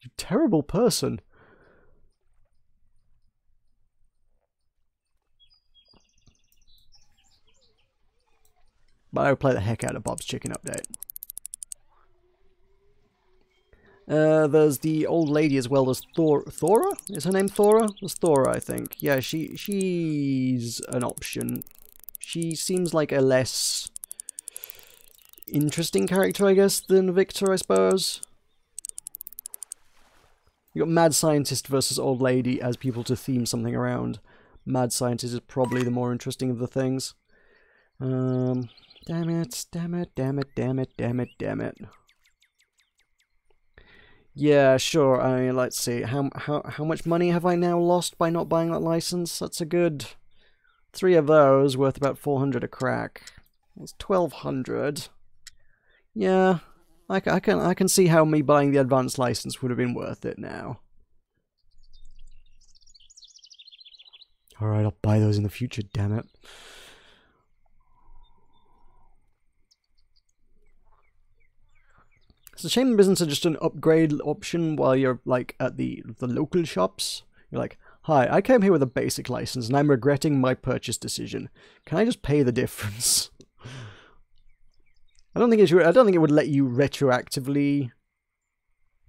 You terrible person. But I would play the heck out of Bob's chicken update. There's the old lady as well as Thora? Is her name Thora? There's Thora, I think. Yeah, she's an option. She seems like a less interesting character, I guess, than Victor, I suppose. You got Mad Scientist versus Old Lady as people to theme something around. Mad Scientist is probably the more interesting of the things. Damn it, damn it, damn it, damn it, damn it, damn it. Yeah, sure. I mean, let's see. How much money have I now lost by not buying that license? That's a good 3 of those worth about 400 a crack. It's 1,200. Yeah, I can see how me buying the advanced license would have been worth it now. Alright, I'll buy those in the future, damn it. It's a shame the business are just an upgrade option while you're, like, at the local shops. You're like, hi, I came here with a basic license and I'm regretting my purchase decision. Can I just pay the difference? I don't think it should. I don't think it would let you retroactively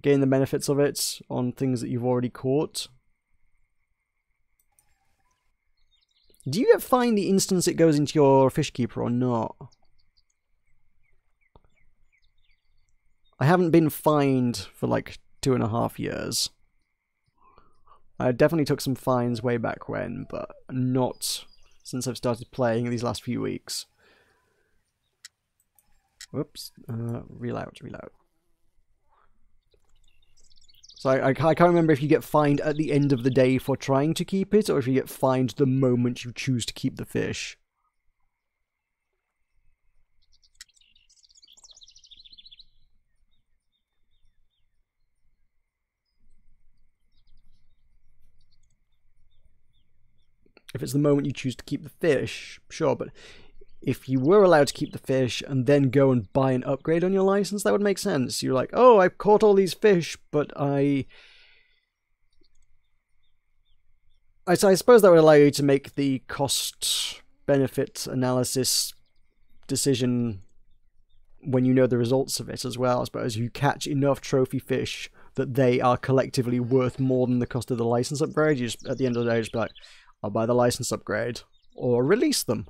gain the benefits of it on things that you've already caught. Do you get fined the instance it goes into your fish keeper or not? I haven't been fined for like 2.5 years. I definitely took some fines way back when, but not since I've started playing these last few weeks. Whoops. Reload. So I can't remember if you get fined at the end of the day for trying to keep it, or if you get fined the moment you choose to keep the fish. If it's the moment you choose to keep the fish, sure, but if you were allowed to keep the fish and then go and buy an upgrade on your license, that would make sense. You're like, oh, I've caught all these fish, but I suppose that would allow you to make the cost-benefit analysis decision when you know the results of it as well. I suppose you catch enough trophy fish that they are collectively worth more than the cost of the license upgrade. You just, at the end of the day, just be like, I'll buy the license upgrade, or release them.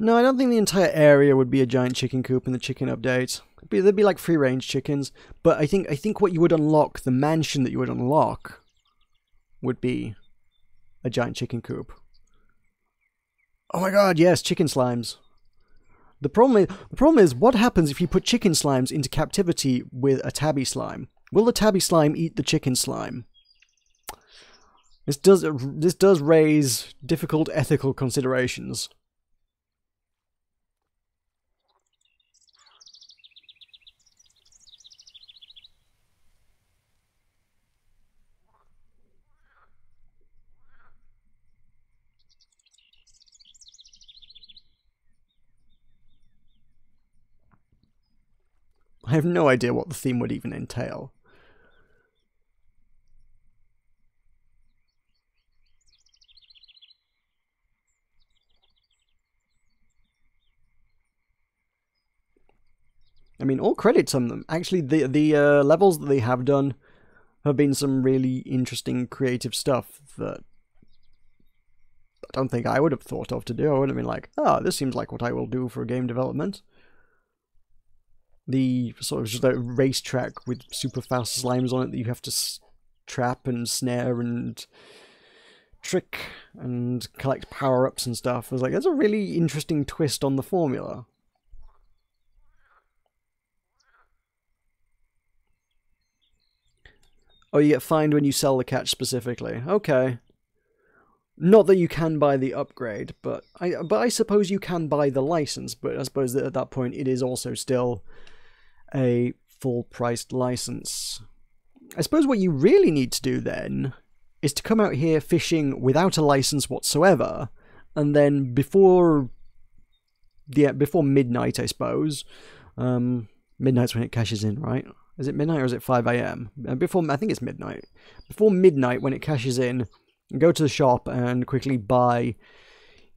No, I don't think the entire area would be a giant chicken coop in the chicken update. There'd be like free-range chickens, but I think what you would unlock, the mansion that you would unlock, would be a giant chicken coop. Oh my god, yes, chicken slimes. The problem is, what happens if you put chicken slimes into captivity with a tabby slime? Will the tabby slime eat the chicken slime? This does raise difficult ethical considerations. I have no idea what the theme would even entail. I mean, all credits on them. Actually, the levels that they have done have been some really interesting, creative stuff that I don't think I would have thought of to do. I would have been like, oh, this seems like what I will do for game development. The sort of just a racetrack with super fast slimes on it that you have to trap and snare and trick and collect power-ups and stuff. I was like, that's a really interesting twist on the formula. Oh, you get fined when you sell the catch specifically. Okay. Not that you can buy the upgrade, but I suppose you can buy the license, but I suppose that at that point it is also still a full-priced license. I suppose what you really need to do then is to come out here fishing without a license whatsoever, and then before midnight, I suppose. Midnight's when it cashes in, right? Is it midnight or is it 5 AM? I think it's midnight. Before midnight, when it cashes in, go to the shop and quickly buy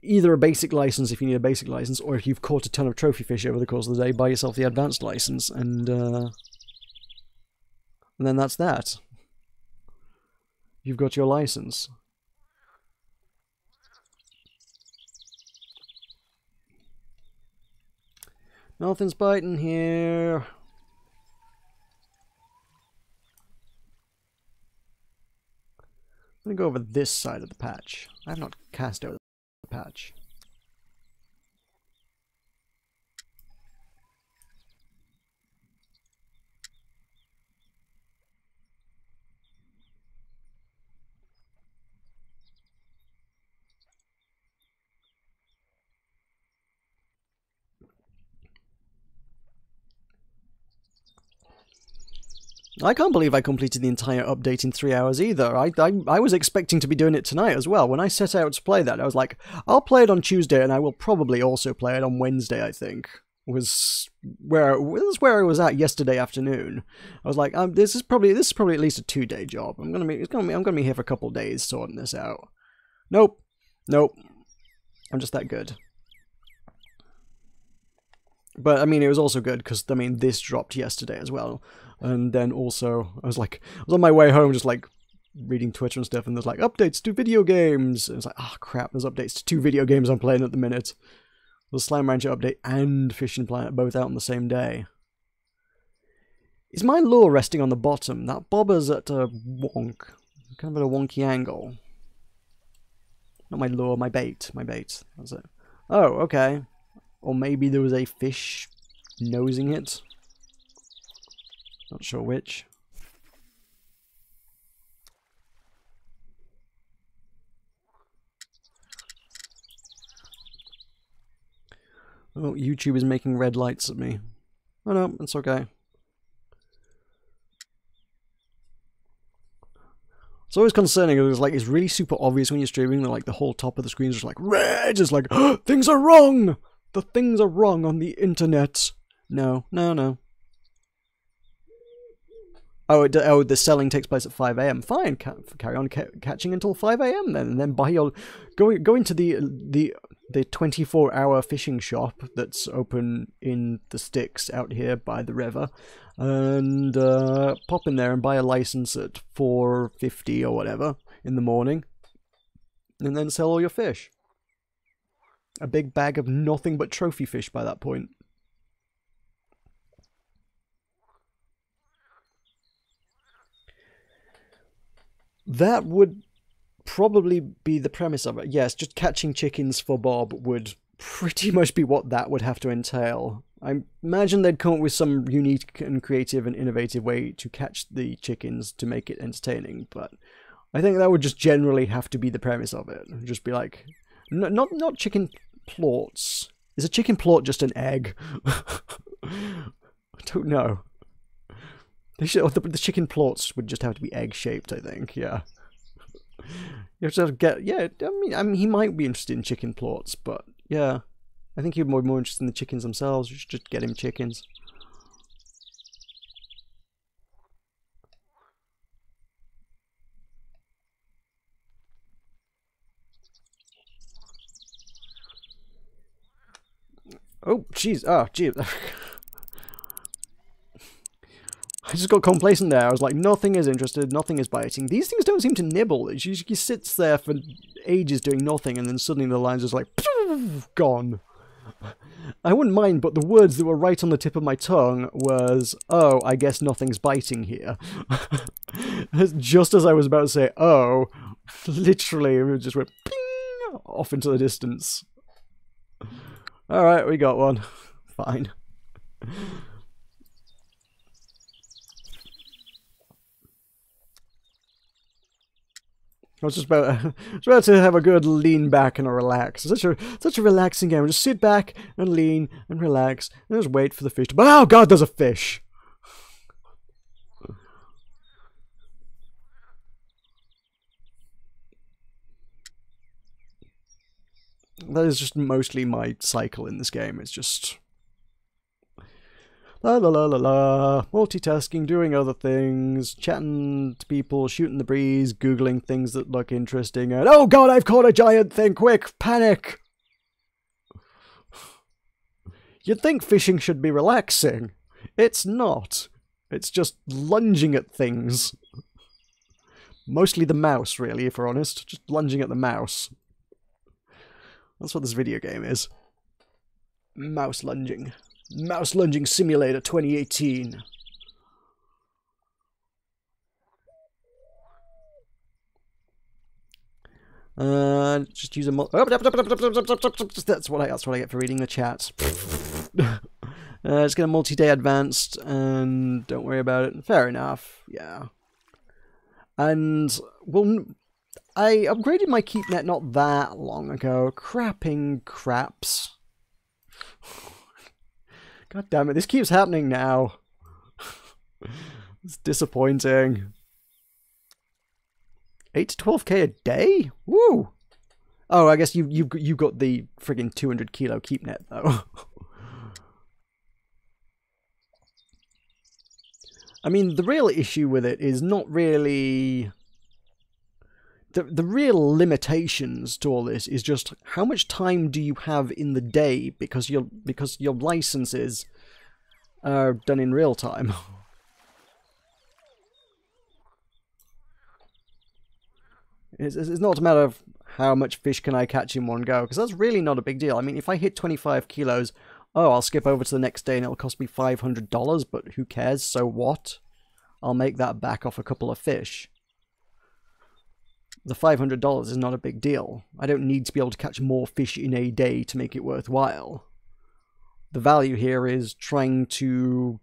either a basic license if you need a basic license, or if you've caught a ton of trophy fish over the course of the day, buy yourself the advanced license, and then that's that. You've got your license. Nothing's biting here. I'm going to go over this side of the patch. I have not cast over the patch. I can't believe I completed the entire update in 3 hours either. I was expecting to be doing it tonight as well. When I set out to play that, I was like, I'll play it on Tuesday, and I will probably also play it on Wednesday, I think. Was where I was at yesterday afternoon. I was like, this is probably at least a 2-day job. I'm gonna be here for a couple of days sorting this out. Nope. I'm just that good. But I mean, it was also good because I mean, this dropped yesterday as well, and then also I was on my way home just like reading Twitter and stuff, and there's like updates to video games. And it's like, oh crap, there's updates to 2 video games I'm playing at the minute. The Slime Rancher update and Fishing Planet both out on the same day. Is my lure resting on the bottom? That bobber's at a wonk. Kind of at a wonky angle. Not my lure, my bait. That's it. Oh, okay. Or maybe there was a fish nosing it. Not sure which. Oh, YouTube is making red lights at me. Oh no, it's okay. It's always concerning. It's really super obvious when you're streaming that like the whole top of the screen is just like red. Just like, oh, things are wrong. The things are wrong on the internet. No. Oh, the selling takes place at 5 AM. Fine, carry on catching until 5 AM then, and then buy your go into the 24-hour fishing shop that's open in the sticks out here by the river, and pop in there and buy a license at $4.50 or whatever in the morning, and then sell all your fish. A big bag of nothing but trophy fish by that point. That would probably be the premise of it. Yes, just catching chickens for Bob would pretty much be what that would have to entail. I imagine they'd come up with some unique and creative and innovative way to catch the chickens to make it entertaining, but I think that would just generally have to be the premise of it. Just be like, not chicken plorts. Is a chicken plort just an egg? I don't know. The chicken plorts would just have to be egg-shaped, I think, yeah. You have to get, yeah, I mean, he might be interested in chicken plorts, but, yeah. I think he'd be more interested in the chickens themselves. You should just get him chickens. Oh, jeez, jeez. I just got complacent there. I was like, nothing is interested, nothing is biting. These things don't seem to nibble. It usually sits there for ages doing nothing, and then suddenly the line's just like, gone. I wouldn't mind, but the words that were right on the tip of my tongue was, oh, I guess nothing's biting here. Just as I was about to say, oh, literally, it just went ping, off into the distance. Alright, we got one. Fine. I was just about to have a good lean back and a relax. Such a relaxing game. Just sit back and lean and relax and just wait for the fish to... Oh god, there's a fish! That is just mostly my cycle in this game. It's just... La la la la la, multitasking, doing other things, chatting to people, shooting the breeze, googling things that look interesting, and oh god, I've caught a giant thing, quick, panic! You'd think fishing should be relaxing. It's not. It's just lunging at things. Mostly the mouse, really, if we're honest. Just lunging at the mouse. That's what this video game is. Mouse lunging. Mouse Lunging Simulator 2018. Just use a that's what I get for reading the chat. It's gonna multi-day advanced, and don't worry about it. Fair enough, yeah. And well, I upgraded my keep net not that long ago. Crapping craps. God damn it, this keeps happening now. It's disappointing. 8 to 12k a day? Woo! Oh, I guess you got the friggin' 200 kilo keep net though. I mean, the real issue with it is not really... The real limitations to all this is just how much time do you have in the day because your licenses are done in real time. It's not a matter of how much fish can I catch in one go, because that's really not a big deal. I mean, if I hit 25 kilos, oh, I'll skip over to the next day and it'll cost me $500, but who cares? So what? I'll make that back off a couple of fish. The $500 is not a big deal. I don't need to be able to catch more fish in a day to make it worthwhile. The value here is trying to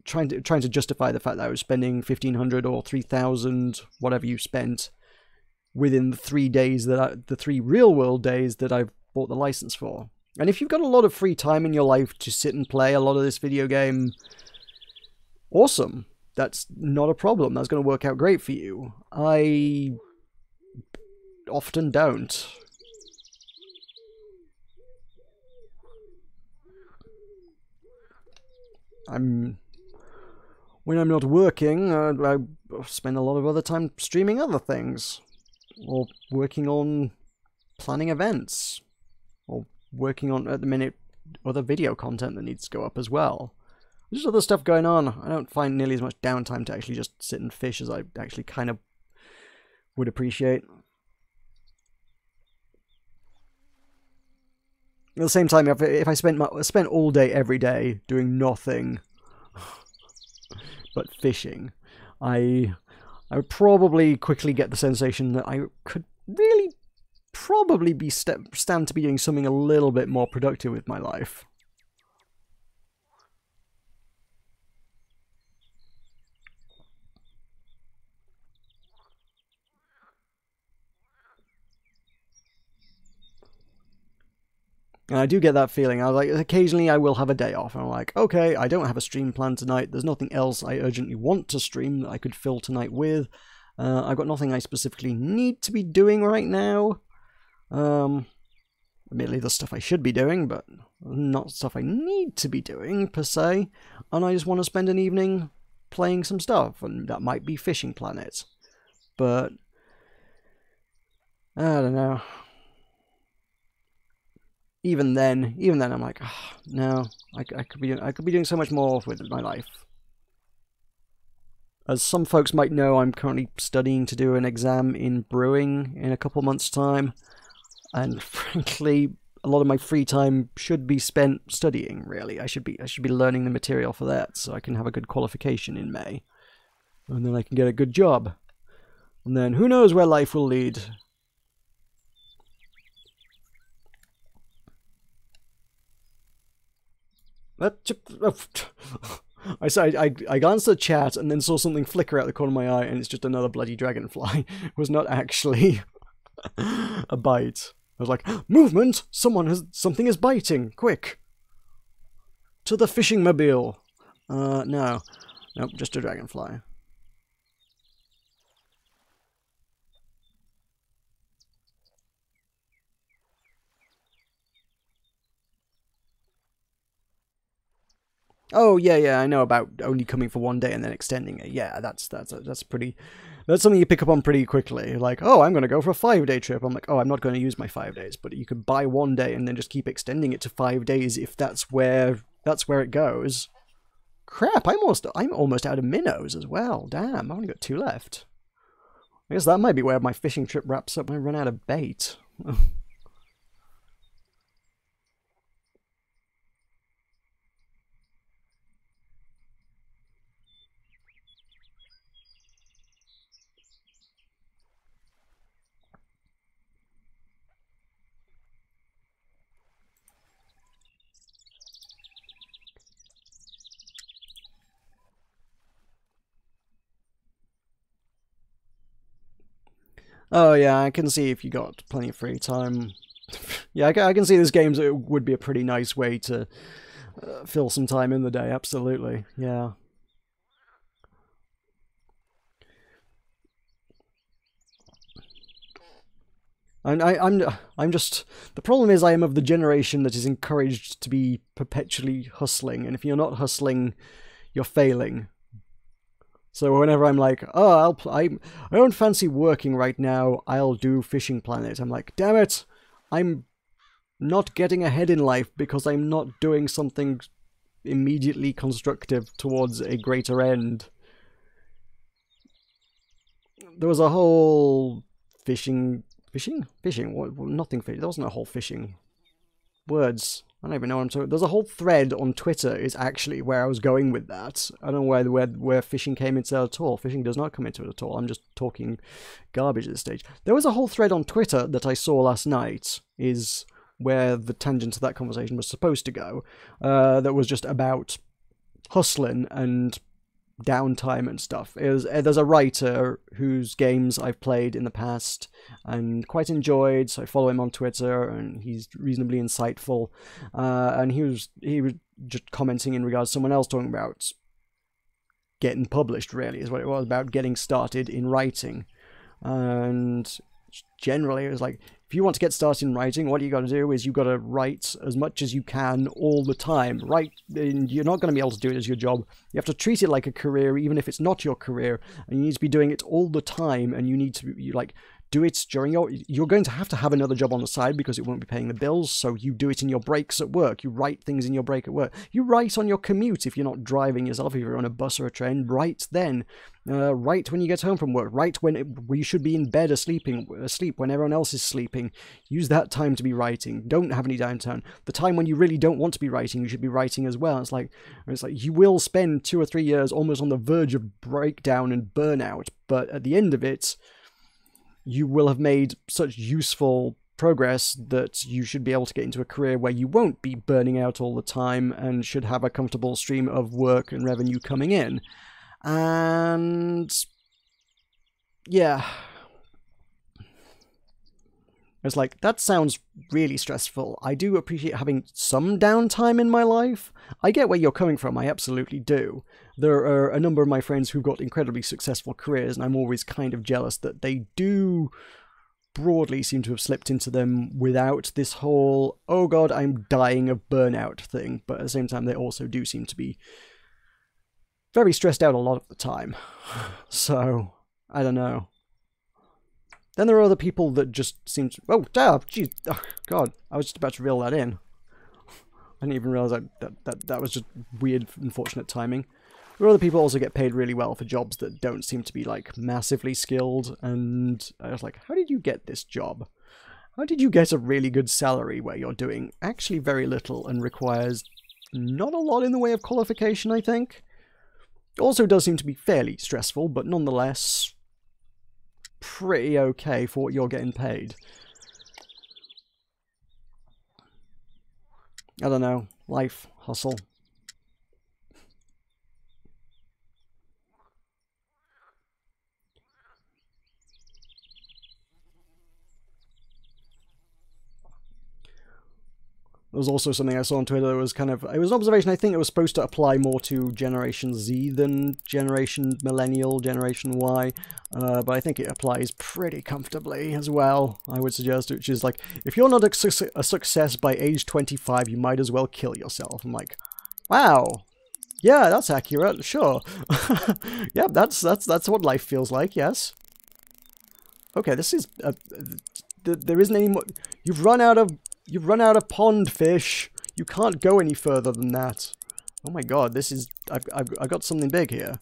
justify the fact that I was spending $1,500 or $3,000, whatever you spent, within the 3 days the 3 real world days that I've bought the license for. And if you've got a lot of free time in your life to sit and play a lot of this video game, awesome. That's not a problem. That's going to work out great for you. I often don't. When I'm not working, I spend a lot of other time streaming other things, or working on planning events, or working on, at the minute, other video content that needs to go up as well. There's other stuff going on. I don't find nearly as much downtime to actually just sit and fish as I actually kind of would appreciate. At the same time, if I spent all day every day doing nothing but fishing, I would probably quickly get the sensation that I could really probably stand to be doing something a little bit more productive with my life. And I do get that feeling. Occasionally I will have a day off, and I'm like, okay, I don't have a stream planned tonight. There's nothing else I urgently want to stream that I could fill tonight with. I've got nothing I specifically need to be doing right now. Admittedly, the stuff I should be doing, but not stuff I need to be doing, per se. And I just want to spend an evening playing some stuff, and that might be Fishing Planet. But I don't know. Even then, I'm like, oh, no, I could be doing so much more with my life. As some folks might know, I'm currently studying to do an exam in brewing in a couple months' time, and frankly, a lot of my free time should be spent studying. Really, I should be learning the material for that, so I can have a good qualification in May, and then I can get a good job, and then who knows where life will lead. I glanced at the chat and then saw something flicker out the corner of my eye, and it's just another bloody dragonfly. It was not actually a bite. I was like, movement! Something is biting! Quick! To the fishing mobile! No. Nope, just a dragonfly. Oh yeah, I know about only coming for one day and then extending it. Yeah, that's something you pick up on pretty quickly. Like, oh, I'm going to go for a 5-day trip. I'm like, oh, I'm not going to use my 5 days, but you could buy one day and then just keep extending it to 5 days if that's where it goes. Crap, I'm almost out of minnows as well. Damn, I've only got 2 left. I guess that might be where my fishing trip wraps up when I run out of bait. Oh yeah, I can see if you got plenty of free time. Yeah, I can see this game would be a pretty nice way to fill some time in the day, absolutely, yeah. And I'm just, the problem is I am of the generation that is encouraged to be perpetually hustling, and if you're not hustling, you're failing. So whenever I'm like, oh, I don't fancy working right now, I'll do Fishing Planet. I'm like, damn it, I'm not getting ahead in life because I'm not doing something immediately constructive towards a greater end. There was a whole fishing, nothing fishing, there wasn't a whole fishing. Words. I don't even know what I'm talking. There's a whole thread on Twitter is actually where I was going with that. I don't know where fishing came into it at all. Fishing does not come into it at all. I'm just talking garbage at this stage. There was a whole thread on Twitter that I saw last night, is where the tangent to that conversation was supposed to go, that was just about hustling and downtime and stuff. There's a writer whose games I've played in the past and quite enjoyed, so I follow him on Twitter, and he's reasonably insightful, and he was just commenting in regards to someone else talking about getting published, really, is what it was, about getting started in writing. And generally it was like, if you want to get started in writing, what you got to do is you got to write as much as you can all the time. You're not going to be able to do it as your job. You have to treat it like a career, even if it's not your career, and you need to be doing it all the time. And you need to do it during you're going to have another job on the side because it won't be paying the bills, so you do it in your breaks at work. You write things in your break at work. You write on your commute if you're not driving yourself, if you're on a bus or a train, write then. Write when you get home from work. Write when you should be in bed asleep when everyone else is sleeping. Use that time to be writing. Don't have any downtime. The time when you really don't want to be writing, you should be writing as well. It's like you will spend 2 or 3 years almost on the verge of breakdown and burnout, but at the end of it, you will have made such useful progress that you should be able to get into a career where you won't be burning out all the time and should have a comfortable stream of work and revenue coming in. And yeah, it's like, that sounds really stressful. I do appreciate having some downtime in my life. I get where you're coming from, I absolutely do. There are a number of my friends who've got incredibly successful careers, and I'm always kind of jealous that they do broadly seem to have slipped into them without this whole, oh god, I'm dying of burnout thing. But at the same time, they also do seem to be very stressed out a lot of the time. So, I don't know. Then there are other people that just seem to... Oh, jeez. Oh, God. I was just about to reel that in. I didn't even realize that was just weird, unfortunate timing. There are other people who also get paid really well for jobs that don't seem to be, like, massively skilled. And I was like, how did you get this job? How did you get a really good salary where you're doing actually very little and requires not a lot in the way of qualification, I think? It also does seem to be fairly stressful, but nonetheless pretty okay for what you're getting paid. I don't know. Life, hustle. There was also something I saw on Twitter that was kind of... It was an observation. I think it was supposed to apply more to Generation Z than Generation Millennial, Generation Y. But I think it applies pretty comfortably as well, I would suggest. Which is like, if you're not a success by age 25, you might as well kill yourself. I'm like, wow. Yeah, that's accurate. Sure. Yeah, that's what life feels like, yes. Okay, this is... there isn't any more... You've run out of pond fish. You can't go any further than that. Oh my god, this is... I've got something big here.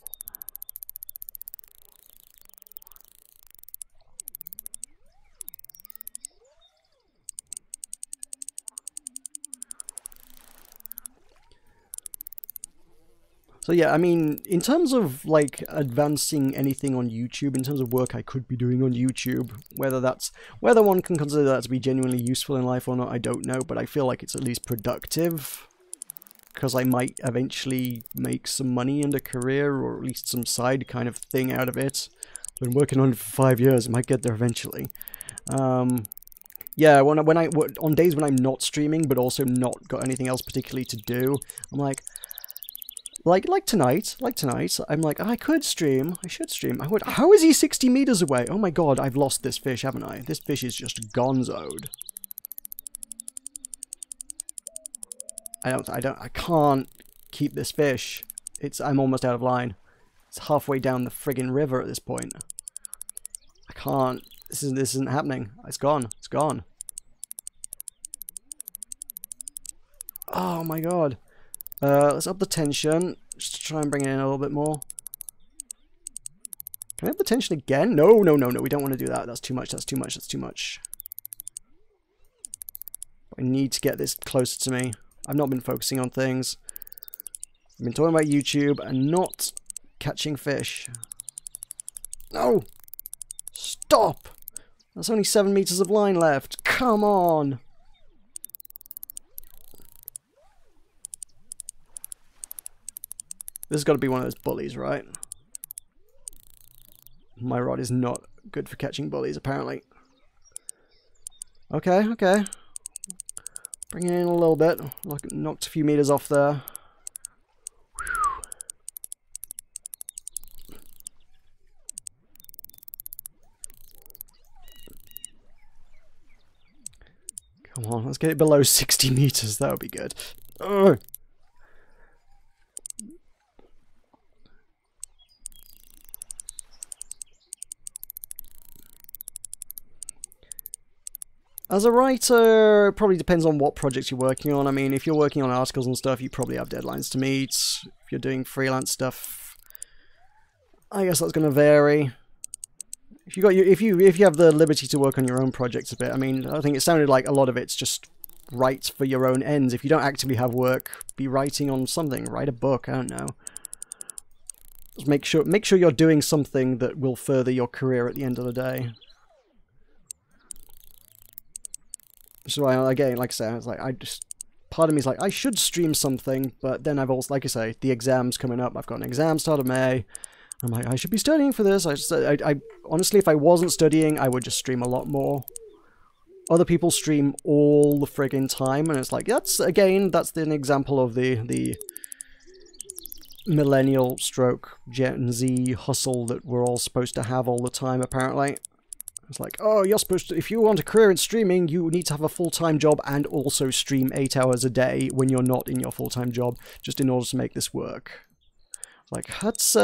So yeah, I mean, in terms of, like, advancing anything on YouTube, in terms of work I could be doing on YouTube, whether one can consider that to be genuinely useful in life or not, I don't know, but I feel like it's at least productive, because I might eventually make some money and a career, or at least some side kind of thing out of it. I've been working on it for 5 years, I might get there eventually. Yeah, on days when I'm not streaming, but also not got anything else particularly to do, I'm like, like tonight, I'm like, I could stream, I should stream, I would. How is he 60 meters away? Oh my god, I've lost this fish, haven't I? This fish is just gonzoed. I can't keep this fish. I'm almost out of line. It's halfway down the friggin' river at this point. I can't. This isn't happening. It's gone. It's gone. Oh my god. Let's up the tension. Just to try and bring it in a little bit more. Can I up the tension again? No, no, no, no. We don't want to do that. That's too much. That's too much. That's too much. I need to get this closer to me. I've not been focusing on things. I've been talking about YouTube and not catching fish. No! Stop! There's only 7 meters of line left. Come on! This has got to be one of those bullies, right? My rod is not good for catching bullies, apparently. Okay, okay. Bring it in a little bit. Knocked a few meters off there. Come on, let's get it below 60 meters. That would be good. Ugh. As a writer, it probably depends on what projects you're working on. I mean, if you're working on articles and stuff, you probably have deadlines to meet. If you're doing freelance stuff, I guess that's going to vary. If you have the liberty to work on your own projects a bit, I mean, I think it sounded like a lot of it's just write for your own ends. If you don't actively have work, be writing on something. Write a book. I don't know. Just make sure you're doing something that will further your career at the end of the day. So again, like I say, I was like, part of me is like, I should stream something, but then I've also, like I say, the exam's coming up. I've got an exam start of May. I'm like, I should be studying for this. I honestly, if I wasn't studying, I would just stream a lot more. Other people stream all the friggin' time, and it's like, that's an example of the millennial stroke Gen Z hustle that we're all supposed to have all the time, apparently. It's like, oh, you're supposed to, if you want a career in streaming, you need to have a full-time job and also stream 8 hours a day when you're not in your full-time job, just in order to make this work. Like, that's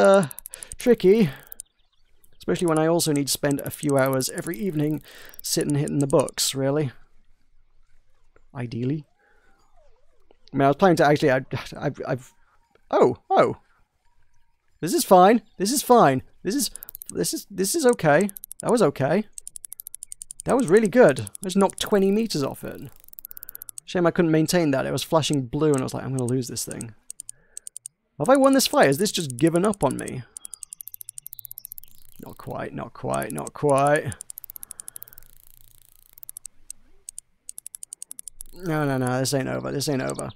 tricky. Especially when I also need to spend a few hours every evening sitting hitting the books, really. Ideally. I mean, I was planning to actually, oh. This is fine. This is fine. This is okay. That was okay. That was really good. I just knocked 20 meters off it. Shame I couldn't maintain that. It was flashing blue and I was like, I'm going to lose this thing. Have I won this fight? Has this just given up on me? Not quite, not quite, not quite. No, no, no, this ain't over. This ain't over.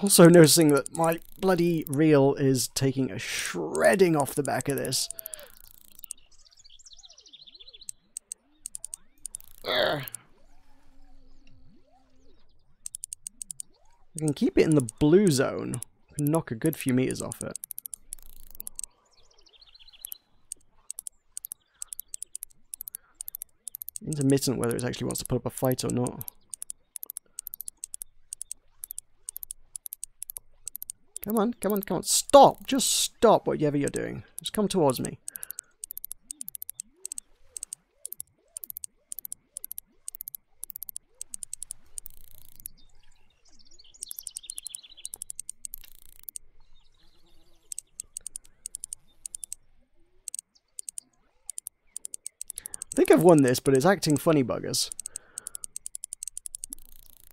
Also noticing that my bloody reel is taking a shredding off the back of this. Urgh. I can keep it in the blue zone. I can knock a good few meters off it. Intermittent whether it actually wants to put up a fight or not. Come on, come on, come on. Stop! Just stop whatever you're doing. Just come towards me. I think I've won this, but it's acting funny buggers.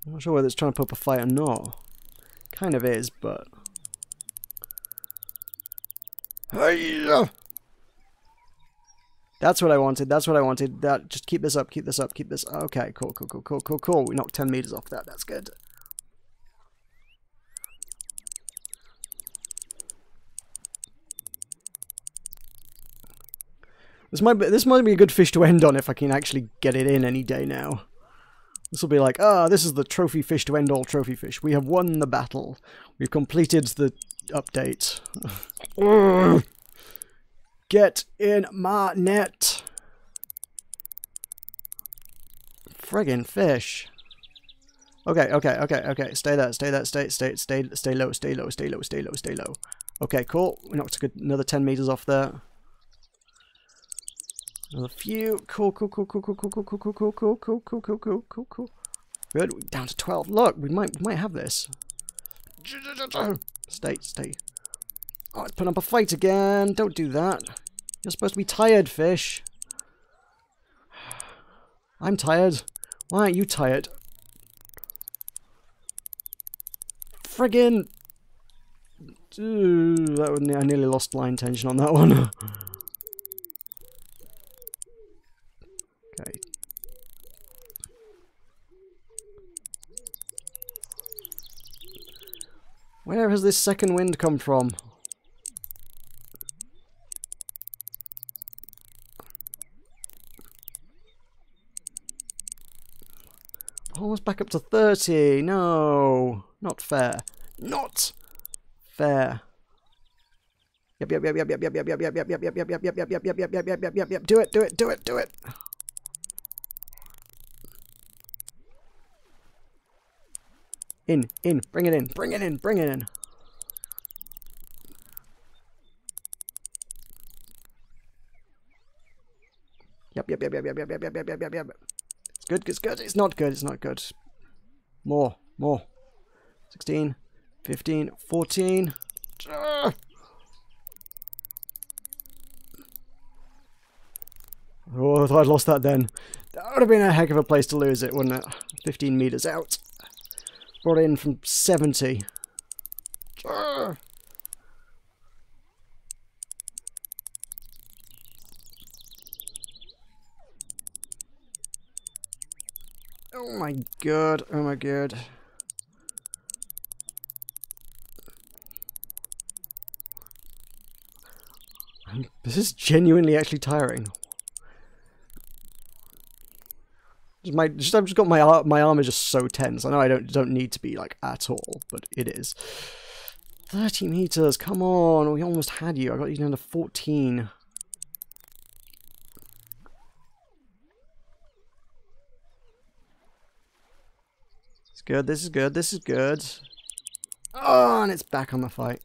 I'm not sure whether it's trying to put up a fight or not. Kind of is, but... That's what I wanted, that's what I wanted. Just keep this up, keep this up, keep this... Okay, cool, cool, cool, cool, cool, cool. We knocked 10 meters off that, that's good. This might be a good fish to end on if I can actually get it in any day now. This will be like, this is the trophy fish to end all trophy fish. We have won the battle. We've completed the update. Get in my net. Friggin' fish. Okay. Stay there. Stay low. Okay, cool. We knocked another 10 meters off there. Another few. Cool. Good. We're down to 12. Look, we might have this. Stay. Oh, it's putting up a fight again. Don't do that. You're supposed to be tired, fish. I'm tired. Why aren't you tired? Friggin'. I nearly lost line tension on that one. Okay. Where has this second wind come from? Almost back up to 30. No, not fair. Not fair. Yep. Do it. In. Bring it in. Yep. It's good. It's not good. More. 16, 15, 14. Oh, I thought I'd lost that then. That would have been a heck of a place to lose it, wouldn't it? 15 meters out. Brought in from 70. Oh my god. This is genuinely actually tiring. I've just got my arm is just so tense. I know I don't need to be like at all, but it is. 30 meters, come on, we almost had you. I got you down to 14. This is good. Oh, and it's back on the fight.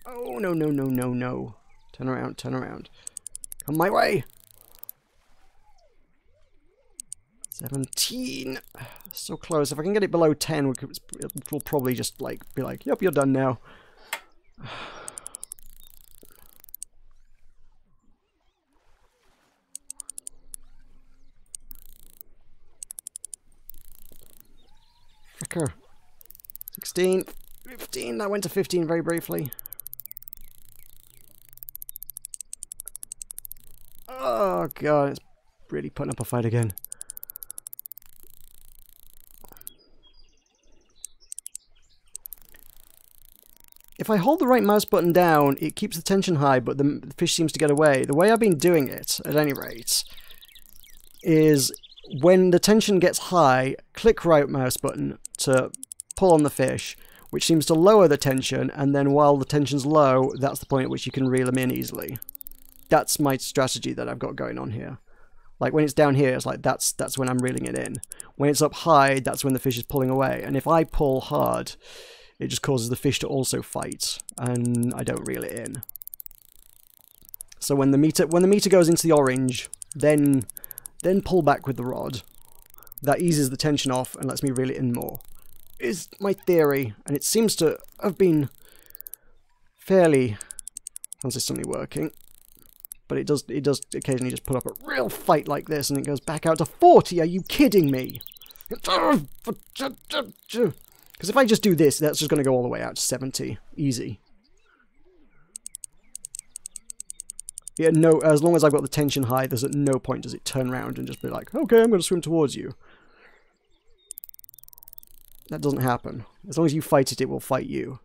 Oh, no. Turn around. Come my way. 17. So close. If I can get it below 10, we'll probably just like be like, yep, you're done now. Fricker. 16. 15. That went to 15 very briefly. Oh god, it's really putting up a fight again. If I hold the right mouse button down, it keeps the tension high, but the fish seems to get away. The way I've been doing it, at any rate, is when the tension gets high, click right mouse button to pull on the fish, which seems to lower the tension, and then while the tension's low, that's the point at which you can reel them in easily. That's my strategy that I've got going on here. Like when it's down here, it's like that's when I'm reeling it in. When it's up high, that's when the fish is pulling away. And if I pull hard, it just causes the fish to also fight, and I don't reel it in. So when the meter goes into the orange, then pull back with the rod. That eases the tension off and lets me reel it in more. Is my theory, and it seems to have been fairly consistently working. But it does occasionally just put up a real fight like this, and it goes back out to 40. Are you kidding me? Because if I just do this, that's just going to go all the way out to 70. Easy. Yeah, no, as long as I've got the tension high, there's at no point does it turn around and just be like, okay, I'm going to swim towards you. That doesn't happen. As long as you fight it, it will fight you.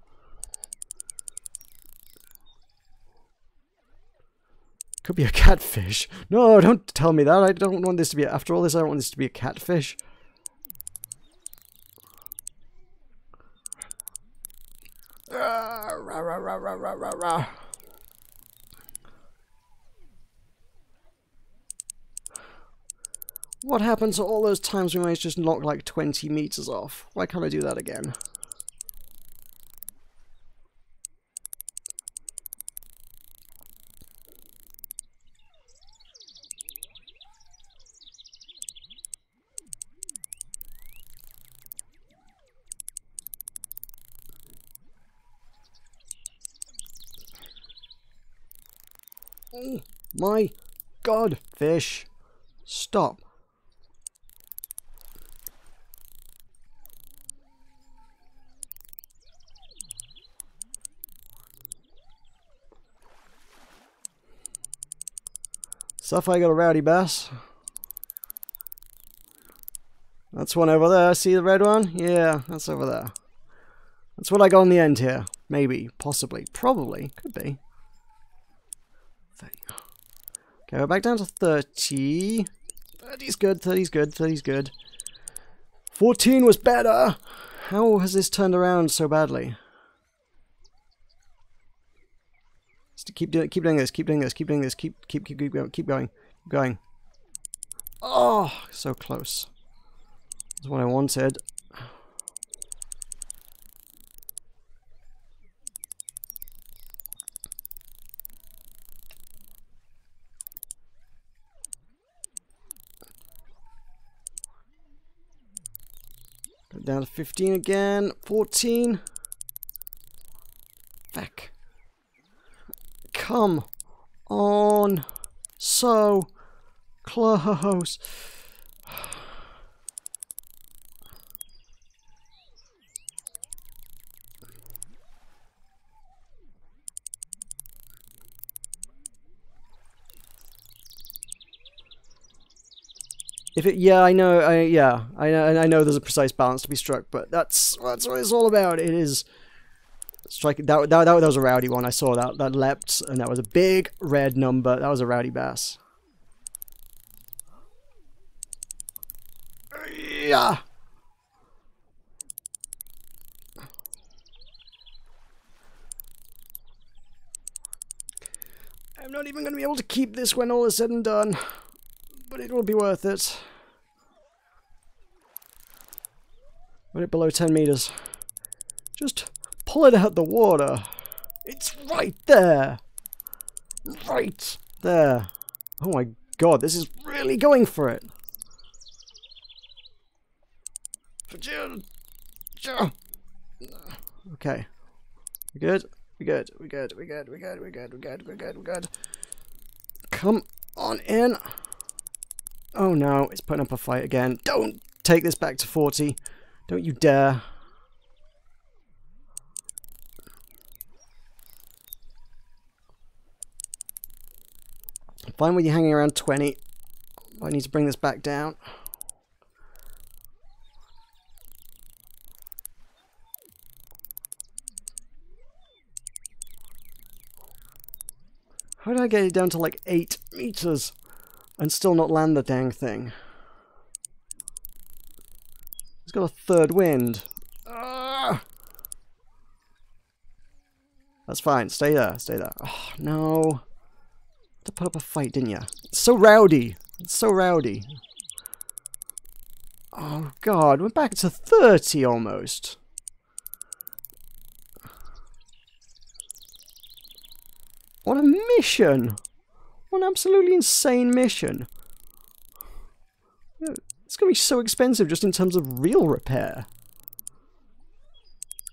Could be a catfish. No, don't tell me that. I don't want this to be... After all this, I don't want this to be a catfish. What happened to all those times we managed to just knock like 20 meters off? Why can't I do that again? Oh my god, fish. Stop. Stuff, I got a rowdy bass. That's one over there. See the red one? Yeah, that's over there. That's what I got on the end here. Maybe, possibly, probably, could be. 30. Okay, we're back down to 30. 30's good, 30's good, 30's good. 14 was better! How has this turned around so badly? Just keep doing this, keep doing this, keep doing this, keep going. Oh, so close. That's what I wanted. Go down to 15 again. 14. Fuck. Come on. So close. If it, yeah, I know, I know there's a precise balance to be struck, but that's what it's all about. It is striking. That was a rowdy one. I saw that. That leapt, and that was a big red number. That was a rowdy bass. Yeah. I'm not even going to be able to keep this when all is said and done. But it will be worth it. Put it below 10 meters. Just pull it out the water. It's right there. Right there. Oh my god, this is really going for it. Okay. We good? We good. We good. We good. We good. We good. We good. We good. We good. Come on in. Oh no, it's putting up a fight again. Don't take this back to 40. Don't you dare. I'm fine with you hanging around 20. I need to bring this back down. How did I get it down to like 8 meters? And still not land the dang thing. He's got a third wind. Ah! That's fine. Stay there. Stay there. Oh, no. You had to put up a fight, didn't you? It's so rowdy. It's so rowdy. Oh, God. We're back to 30 almost. What a mission. What an absolutely insane mission. It's going to be so expensive just in terms of reel repair.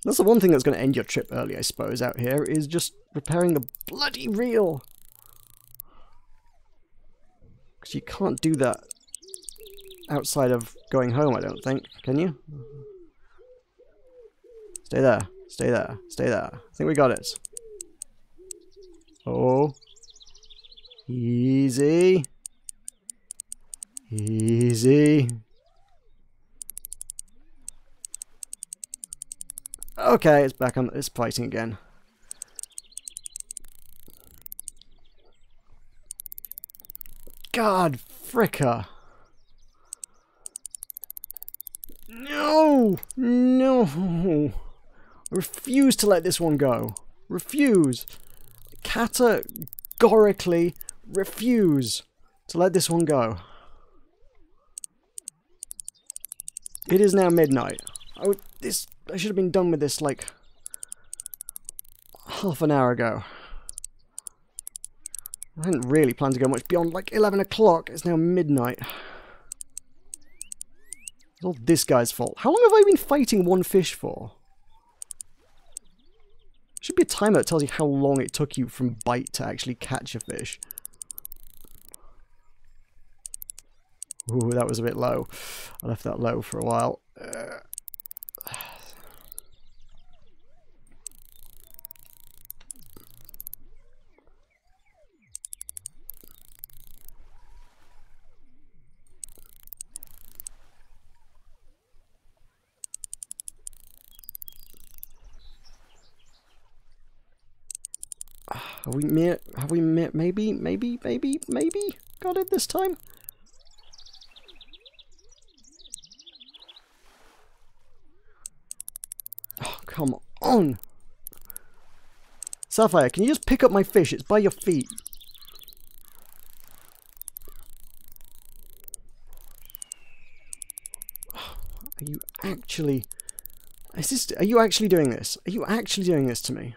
That's the one thing that's going to end your trip early, I suppose, out here, is just repairing the bloody reel. Because you can't do that outside of going home, I don't think. Can you? Stay there. Stay there. Stay there. I think we got it. Oh. Easy. Easy. Okay, it's back on. It's fighting again. God, fricker. No! No! I refuse to let this one go. Refuse. Categorically refuse to let this one go. It is now midnight. I should have been done with this like half an hour ago. I didn't really plan to go much beyond like 11 o'clock. It's now midnight. It's all this guy's fault. How long have I been fighting one fish for? Should be a timer that tells you how long it took you from bite to actually catch a fish. Ooh, that was a bit low. I left that low for a while. Have we maybe got it this time? Oh, come on. Sapphire, can you just pick up my fish? It's by your feet. Are you actually... Are you actually doing this? Are you actually doing this to me?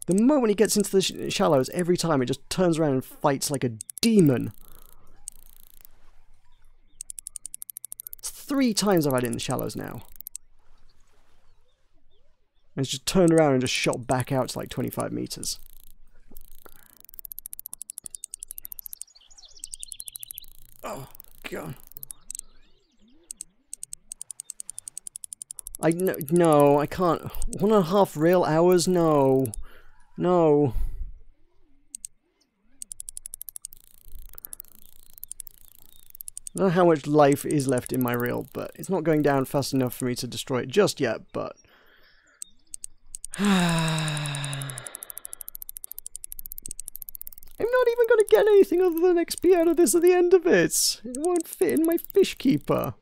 The moment he gets into the shallows, every time it just turns around and fights like a demon. It's 3 times I've had it in the shallows now. And it's just turned around and just shot back out to like 25 meters. Oh, God. No, I can't. 1.5 real hours? No. No. I don't know how much life is left in my reel, but it's not going down fast enough for me to destroy it just yet, but... I'm not even going to get anything other than XP out of this at the end of it. It won't fit in my fish keeper.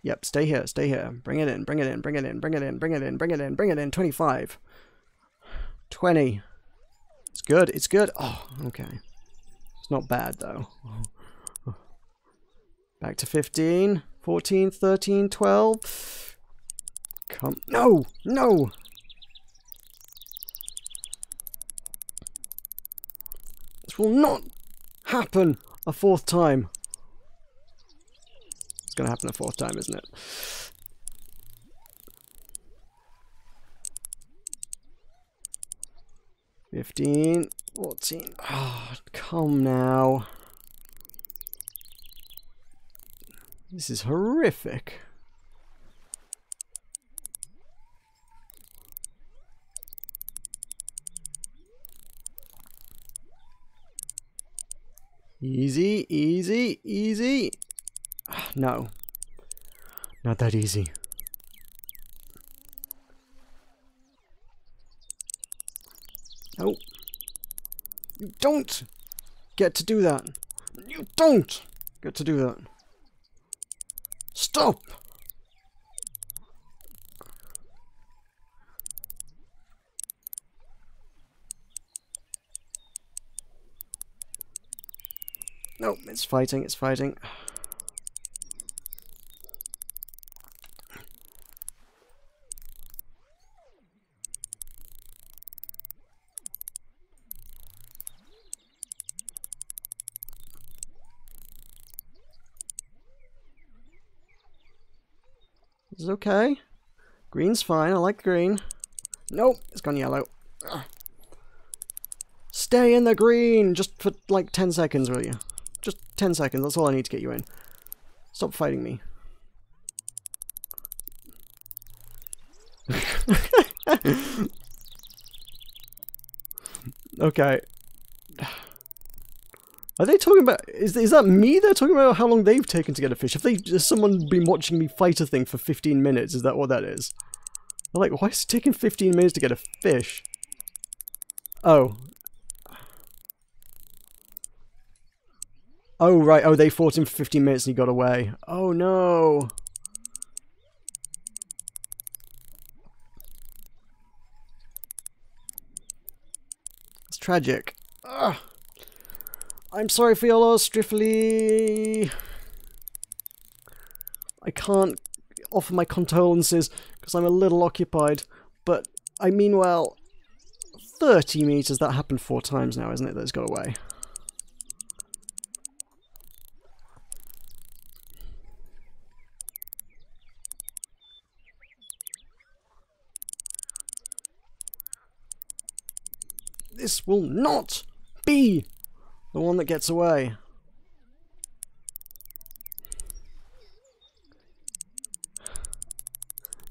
Yep, stay here, stay here. Bring it in, bring it in, bring it in, bring it in, bring it in, bring it in, bring it in. 25. 20. It's good, it's good. Oh, okay. It's not bad, though. Back to 15, 14, 13, 12. Come. No! No! This will not happen a 4th time. It's going to happen a 4th time, isn't it? $15, $14. Oh, come now. This is horrific. Easy, easy, easy. No. Not that easy. No. You don't get to do that. You don't get to do that. Stop! No, it's fighting, it's fighting. This is okay. Green's fine, I like green. Nope, it's gone yellow. Ugh. Stay in the green! Just for like 10 seconds, will you? Just 10 seconds, that's all I need to get you in. Stop fighting me. Okay. Are they talking about... Is that me they're talking about, how long they've taken to get a fish? Has someone been watching me fight a thing for 15 minutes? Is that what that is? I'm like, why is it taking 15 minutes to get a fish? Oh. Oh, right. Oh, they fought him for 15 minutes and he got away. Oh, no. It's tragic. Ugh. I'm sorry for your loss, Striffly. I can't offer my condolences because I'm a little occupied. But I mean, well, 30 meters. That happened 4 times now, isn't it? That's got away. This will not be the one that gets away.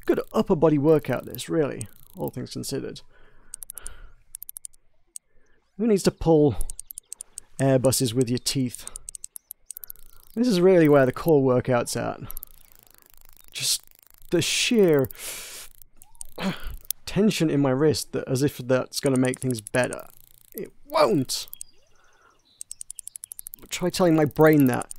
Good upper body workout this, really, all things considered. Who needs to pull Airbuses with your teeth? This is really where the core workout's at. Just the sheer tension in my wrist, that as if that's going to make things better. It won't! Try telling my brain that.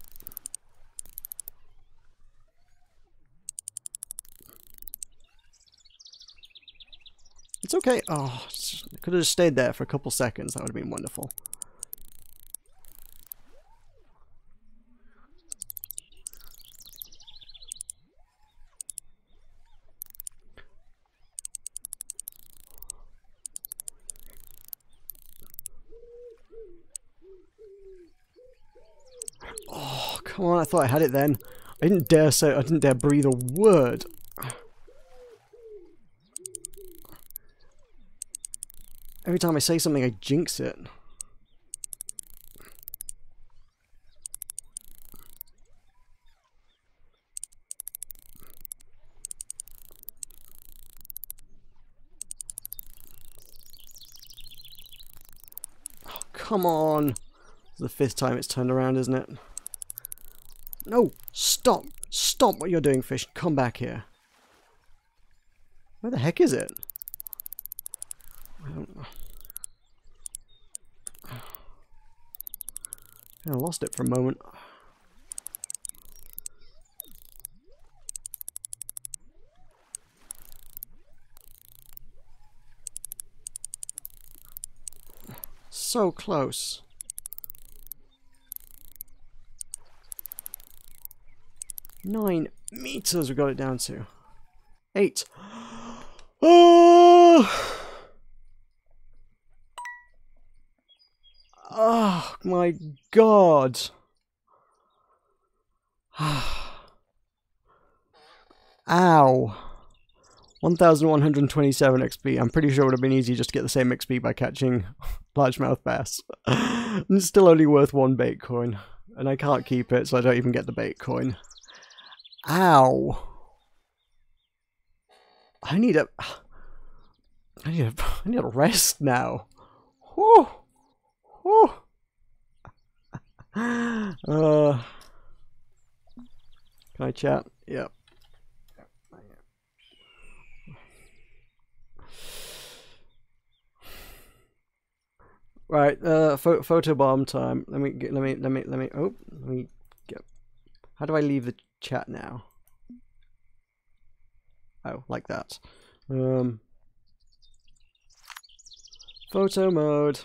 It's okay. Oh, I could have just stayed there for a couple seconds. That would have been wonderful. Oh, come on. I thought I had it then. I didn't dare breathe a word. Every time I say something, I jinx it. Oh, come on. It's the 5th time it's turned around, isn't it? No! Stop! Stop what you're doing, fish. Come back here. Where the heck is it? I don't know. I lost it for a moment. So close. 9 meters we got it down to. 8. Oh! Oh my god. Ow. 1127 XP. I'm pretty sure it would have been easy just to get the same XP by catching largemouth bass. And it's still only worth 1 bait coin. And I can't keep it, so I don't even get the bait coin. Ow. I need a rest now. Whew. Whew. Can I chat? Yep. Right, photo bomb time. Let me get. How do I leave the chat now? Oh, like that. Photo mode.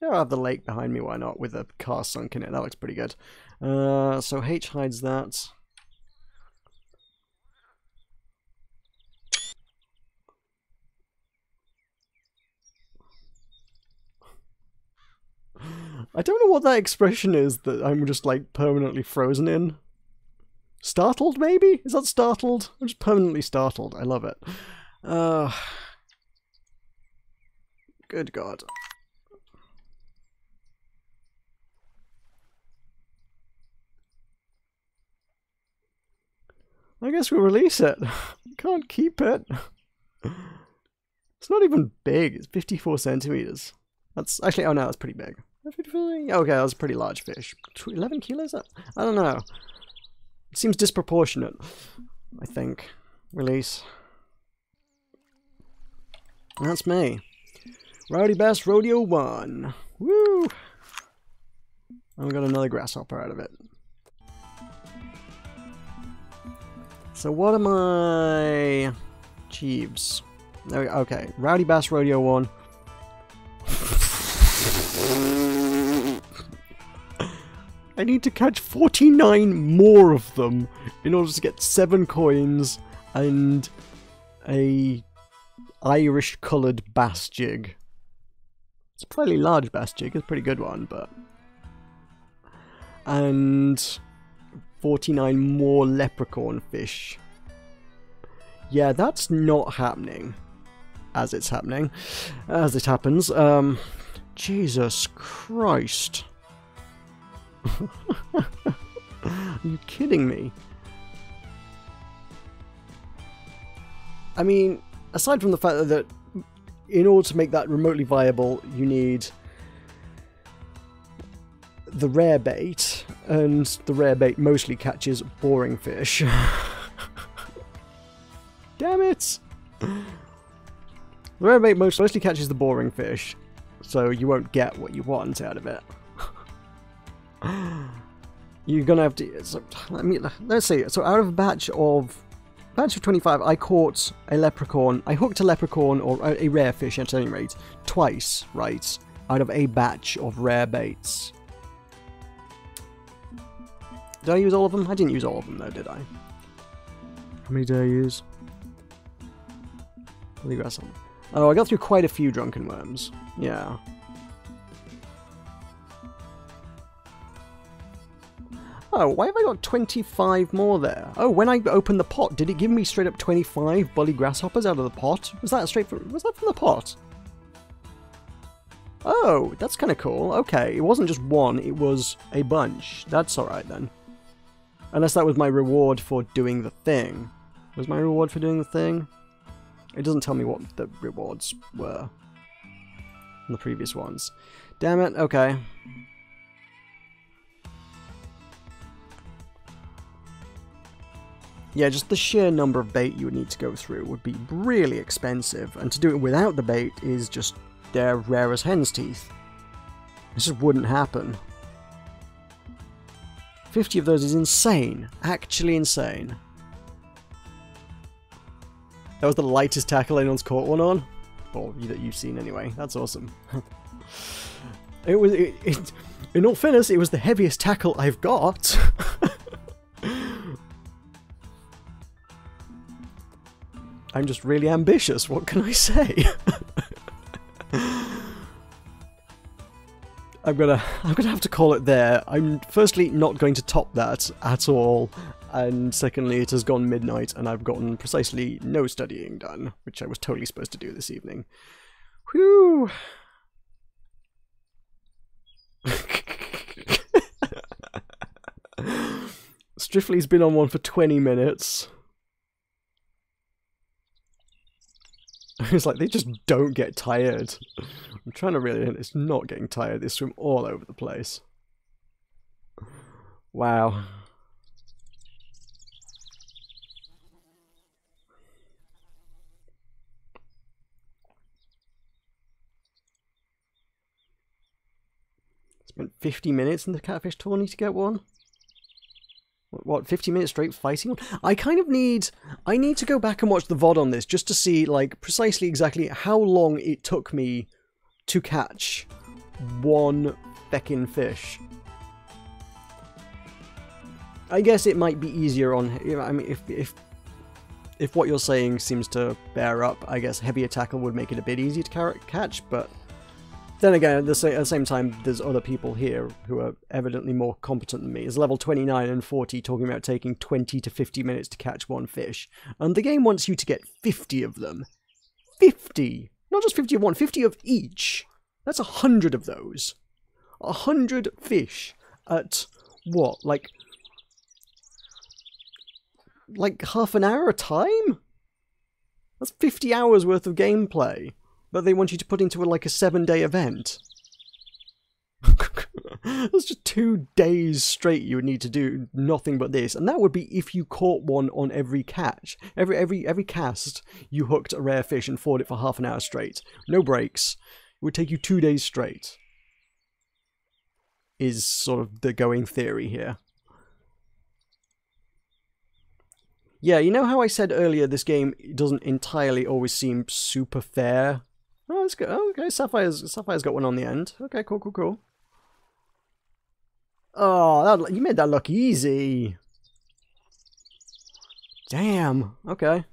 Yeah, I'll have the lake behind me, why not, with a car sunk in it. That looks pretty good. So H hides that. I don't know what that expression is that I'm just like permanently frozen in. Startled, maybe? Is that startled? I'm just permanently startled. I love it. Good God. I guess we'll release it. Can't keep it. It's not even big. It's 54 centimeters. That's actually, oh no, that's pretty big. Okay, that's a pretty large fish. 11 kilos? I don't know. It seems disproportionate, I think. Release. And that's me. Rowdy Bass Rodeo 1. Woo! And we got another grasshopper out of it. So what am I... Jeeves. Okay, Rowdy Bass Rodeo 1. I need to catch 49 more of them in order to get 7 coins and a Irish coloured bass jig. It's a fairly large bass jig, it's a pretty good one, but... And 49 more leprechaun fish. Yeah, that's not happening. As it's happening. As it happens. Jesus Christ. Are you kidding me? I mean, aside from the fact that in order to make that remotely viable, you need the rare bait, and the rare bait mostly catches boring fish. Damn it! The rare bait mostly catches the boring fish, so you won't get what you want out of it. You're gonna have to... So, let's see. So out of a batch of 25, I caught a leprechaun. I hooked a leprechaun, or a rare fish at any rate, twice, right? Out of a batch of rare baits. Did I use all of them? I didn't use all of them though, did I? How many did I use? Oh, I got through quite a few drunken worms. Yeah. Oh, why have I got 25 more there? Oh, when I opened the pot, did it give me straight up 25 bully grasshoppers out of the pot? Was that from the pot? Oh, that's kind of cool. Okay, it wasn't just one, it was a bunch. That's alright then. Unless that was my reward for doing the thing. Was my reward for doing the thing? It doesn't tell me what the rewards were in the previous ones. Damn it, okay. Yeah, just the sheer number of bait you would need to go through would be really expensive, and to do it without the bait is just they're rare as hen's teeth. It just wouldn't happen. 50 of those is insane. Actually insane. That was the lightest tackle anyone's caught one on? Or that you've seen anyway. That's awesome. In all fairness, it was the heaviest tackle I've got. I'm just really ambitious, what can I say? I'm gonna have to call it there. I'm firstly not going to top that at all, and secondly it has gone midnight and I've gotten precisely no studying done, which I was totally supposed to do this evening. Whew! Striffley's been on one for 20 minutes. It's like they just don't get tired. I'm trying to really... It's not getting tired. They swim all over the place. Wow. Spent 50 minutes in the catfish tourney to get one? What, 50 minutes straight fighting one? I need to go back and watch the VOD on this just to see, like, precisely exactly how long it took me to catch one feckin' fish. I guess it might be easier on... I mean, if what you're saying seems to bear up, I guess heavier tackle would make it a bit easier to catch, but... Then again, at the same time, there's other people here who are evidently more competent than me. There's level 29 and 40 talking about taking 20 to 50 minutes to catch one fish. And the game wants you to get 50 of them. 50! Not just 50 of one, 50 of each. That's 100 of those. 100 fish at, what, like half an hour a time? That's 50 hours worth of gameplay that they want you to put into like a 7-day event. That's just 2 days straight you would need to do nothing but this, and that would be if you caught one on every catch. Every cast, you hooked a rare fish and fought it for half an hour straight. No breaks. It would take you 2 days straight. Is sort of the going theory here. Yeah, you know how I said earlier this game doesn't entirely always seem super fair? Oh, that's good. Oh, okay, Sapphire's got one on the end. Okay, cool. Oh, you made that look easy. Damn. Okay.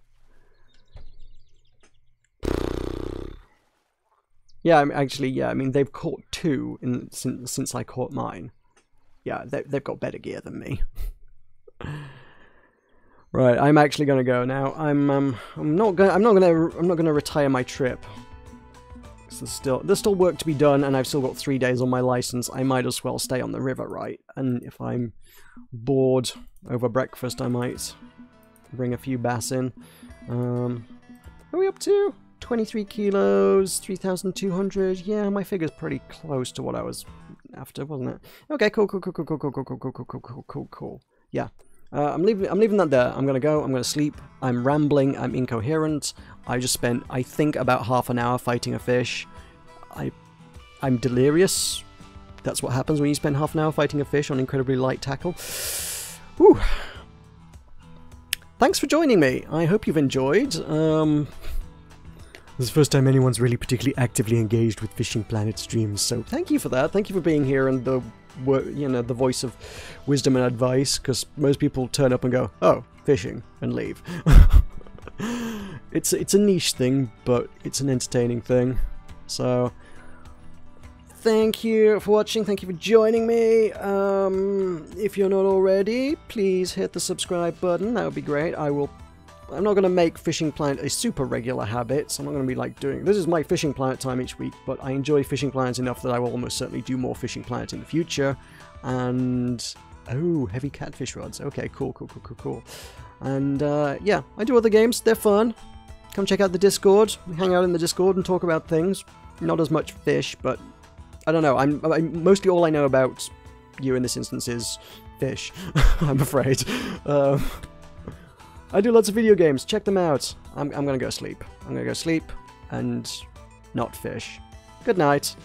Yeah, I mean, they've caught 2 since I caught mine. Yeah, they've got better gear than me. Right, I'm actually gonna go now. I'm not gonna retire my trip. There's still work to be done, and I've still got 3 days on my license. I might as well stay on the river, right? And if I'm bored over breakfast, I might bring a few bass in. What are we up to? 23 kilos, 3,200. Yeah, my figure's pretty close to what I was after, wasn't it? Okay, cool. Yeah. I'm leaving that there. I'm gonna sleep. I'm rambling, I'm incoherent. I just spent, I think, about half an hour fighting a fish. I'm delirious. That's what happens when you spend half an hour fighting a fish on incredibly light tackle. Whew. Thanks for joining me. I hope you've enjoyed. This is the first time anyone's really particularly actively engaged with Fishing Planet streams, so thank you for that. Thank you for being here and the voice of wisdom and advice, because most people turn up and go, oh, fishing, and leave. It's a niche thing, but it's an entertaining thing. So, thank you for watching, thank you for joining me. If you're not already, please hit the subscribe button, that would be great. I'm not going to make Fishing Planet a super regular habit, so I'm not going to be like doing... This is my Fishing Planet time each week, but I enjoy Fishing Planet enough that I will almost certainly do more Fishing Planet in the future. And... oh, heavy catfish rods. Okay, cool. And, yeah, I do other games. They're fun. Come check out the Discord. We hang out in the Discord and talk about things. Not as much fish, but... I don't know. I'm mostly all I know about you in this instance is fish, I'm afraid. I do lots of video games. Check them out. I'm gonna go sleep. I'm gonna go sleep and not fish. Good night.